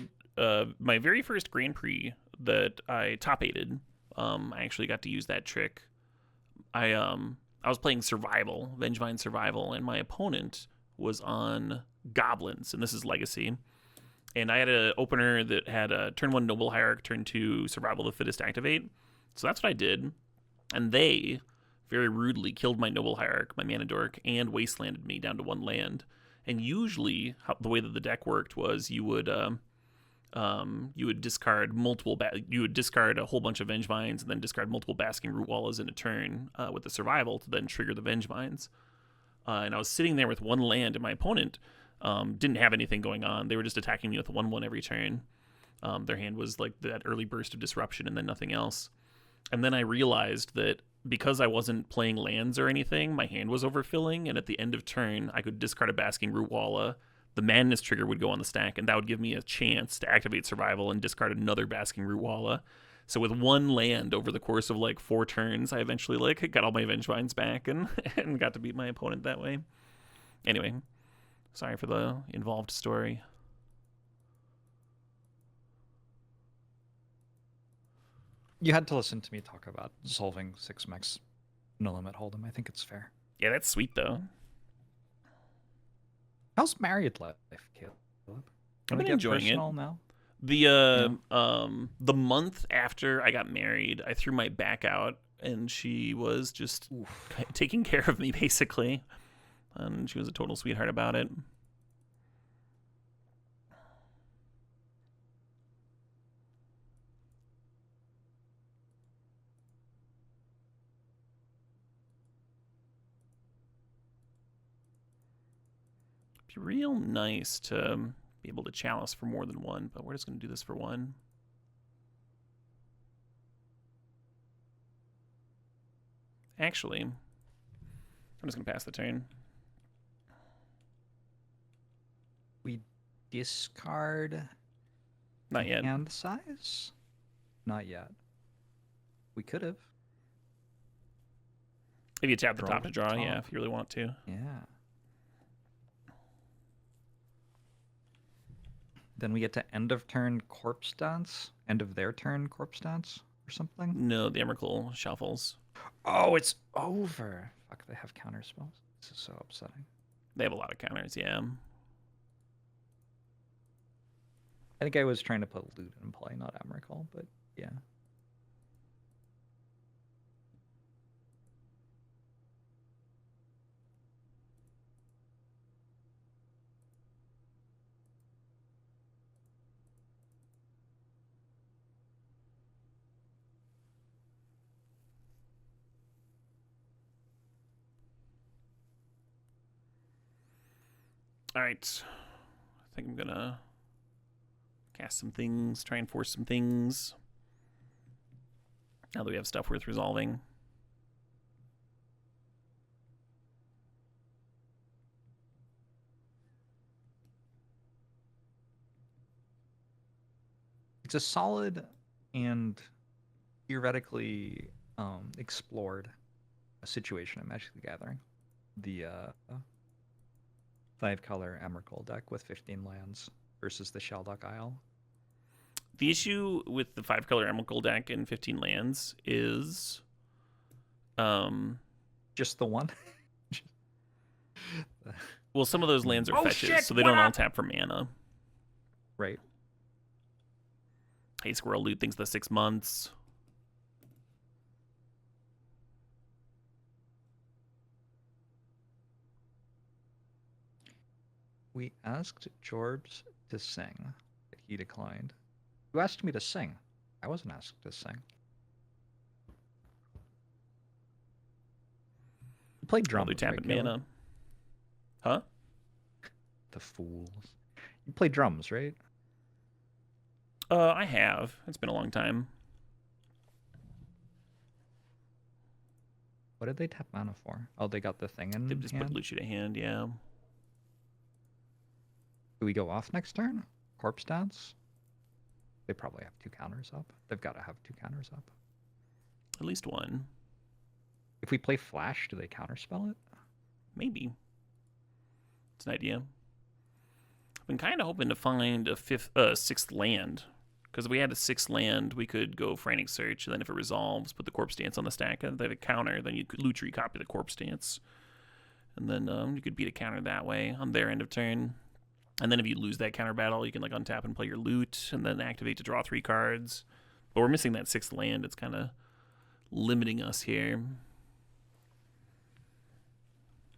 very first Grand Prix that I top-8'd, I actually got to use that trick. I was playing Survival, Vengevine Survival, and my opponent was on Goblins, and this is Legacy. And I had an opener that had a turn 1 Noble Hierarch, turn 2 Survival of the Fittest activate. So that's what I did. And they very rudely killed my Noble Hierarch, my Mana Dork, and wastelanded me down to 1 land. And usually, the way that the deck worked was you would discard you would discard a whole bunch of Vengevines and then discard multiple Basking Root Wallas in a turn with the Survival to then trigger the Vengevines. And I was sitting there with 1 land, and my opponent didn't have anything going on. They were just attacking me with 1/1 every turn. Their hand was like that early burst of disruption and then nothing else. And then I realized that because I wasn't playing lands or anything, my hand was overfilling, and at the end of turn, I could discard a Basking Root Walla. The Madness trigger would go on the stack, and that would give me a chance to activate Survival and discard another Basking Root Walla. So with 1 land over the course of like 4 turns, I eventually got all my Vengevines back and got to beat my opponent that way. Anyway, sorry for the involved story. You had to listen to me talk about solving 6 mechs no limit hold'em. I think it's fair. Yeah, that's sweet though. How's married life, Caleb? I've been enjoying it now. The month after I got married, I threw my back out, and she was just taking care of me basically, and she was a total sweetheart about it. Be real nice to be able to chalice for more than 1, but we're just going to do this for 1. Actually, I'm just going to pass the turn. We discard Not yet. Hand size? Not yet. We could have. If you tap the top to draw, yeah, if you really want to. Yeah. Then we get to end of turn corpse dance, end of their turn corpse dance or something. No, the Emrakul shuffles. Oh, it's over. Fuck, they have counter spells. This is so upsetting. They have a lot of counters, yeah. I think I was trying to put loot in play, not Emrakul, but yeah. All right. I think I'm going to cast some things, try and force some things. Now that we have stuff worth resolving. It's a solid and theoretically explored a situation in Magic the Gathering. The 5-color Emrakul deck with 15 lands versus the Shelldock Isle. The issue with the 5-color Emrakul deck and 15 lands is... just the one? Well, some of those lands are fetches, so they don't all tap for mana. Right. Hey, Squirrel Loot thinks the 6 months. We asked Jorbs to sing, but he declined. You asked me to sing. I wasn't asked to sing. You played drums, tap right, mana. Huh? The fools. You play drums, right? I have. It's been a long time. What did they tap mana for? Oh, they got the thing in They just hand? put Lucia to hand, yeah. Do we go off next turn? Corpse Dance? They probably have 2 counters up. They've got to have 2 counters up. At least one. If we play Flash, do they counterspell it? Maybe. It's an idea. I've been kind of hoping to find a 6th land. Because if we had a 6th land, we could go Frantic Search, and then if it resolves, put the Corpse Dance on the stack, and if they have a counter, then you could Lutri copy the Corpse Dance. And then you could beat a counter that way on their end of turn. And then if you lose that counter battle, you can like untap and play your loot, and then activate to draw 3 cards. But we're missing that 6th land. It's kind of limiting us here.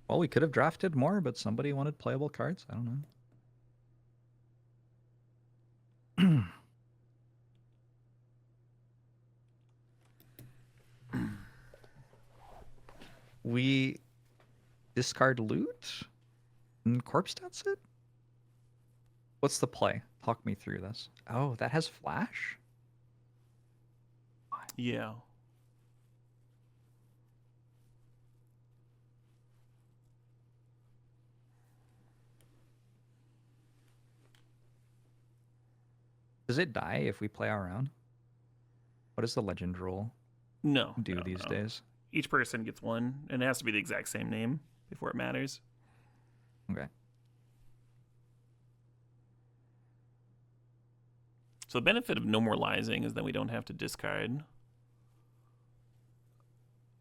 Well, we could have drafted more, but somebody wanted playable cards. I don't know. We discard loot and Corpse Dance it? What's the play? Talk me through this. Oh, that has Flash? Yeah. Does it die if we play our own? What does the legend rule do these days? Each person gets one, and it has to be the exact same name before it matters. Okay. So the benefit of no more Lysing is that we don't have to discard.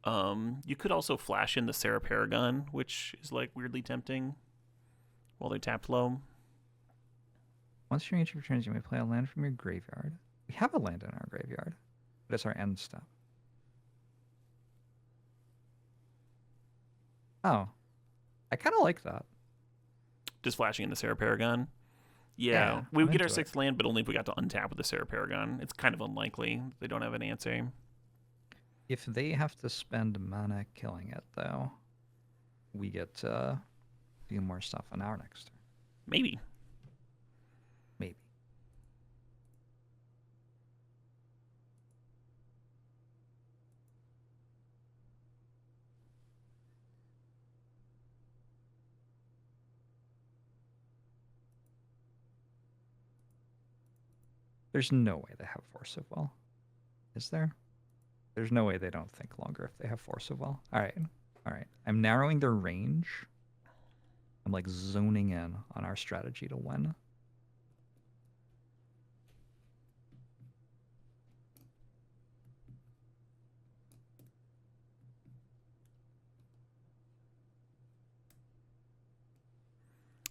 You could also flash in the Sarah Paragon, which is like weirdly tempting while they're tapped low. Once during each of your turns, you may play a land from your graveyard. We have a land in our graveyard, but it's our end step. Oh, I kind of like that. Just flashing in the Sarah Paragon. Yeah, we would get our 6th land, but only if we got to untap with the Sarah Paragon. It's kind of unlikely. They don't have an answer. If they have to spend mana killing it, though, we get to do more stuff on our next turn. Maybe. Maybe. There's no way they have Force of Will. Is there? There's no way they don't think longer if they have Force of Will. All right. All right. I'm narrowing their range. I'm like zoning in on our strategy to win.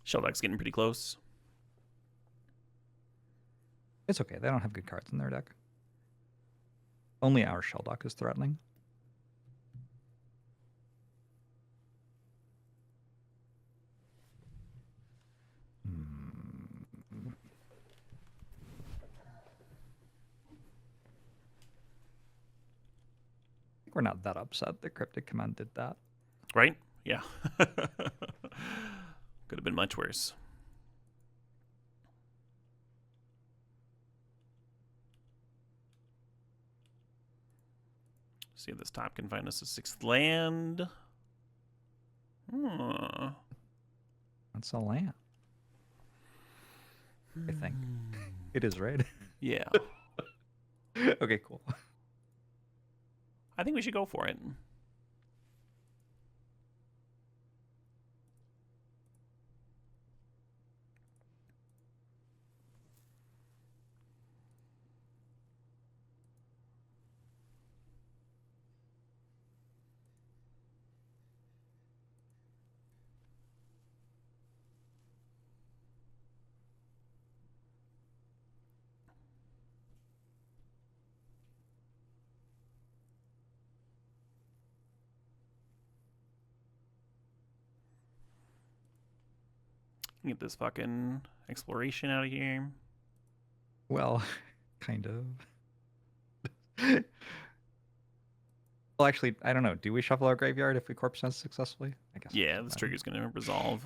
Shelldock's getting pretty close. It's okay. They don't have good cards in their deck. Only our Shelldock is threatening. I think we're not that upset that Cryptic Command did that. Right? Yeah. Could have been much worse. See if this top can find us a 6th land. That's a land. I think. It is, right? Yeah. Okay, cool. I think we should go for it. Get this fucking exploration out of here. Well, kind of. Well, actually, I don't know. Do we shuffle our graveyard if we corpse sense successfully? I guess. Yeah, this trigger's going to resolve.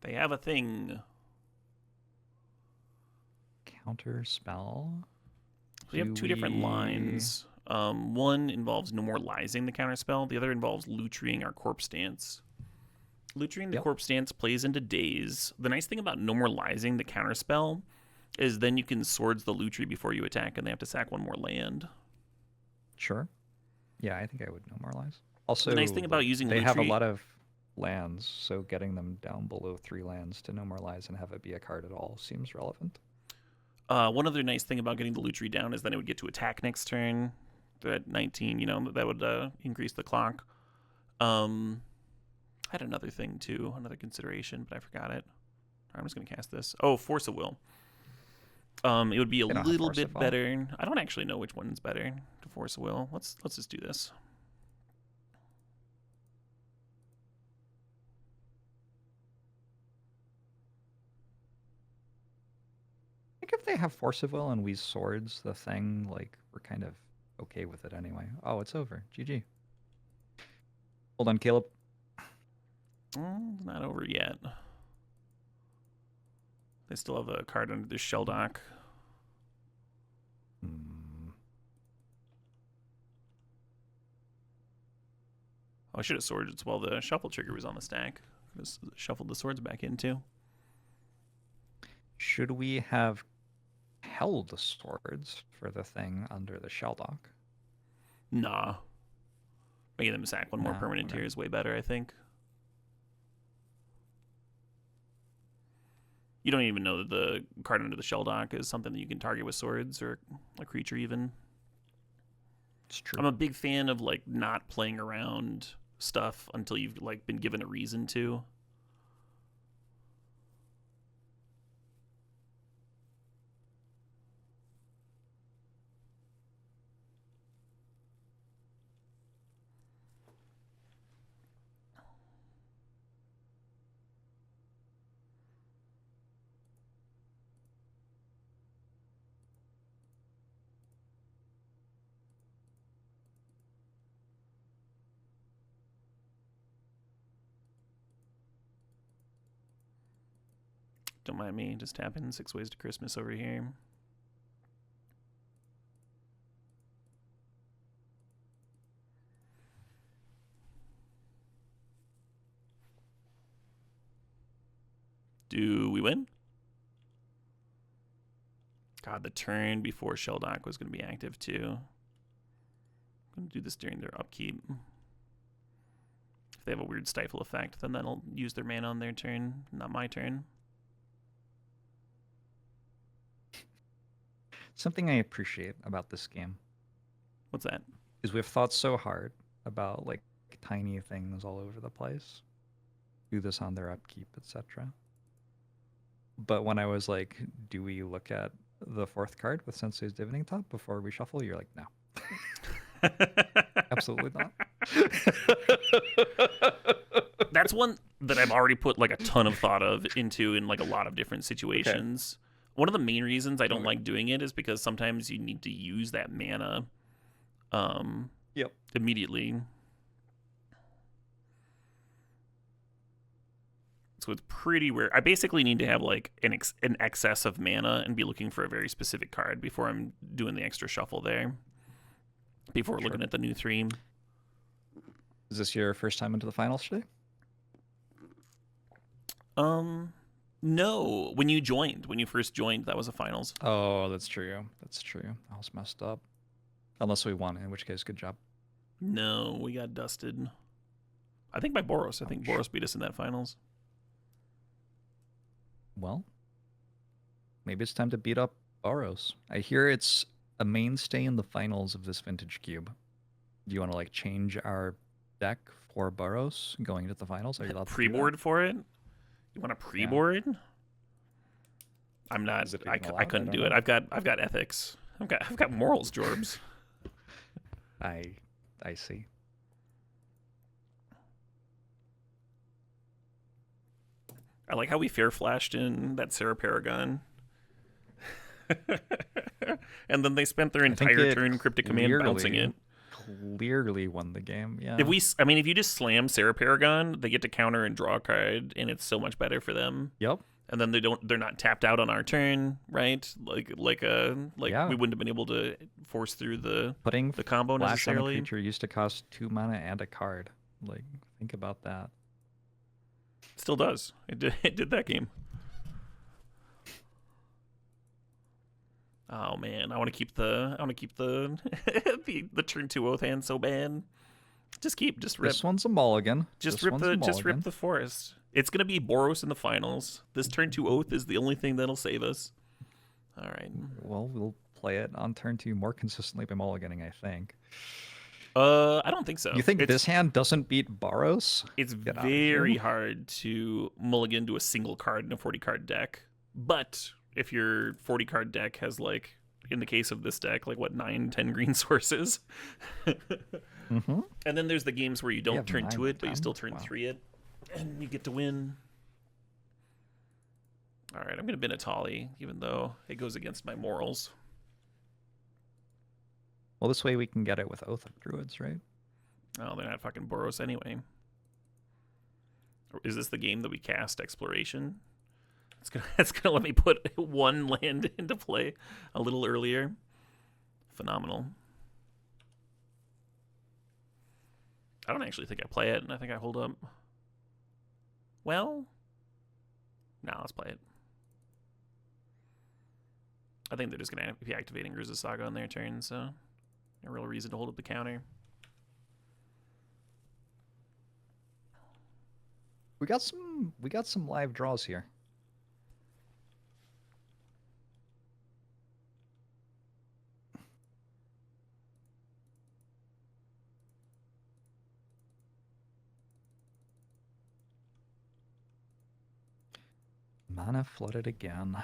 They have a thing. Counter spell. So we have two different lines. One involves memorializing the counter spell. The other involves lutring our corpse dance. Lutring the corpse dance plays into days. The nice thing about memorializing the counter spell is then you can swords the lutry before you attack, and they have to sack one more land. Sure. Yeah, I think I would memorialize. Also, the nice thing about using they lutry, have a lot of lands, so getting them down below 3 lands to memorialize and have it be a card at all seems relevant. One other nice thing about getting the lutry down is then it would get to attack next turn. At 19, that would increase the clock. I had another thing too, another consideration, but I forgot it. I'm just gonna cast this. Oh, Force of Will. It would be a little bit better. I don't actually know which one's better to Force of Will. Let's just do this. I think if they have Force of Will and we swords the thing, like, we're kind of okay with it anyway. Oh, it's over. GG. Hold on, Caleb. It's not over yet. They still have a card under the shell dock. Oh, I should have swords as well. The shuffle trigger was on the stack. Just shuffled the swords back in too. Should we have held the swords for the thing under the shell dock? Nah. Making them sack one more permanent here is way better, I think. You don't even know that the card under the shell dock is something that you can target with swords or a creature even. It's true. I'm a big fan of like not playing around stuff until you've like been given a reason to. Don't mind me just tapping 6 Ways to Christmas over here. Do we win? God, the turn before shell dock was going to be active too. I'm going to do this during their upkeep. If they have a weird stifle effect, then that'll use their mana on their turn, not my turn. Something I appreciate about this game. What's that? Is we've thought so hard about like tiny things all over the place. Do this on their upkeep, etc. But when I was like, do we look at the 4th card with Sensei's Divining Top before we shuffle? You're like, no. Absolutely not. That's one that I've already put like a ton of thought into in like a lot of different situations. one of the main reasons I don't like doing it is because sometimes you need to use that mana immediately. So it's pretty rare. I basically need to have like an excess of mana and be looking for a very specific card before I'm doing the extra shuffle there. Before looking at the new 3. Is this your first time into the finals today? No. When you first joined, that was the finals. Oh, that's true. That's true. I was messed up. Unless we won, in which case, good job. No, we got dusted. I think by Boros. I think Boros beat us in that finals. Well, maybe it's time to beat up Boros. I hear it's a mainstay in the finals of this vintage cube. Do you want to like change our deck for Boros going into the finals? Are you allowed to pre-board for it? You want a pre-board? Yeah. I'm not. I couldn't do it. I've got ethics. I've got morals, Jorbs. I see. I like how we fair flashed in that Sarah Paragon. And then they spent their entire turn Cryptic Command bouncing it. Clearly won the game, yeah. If you just slam Sarah Paragon, they get to counter and draw a card, and it's so much better for them. Yep. And then they're not tapped out on our turn, right? We wouldn't have been able to force through the combo necessarily. On a creature used to cost 2 mana and a card. Like, think about that. Still does. It did that game. Oh man, I want to keep the the turn 2 Oath hand so bad. Just rip. This one's a mulligan. Just rip the forest. It's gonna be Boros in the finals. This turn 2 Oath is the only thing that'll save us. All right. Well, we'll play it on turn 2 more consistently by mulliganing, I think. I don't think so. You think this hand doesn't beat Boros? It's very hard to mulligan to a single card in a 40-card deck. But if your 40-card deck has, like, in the case of this deck, like, 9, 10 green sources? Mm-hmm. And then there's the games where you don't turn 2 it, but you still turn 3 it. And you get to win. All right, I'm going to bin a Tali, even though it goes against my morals. Well, this way we can get it with Oath of Druids, right? Oh, they're not fucking Boros anyway. Is this the game that we cast Exploration? It's gonna let me put one land into play a little earlier. Phenomenal. I don't actually think I play it, and I think I hold up. Well, no, let's play it. I think they're just gonna be activating Gruza's Saga on their turn, so no real reason to hold up the counter. We got some live draws here. Mana flooded again.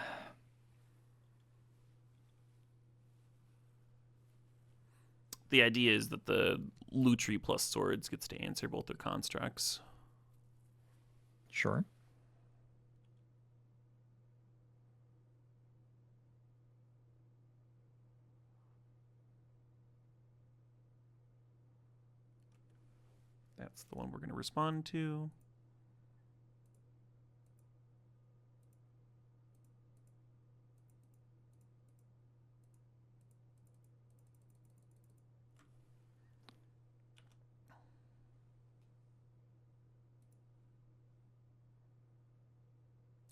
The idea is that the Lutri plus Swords gets to answer both their constructs. Sure. That's the one we're going to respond to.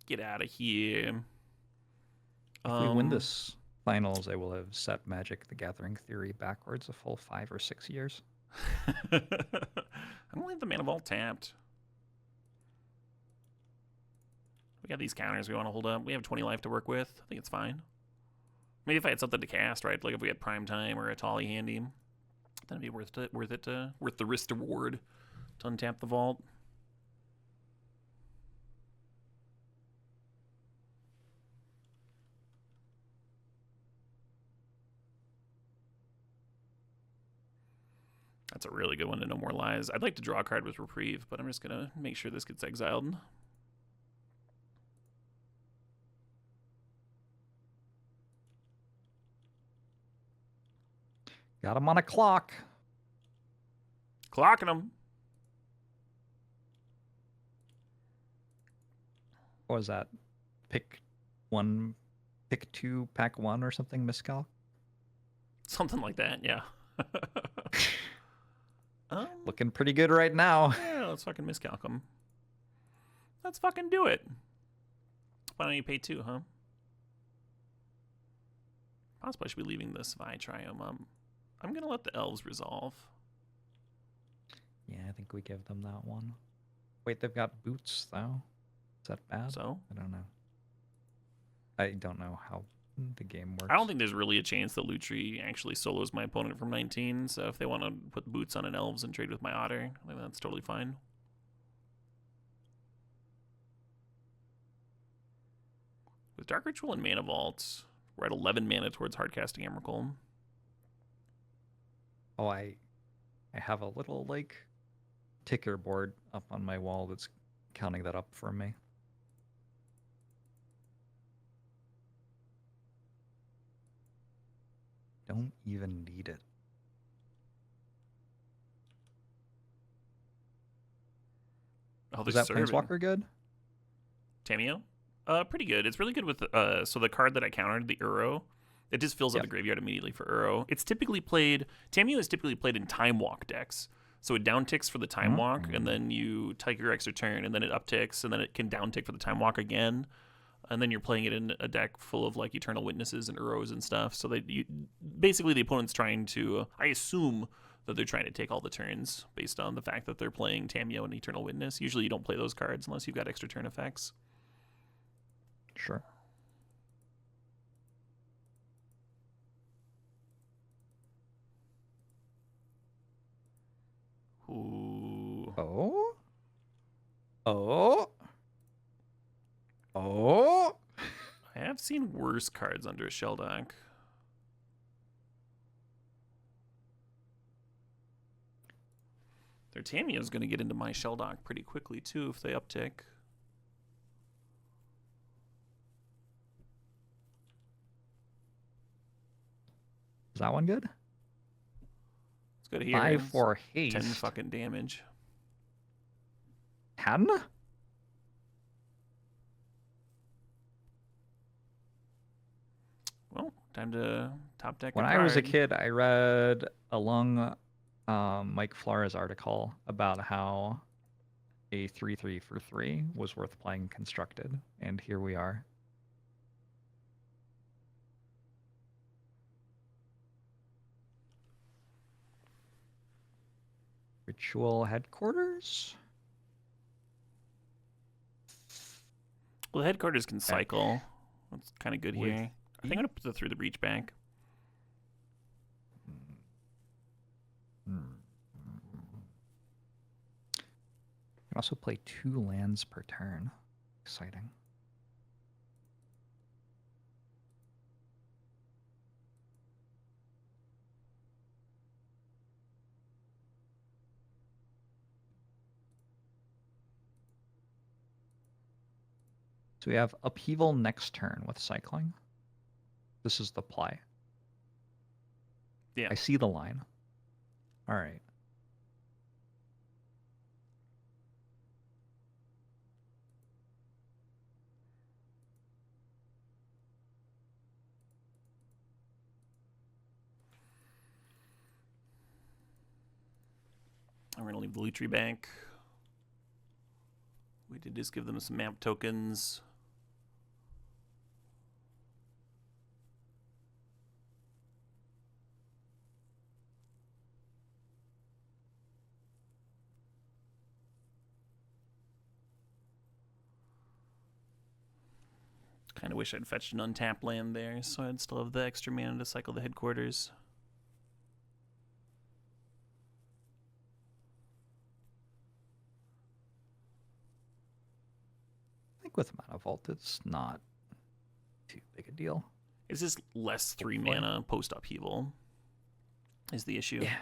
Get out of here. If we win this finals, I will have set Magic the Gathering Theory backwards a full 5 or 6 years. I don't leave the Mana Vault tapped. We got these counters we want to hold up. We have 20 life to work with. I think it's fine. Maybe if I had something to cast, right? Like if we had Prime Time or a Tali handy, then it'd be worth the risk to reward to untap the vault. That's a really good one to No More Lies. I'd like to draw a card with Reprieve, but I'm just going to make sure this gets exiled. Got him on a clock. Clocking him. What was that? Pick 2, pack 1 or something, miscal? Something like that, yeah. Looking pretty good right now. Yeah, let's fucking miscalc him. Let's fucking do it. Why don't you pay 2, huh? Possibly I should be leaving this Vi Triome. I'm going to let the elves resolve. Yeah, I think we give them that one. Wait, they've got boots, though. Is that bad? So? I don't know. I don't know how the game works. I don't think there's really a chance that Lutri actually solos my opponent from 19, so if they want to put boots on an elves and trade with my otter, I think that's totally fine. With Dark Ritual and Mana Vault, we're at 11 mana towards hardcasting Emrakul. Oh, I have a little, like, ticker board up on my wall that's counting that up for me. Don't even need it. Oh, is that Planeswalker good? Tamiyo? Pretty good. It's really good with so the card that I countered, the Uro, it just fills up the graveyard immediately for Uro. It's typically played, Tamiyo is typically played in Time Walk decks. So it downticks for the Time Walk, and then you take your extra turn, and then it upticks, and then it can downtick for the Time Walk again. And then you're playing it in a deck full of like Eternal Witnesses and Uros and stuff. So basically the opponent's trying to, I assume that they're trying to take all the turns based on the fact that they're playing Tamiyo and Eternal Witness. Usually you don't play those cards unless you've got extra turn effects. Sure. Ooh. Oh? Oh? Oh? I have seen worse cards under a shell dock. Their Tamiyo's going to get into my shell dock pretty quickly, too, if they uptick. Is that one good? It's good here. 5 for haste. 10 fucking damage. 10? Well, time to top deck. When I was a kid, I read a long Mike Flores article about how a 3/3 for 3 was worth playing constructed, and here we are. Ritual headquarters? Well, the headquarters can cycle. That's kind of good here. I think I'm going to put the Through the Breach back. You can also play 2 lands per turn. Exciting. So we have upheaval next turn with cycling. This is the play. Yeah. I see the line. All right. I'm going to leave the Lutri bank. We did just give them some map tokens. Kind of wish I'd fetched an untapped land there, so I'd still have the extra mana to cycle the headquarters. I think with Mana Vault, it's not too big a deal. It's just less 3 mana post upheaval is the issue. Yeah.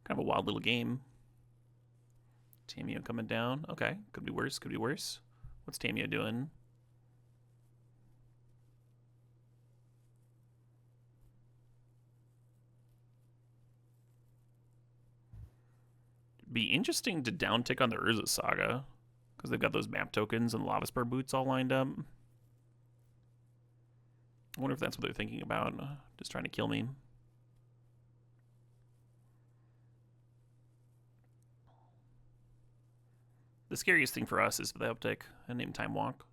Kind of a wild little game. Tamiyo coming down. Okay, could be worse, could be worse. What's Tamio doing? Be interesting to downtick on the Urza Saga, because they've got those map tokens and Lava Spur boots all lined up. I wonder if that's what they're thinking about, just trying to kill me. The scariest thing for us is the uptick and name Time Walk.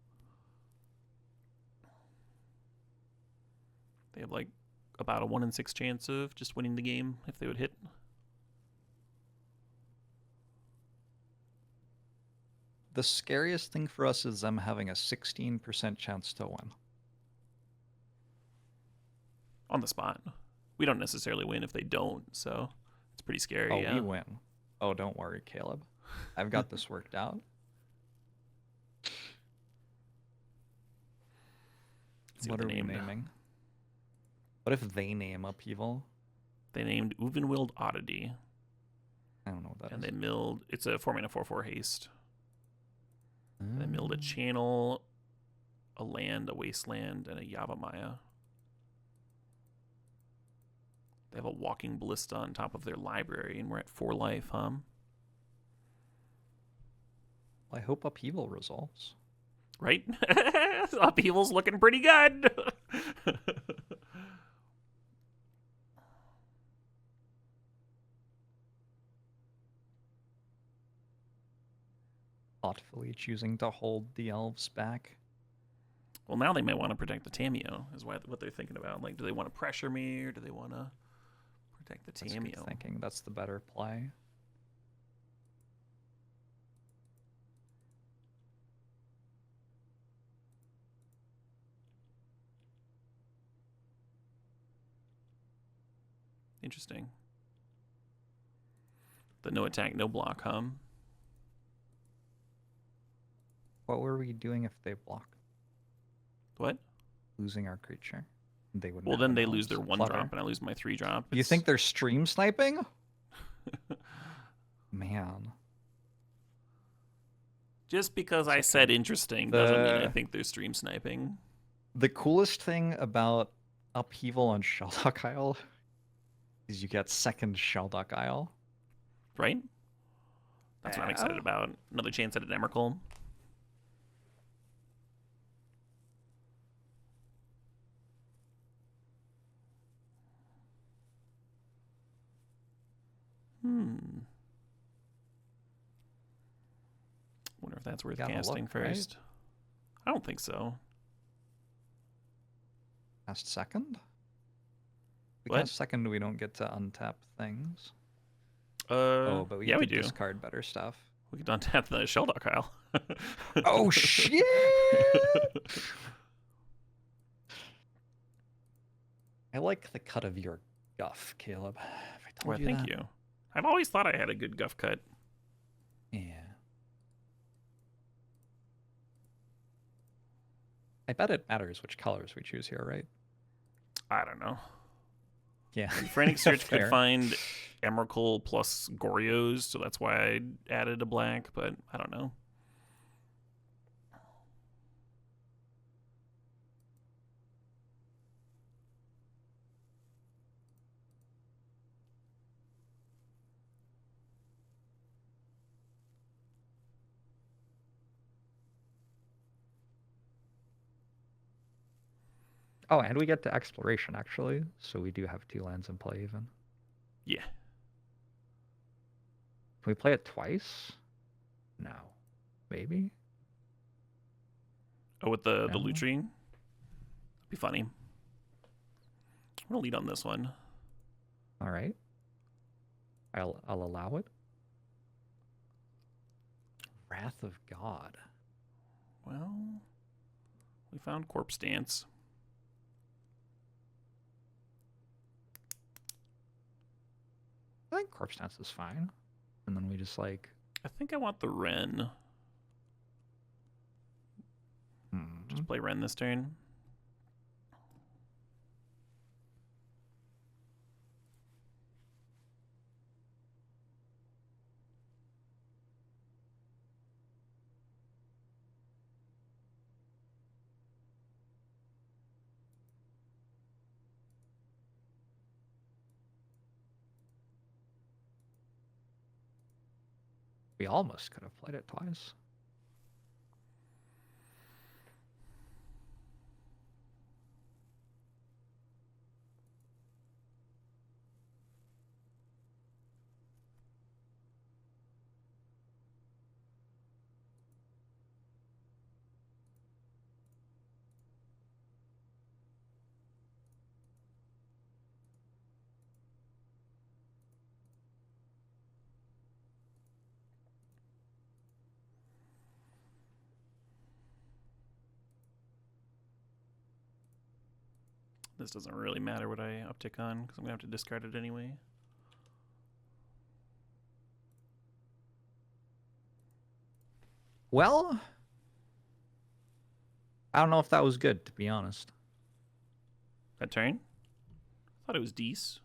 They have like about a 1 in 6 chance of just winning the game if they would hit. The scariest thing for us is them having a 16% chance to win. On the spot. We don't necessarily win if they don't, so it's pretty scary. Oh, yeah. we win. Oh, don't worry, Caleb. I've got this worked out. What are we naming? What if they name Upheaval? They named Uvenwild Oddity. I don't know what that is. And they milled... It's a 4-mana 4/4 haste. They milled a channel, a land, a wasteland, and a Yavimaya. They have a walking ballista on top of their library, and we're at 4 life, huh? Well, I hope Upheaval resolves. Right? Upheaval's looking pretty good. Thoughtfully choosing to hold the elves back. Well, now they might want to protect the Tamio, is what they're thinking about. Like, do they want to pressure me, or do they want to protect the Tamio? That's good thinking. That's the better play. Interesting. The no attack, no block, huh? What were we doing if they block? What? Losing our creature. They would. Well, then they lose their 1-drop, and I lose my 3-drop. You think they're stream sniping? Man. Just because I said interesting doesn't mean I think they're stream sniping. The coolest thing about Upheaval on Sheldock Isle is you get second Sheldock Isle. Right? That's what I'm excited about. Another chance at an Emrakul. Wonder if that's worth casting first. Right? I don't think so. Cast second? We what? Cast second, we don't get to untap things. But we get to do. Discard better stuff. We could untap the Sheldock Isle. Oh, shit! I like the cut of your guff, Caleb. Thank you. I've always thought I had a good guff cut. Yeah. I bet it matters which colors we choose here, right? I don't know. Yeah. Frantic Search could find Emrakul plus Gorios, so that's why I added a black, but I don't know. Oh, and we get to exploration, actually. So we do have 2 lands in play, even. Yeah. Can we play it twice? No. Maybe? Oh, with the Lutri? That'd be funny. I'm going to lead on this one. All right. I'll allow it. Wrath of God. Well, we found Corpse Dance. I think Corpse Dance is fine. And then we just like... I think I want the Wrenn. Just play Wrenn this turn. We almost could have played it twice. This doesn't really matter what I uptick on, because I'm going to have to discard it anyway. Well, I don't know if that was good, to be honest. That turn? I thought it was decent.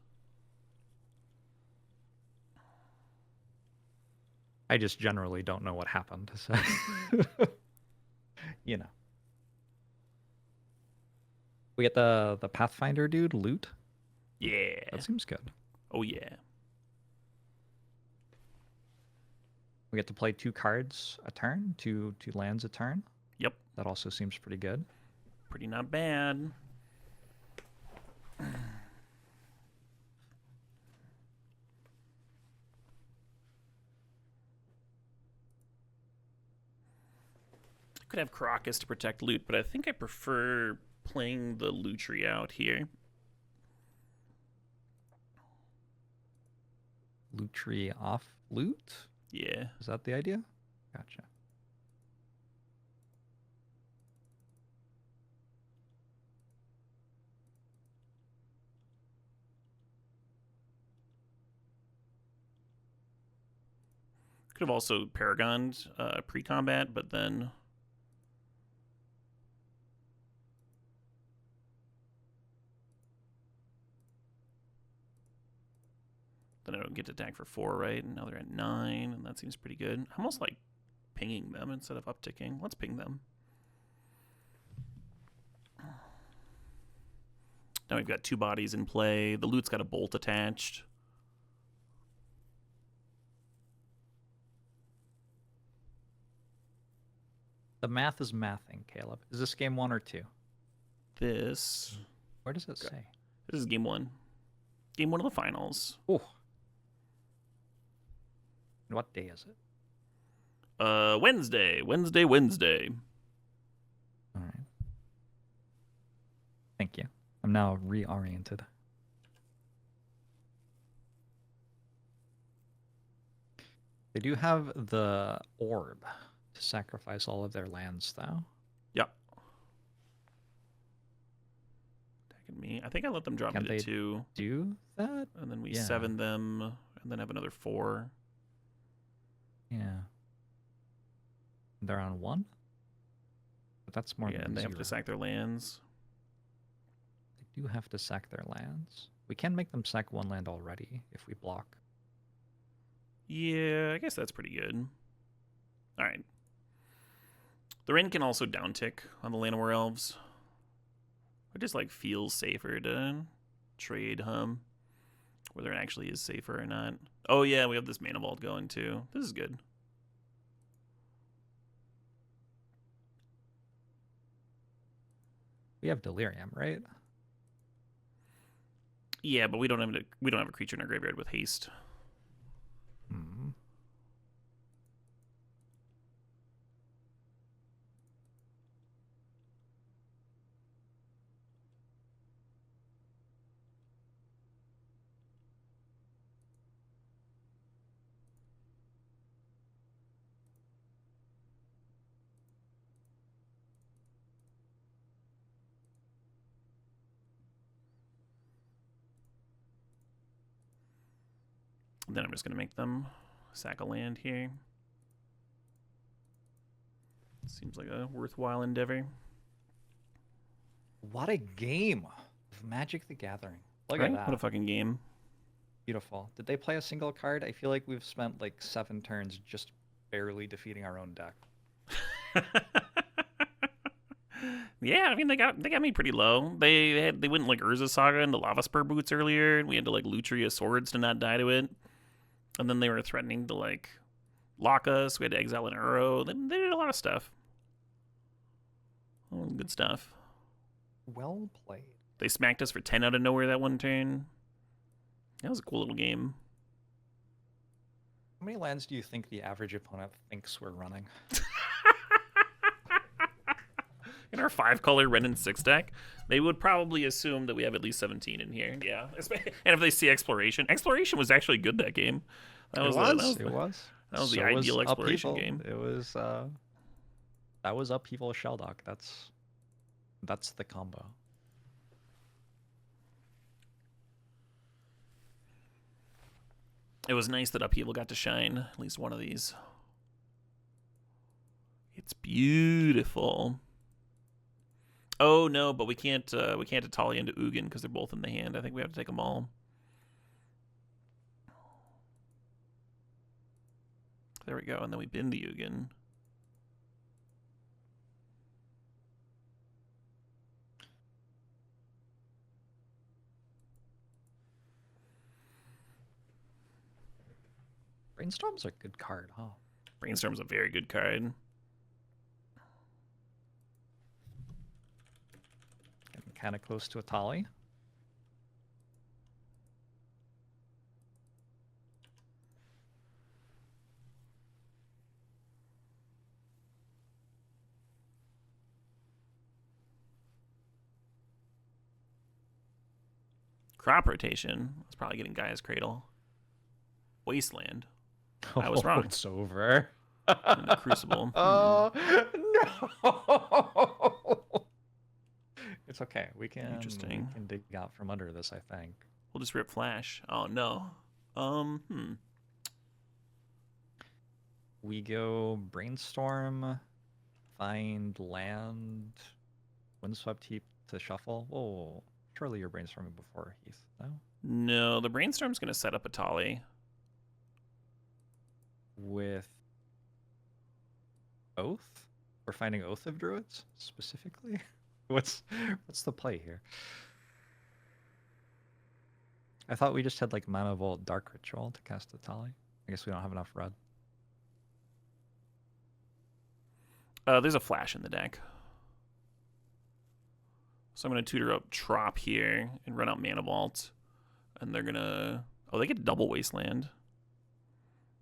I just generally don't know what happened. So you know. We get the Pathfinder dude, loot. Yeah. That seems good. Oh, yeah. We get to play 2 cards a turn, two lands a turn. Yep. That also seems pretty good. Pretty not bad. Could have Crocus to protect loot, but I think I prefer playing the Lutri out here. Lutri off loot? Yeah. Is that the idea? Gotcha. Could have also Paragoned pre-combat, but then... Then I don't get to attack for 4, right? And now they're at 9, and that seems pretty good. I almost like pinging them instead of upticking. Let's ping them. Now we've got 2 bodies in play. The loot's got a bolt attached. The math is mathing, Caleb. Is this game 1 or 2? This... Where does it say? This is game 1. Game 1 of the finals. Oh. What day is it? Wednesday. Wednesday. All right. Thank you. I'm now reoriented. They do have the orb to sacrifice all of their lands, though. Yep. Attacking me. I think I let them drop into 2. Do that? And then we 7 them, and then have another 4. Yeah. They're on 1? But that's more than and they 0. have to sack their lands. They do have to sack their lands. We can make them sack 1 land already if we block. Yeah, I guess that's pretty good. All right. The Ren can also downtick on the Llanowar Elves. It just like feels safer to trade whether it actually is safer or not. Oh yeah, we have this Mana Vault going too. This is good. We have Delirium, right? Yeah, but we don't have a creature in our graveyard with haste. Hmm. Then I'm just going to make them sack a land here. Seems like a worthwhile endeavor. What a game of Magic the Gathering. Look Right? at that. What a fucking game. Beautiful. Did they play a single card? I feel like we've spent like 7 turns just barely defeating our own deck. Yeah, I mean they got me pretty low. They went like Urza Saga into Lava Spur Boots earlier, and we had to like Lutria Swords to not die to it. And then they were threatening to like lock us. We had to exile an Uro. They did a lot of stuff. Oh, good stuff. Well played. They smacked us for 10 out of nowhere that one turn. That was a cool little game. How many lands do you think the average opponent thinks we're running? In our 5-color Ren and 6 deck, they would probably assume that we have at least 17 in here. Yeah. And if they see Exploration. Exploration was actually good that game. That was the ideal exploration game. It was that was Upheaval Shelldock. That's the combo. It was nice that Upheaval got to shine at least one of these. It's beautiful. Oh no, but we can't Atalia into Ugin because they're both in the hand. I think we have to take them all. There we go, and then we bin the Ugin. Brainstorm's a good card, huh? Brainstorm's a very good card. Getting kind of close to Atali. Crop rotation. It's probably getting Gaia's Cradle. Wasteland. I was wrong. It's over. In the Crucible. Oh no! It's okay. We can dig out from under this, I think. We'll just rip Flash. Oh no. We go Brainstorm, find land, Windswept Heap to shuffle. Oh, surely you're brainstorming before Heath, no? No, the Brainstorm's gonna set up Atali. With Oath? We're finding Oath of Druids specifically? What's the play here? I thought we just had like Mana Vault Dark Ritual to cast Atali. I guess we don't have enough red. There's a Flash in the deck. So I'm gonna tutor up Trop here and run out Mana Vault. And they're gonna they get double Wasteland.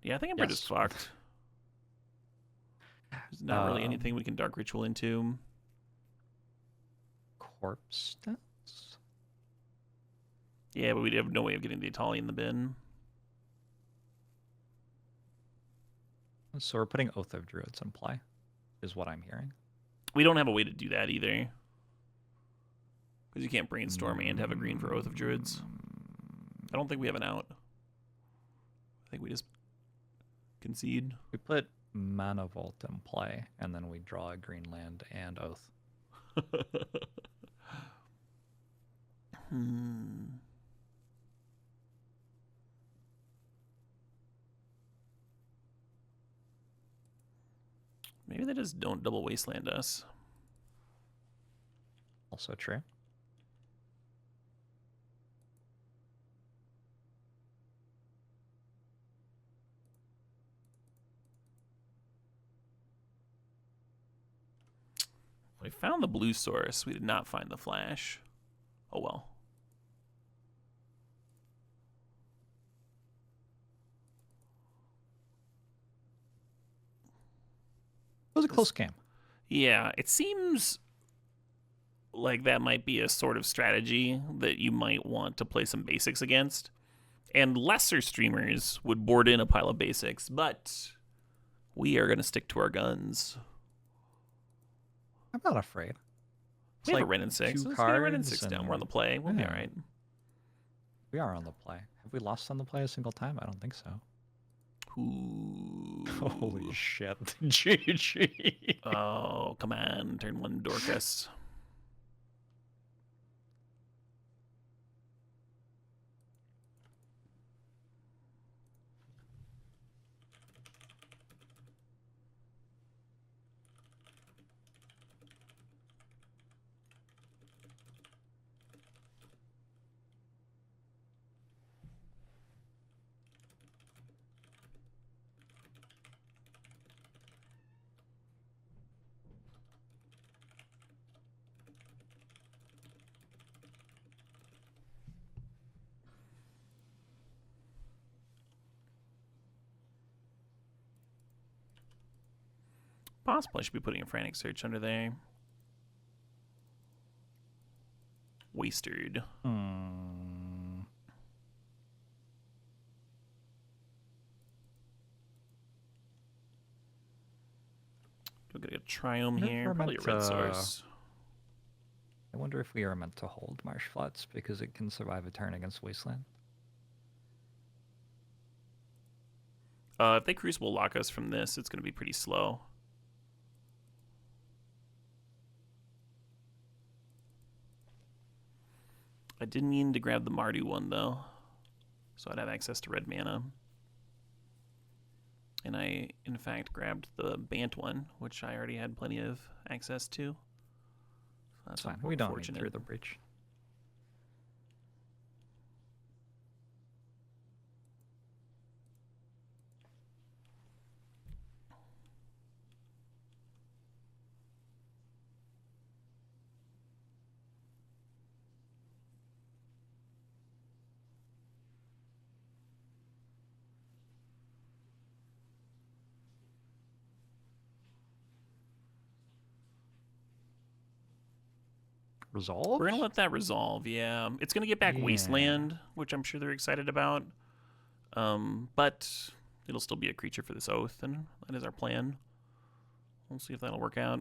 Yeah, I think I'm just fucked. There's not really anything we can Dark Ritual into. Corpse Dance? Yeah, but we have no way of getting the Atali in the bin. So we're putting Oath of Druids in play, is what I'm hearing. We don't have a way to do that either. Because you can't Brainstorm and have a green for Oath of Druids. I don't think we have an out. I think we just concede. We put Mana Vault in play, and then we draw a green land and Oath. Maybe they just don't double Wasteland us. Also true. We found the blue source. We did not find the Flash. Oh well. It was a close game. Yeah, it seems like that might be a sort of strategy that you might want to play some basics against. And lesser streamers would board in a pile of basics, but we are going to stick to our guns. I'm not afraid. We have a Ren and 6. Let's get a Ren and 6 down. We're on the play. We'll be all right. We are on the play. Have we lost on the play a single time? I don't think so. Ooh. Holy shit. GG. Oh, come on. Turn 1 Dorcas. Possible I should be putting a frantic search under there. Wasted. We'll get a triome here. Probably a red source. I wonder if we are meant to hold Marsh Flats because it can survive a turn against Wasteland. If they Crucible lock us from this, it's going to be pretty slow. I didn't mean to grab the Mardu one, though. So I'd have access to red mana. And I, in fact, grabbed the Bant one, which I already had plenty of access to. So that's fine. We don't need through the breach. Resolve? We're going to let that resolve, yeah. It's going to get back Wasteland, which I'm sure they're excited about. But it'll still be a creature for this Oath, and that is our plan. We'll see if that'll work out.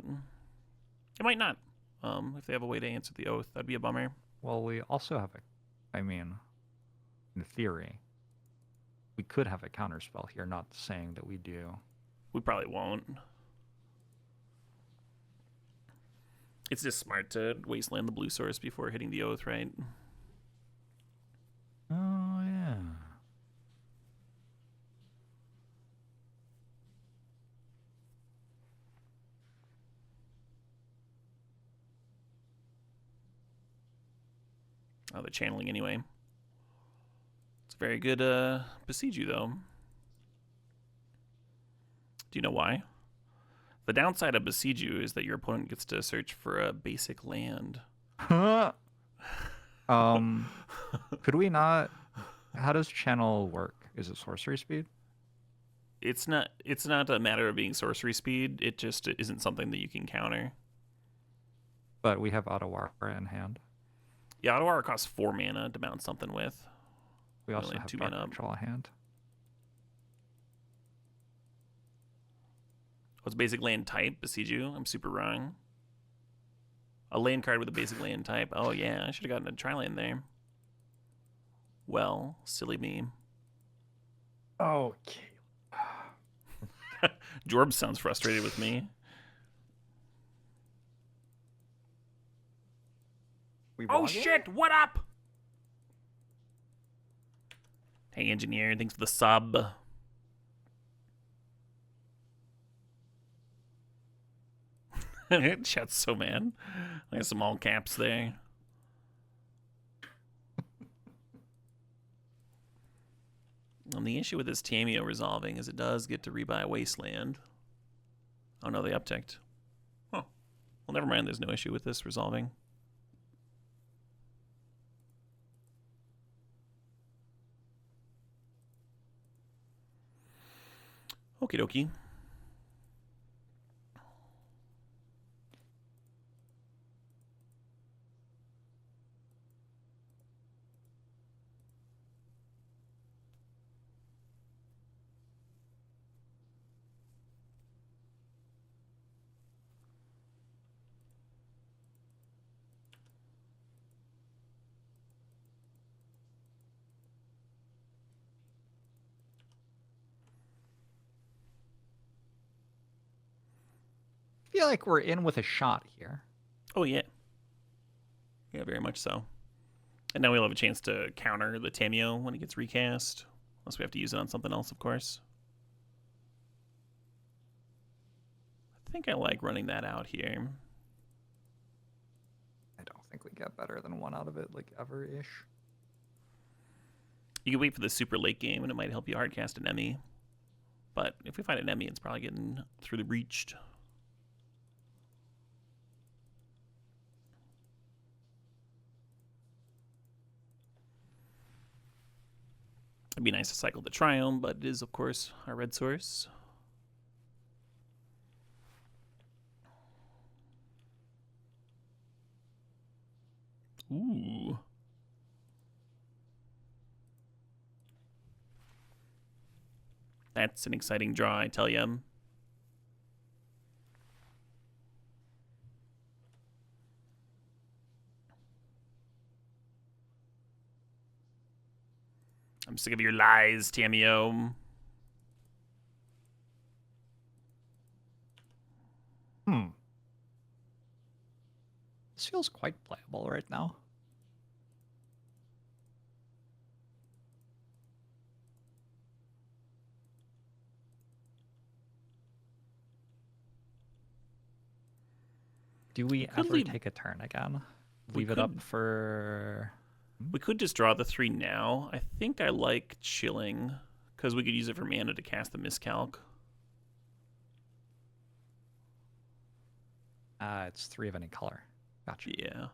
It might not. If they have a way to answer the Oath, that'd be a bummer. Well, we also have a... I mean, in theory, we could have a counterspell here, not saying that we do. We probably won't. It's just smart to Wasteland the blue source before hitting the Oath, right? Oh, yeah. Oh, the channeling anyway. It's a very good Besiege you, though. Do you know why? The downside of Besiege you is that your opponent gets to search for a basic land. Could we not... How does channel work? Is it sorcery speed? It's not a matter of being sorcery speed. It just isn't something that you can counter. But we have Ottawara in hand. Yeah, Ottawara costs 4 mana to mount something with. We also have 2 mana control in hand. What's basic land type? Besiege you? I'm super wrong. A land card with a basic land type. Oh yeah, I should have gotten a tri-land there. Well, silly me. Okay. Jorbs sounds frustrated with me. Oh shit, what up? Hey engineer, thanks for the sub. Chat's so mad. I got some all caps there. And the issue with this Tameo resolving is it does get to rebuy Wasteland. Oh no, they upticked. Huh. Well, never mind, there's no issue with this resolving. Okie dokie. I feel like we're in with a shot here. Oh, yeah. Yeah, very much so. And now we'll have a chance to counter the Tameo when it gets recast. Unless we have to use it on something else, of course. I think I like running that out here. I don't think we get better than 1 out of it, like, ever-ish. You can wait for the super late game, and it might help you hardcast an Emmy. But if we find an Emmy, it's probably getting through the reached. It'd be nice to cycle the Triome, but it is, of course, our red source. Ooh. That's an exciting draw, I tell you. I'm sick of your lies, Tamio. This feels quite playable right now. Do we ever take a turn again? Leave it up for... We could just draw the 3 now. I think I like chilling, because we could use it for mana to cast the miscalc. It's 3 of any color. Gotcha. Yeah.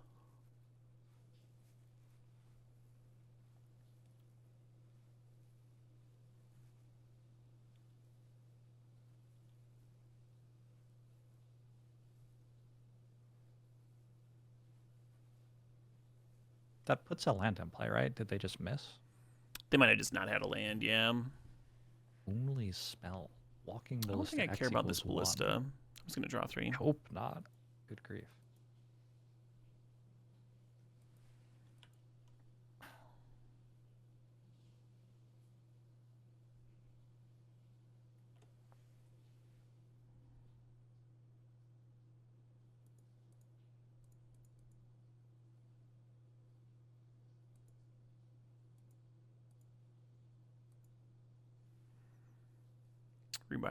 That puts a land in play, right? Did they just miss? They might have just not had a land, yeah. Only spell. Walking Ballista. I don't think I care about this Ballista. I'm just going to draw 3. I hope not. Good grief.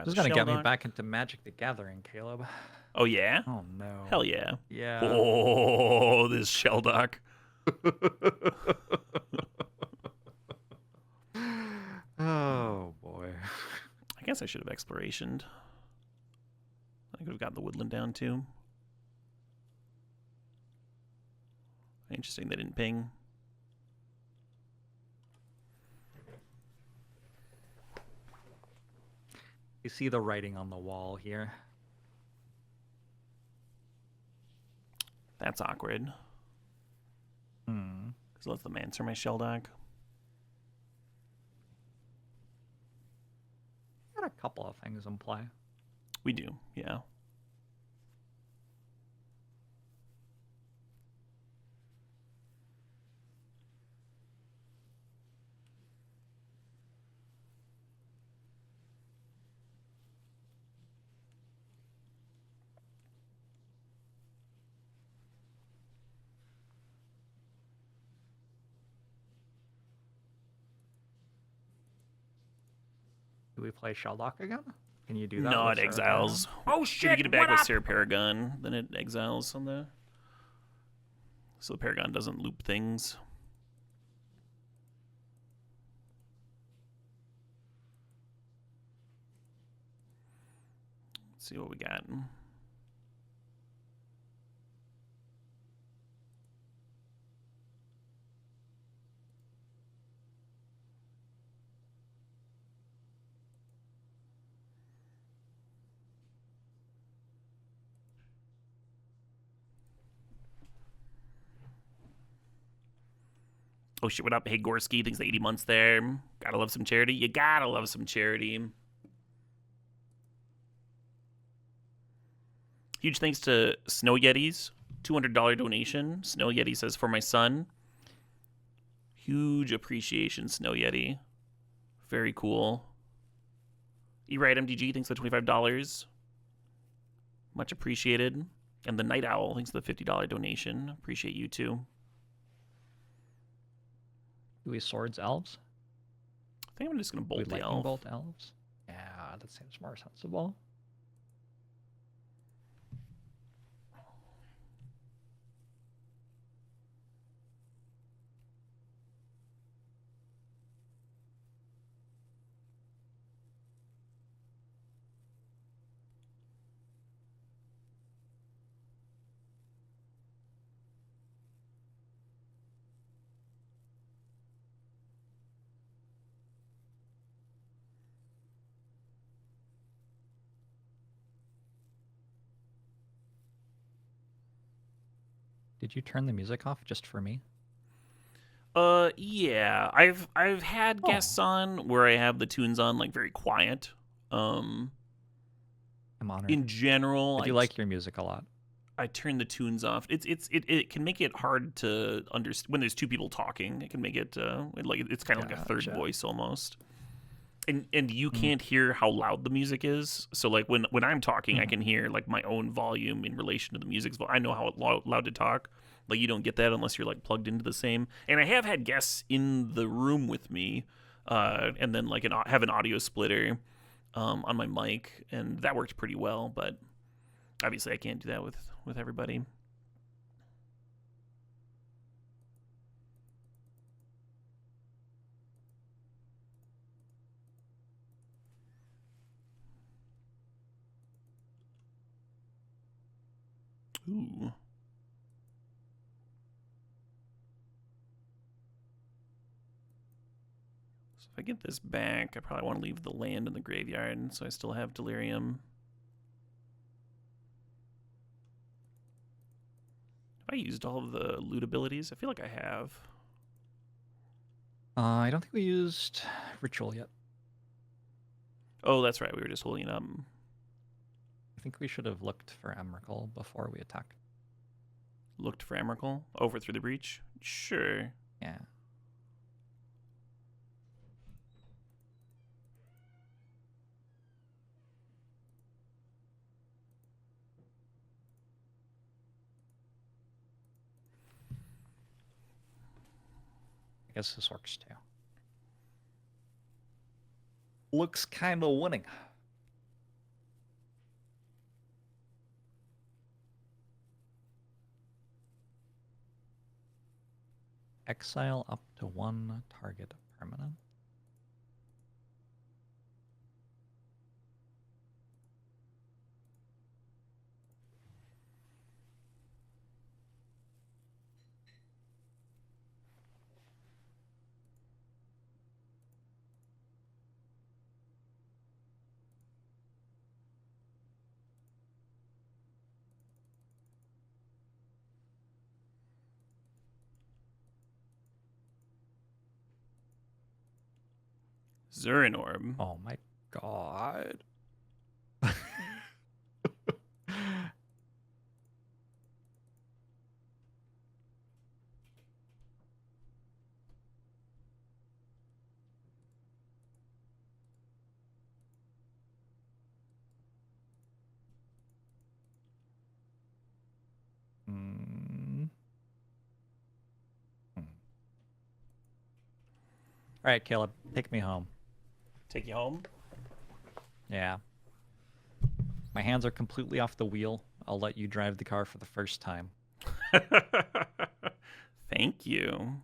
This is going to get me back into Magic the Gathering, Caleb. Oh, yeah? Oh, no. Hell yeah. Yeah. Oh, this Shelldock. Oh, boy. I guess I should have explorationed. I could have gotten the woodland down, too. Interesting, they didn't ping. You see the writing on the wall here. That's awkward. Because let them answer my Shelldock. Got a couple of things in play. We do, yeah. Do we play Shelldock again? Can you do that? No, it exiles. Oh shit! If you get it back with Sarah Paragon, then it exiles on the... So the Paragon doesn't loop things. Let's see what we got. Oh shit, what up? Hey, Gorski, thanks for 80 months there. Gotta love some charity. You gotta love some charity. Huge thanks to Snow Yetis. $200 donation. Snow Yeti says, for my son. Huge appreciation, Snow Yeti. Very cool. ERightMTG, thanks for $25. Much appreciated. And the Night Owl, thanks for the $50 donation. Appreciate you too. Do we Swords Elves? I think I'm just going to bolt the elf. Bolt Elves? Yeah, that seems more sensible. Did you turn the music off just for me? Yeah. I've had guests on where I have the tunes on like very quiet. I'm honored. In general, I do like your music a lot. I turn the tunes off. It can make it hard to understand when there's two people talking. It can make it like it's kind of like a third voice almost. And you can't hear how loud the music is. So like when I'm talking, I can hear like my own volume in relation to the music's volume. I know how loud to talk. Like you don't get that unless you're like plugged into the same. And I have had guests in the room with me, and then like have an audio splitter on my mic, and that worked pretty well. But obviously, I can't do that with everybody. Ooh. So if I get this back, I probably want to leave the land in the graveyard, so I still have delirium. Have I used all of the loot abilities? I feel like I have. I don't think we used ritual yet. Oh, that's right. We were just holding it up. I think we should have looked for Emrakul before we attacked. Looked for Emrakul? Over through the breach? Sure. Yeah. I guess this works too. Looks kind of winning. Exile up to one target permanent. Zurinorb. Oh my god. All right, Caleb, take me home. Take you home? Yeah. My hands are completely off the wheel. I'll let you drive the car for the first time. Thank you.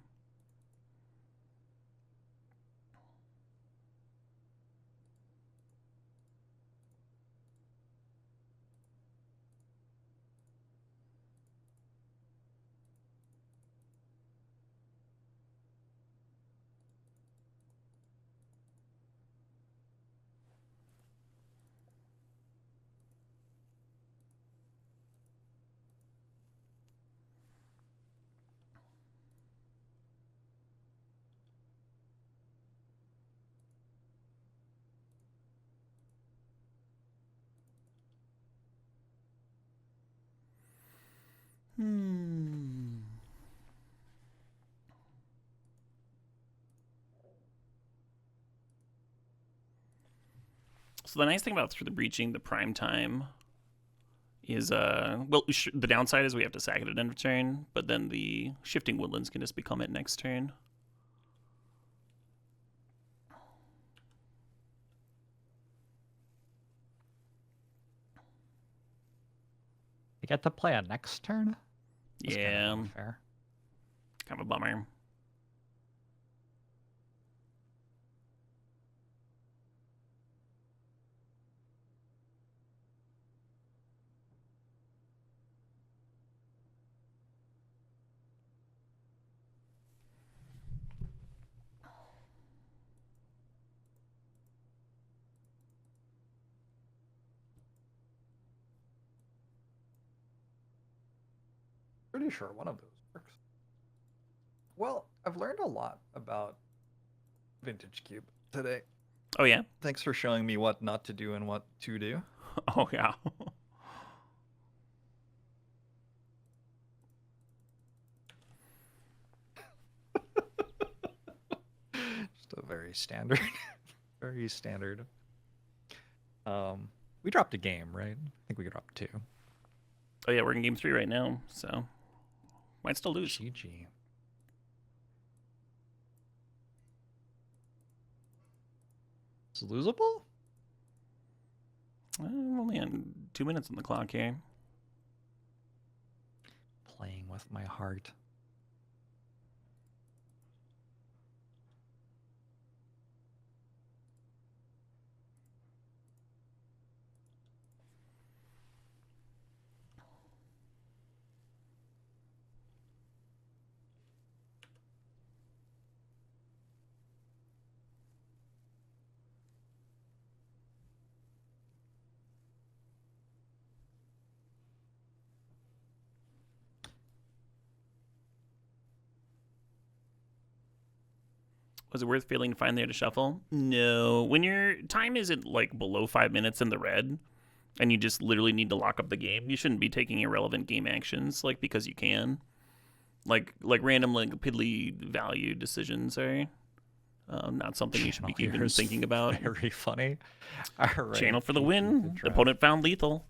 So the nice thing about Through the Breaching, the prime time, is the downside is we have to sack it at end of turn, but then the Shifting Woodlands can just become it next turn. You get to play a next turn? That's yeah. kind of unfair. Kind of a bummer. Pretty sure one of those works. Well, I've learned a lot about Vintage Cube today. Oh, yeah? Thanks for showing me what not to do and what to do. Oh, yeah. Just a very standard, very standard. We dropped a game, right? I think we dropped 2. Oh, yeah, we're in game 3 right now, so might still lose. GG. It's losable? I'm only on 2 minutes on the clock here. Playing with my heart. Was it worth failing to find there to shuffle? No. When your time isn't like below 5 minutes in the red, and you just literally need to lock up the game, you shouldn't be taking irrelevant game actions like because you can. Like random like piddly value decisions are not something you should be even thinking about. Very funny. All right. Channel for the win. The opponent found lethal.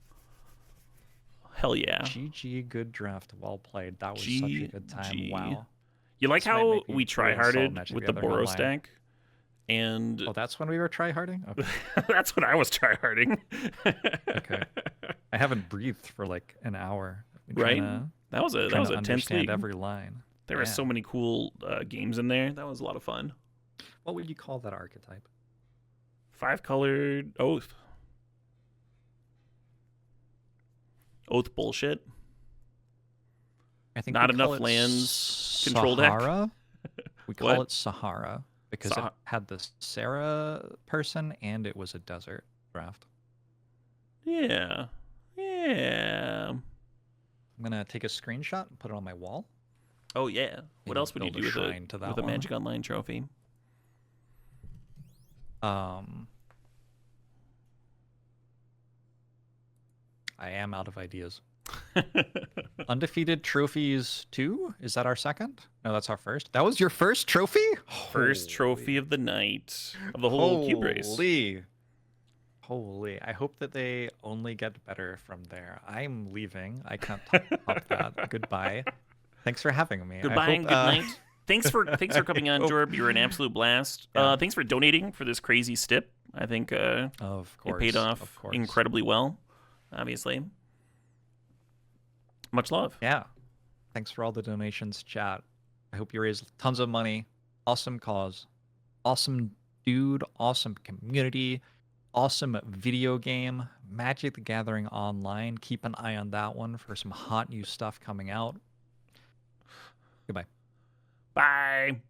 Hell yeah. GG, good draft. Well played. That was such a good time. Wow. You like how we try-harded with the Boro stack? And oh, that's when we were try-harding? Okay. That's when I was try-harding. Okay. I haven't breathed for like an hour. Right? That was a tense league. Every line. There were so many cool games in there. That was a lot of fun. What would you call that archetype? 5-colored Oath. Oath bullshit. I think not enough lands control Sahara. deck. We call it Sahara because it had the Sarah person and it was a desert draft. Yeah. I'm gonna take a screenshot and put it on my wall. Oh yeah. What else would you do with a Magic Online trophy? I am out of ideas. Undefeated trophies 2? Is that our second? No, that's our first. That was your first trophy? First trophy of the night of the whole cube race. Holy. I hope that they only get better from there. I'm leaving. I can't top that. Goodbye. Thanks for having me. Goodbye and good night. Thanks for coming on, Jorb. You're an absolute blast. Thanks for donating for this crazy stip. I think of course, it paid off incredibly well, obviously. Much love. Yeah. Thanks for all the donations, chat. I hope you raise tons of money. Awesome cause. Awesome dude. Awesome community. Awesome video game. Magic the Gathering Online. Keep an eye on that one for some hot new stuff coming out. Goodbye. Bye.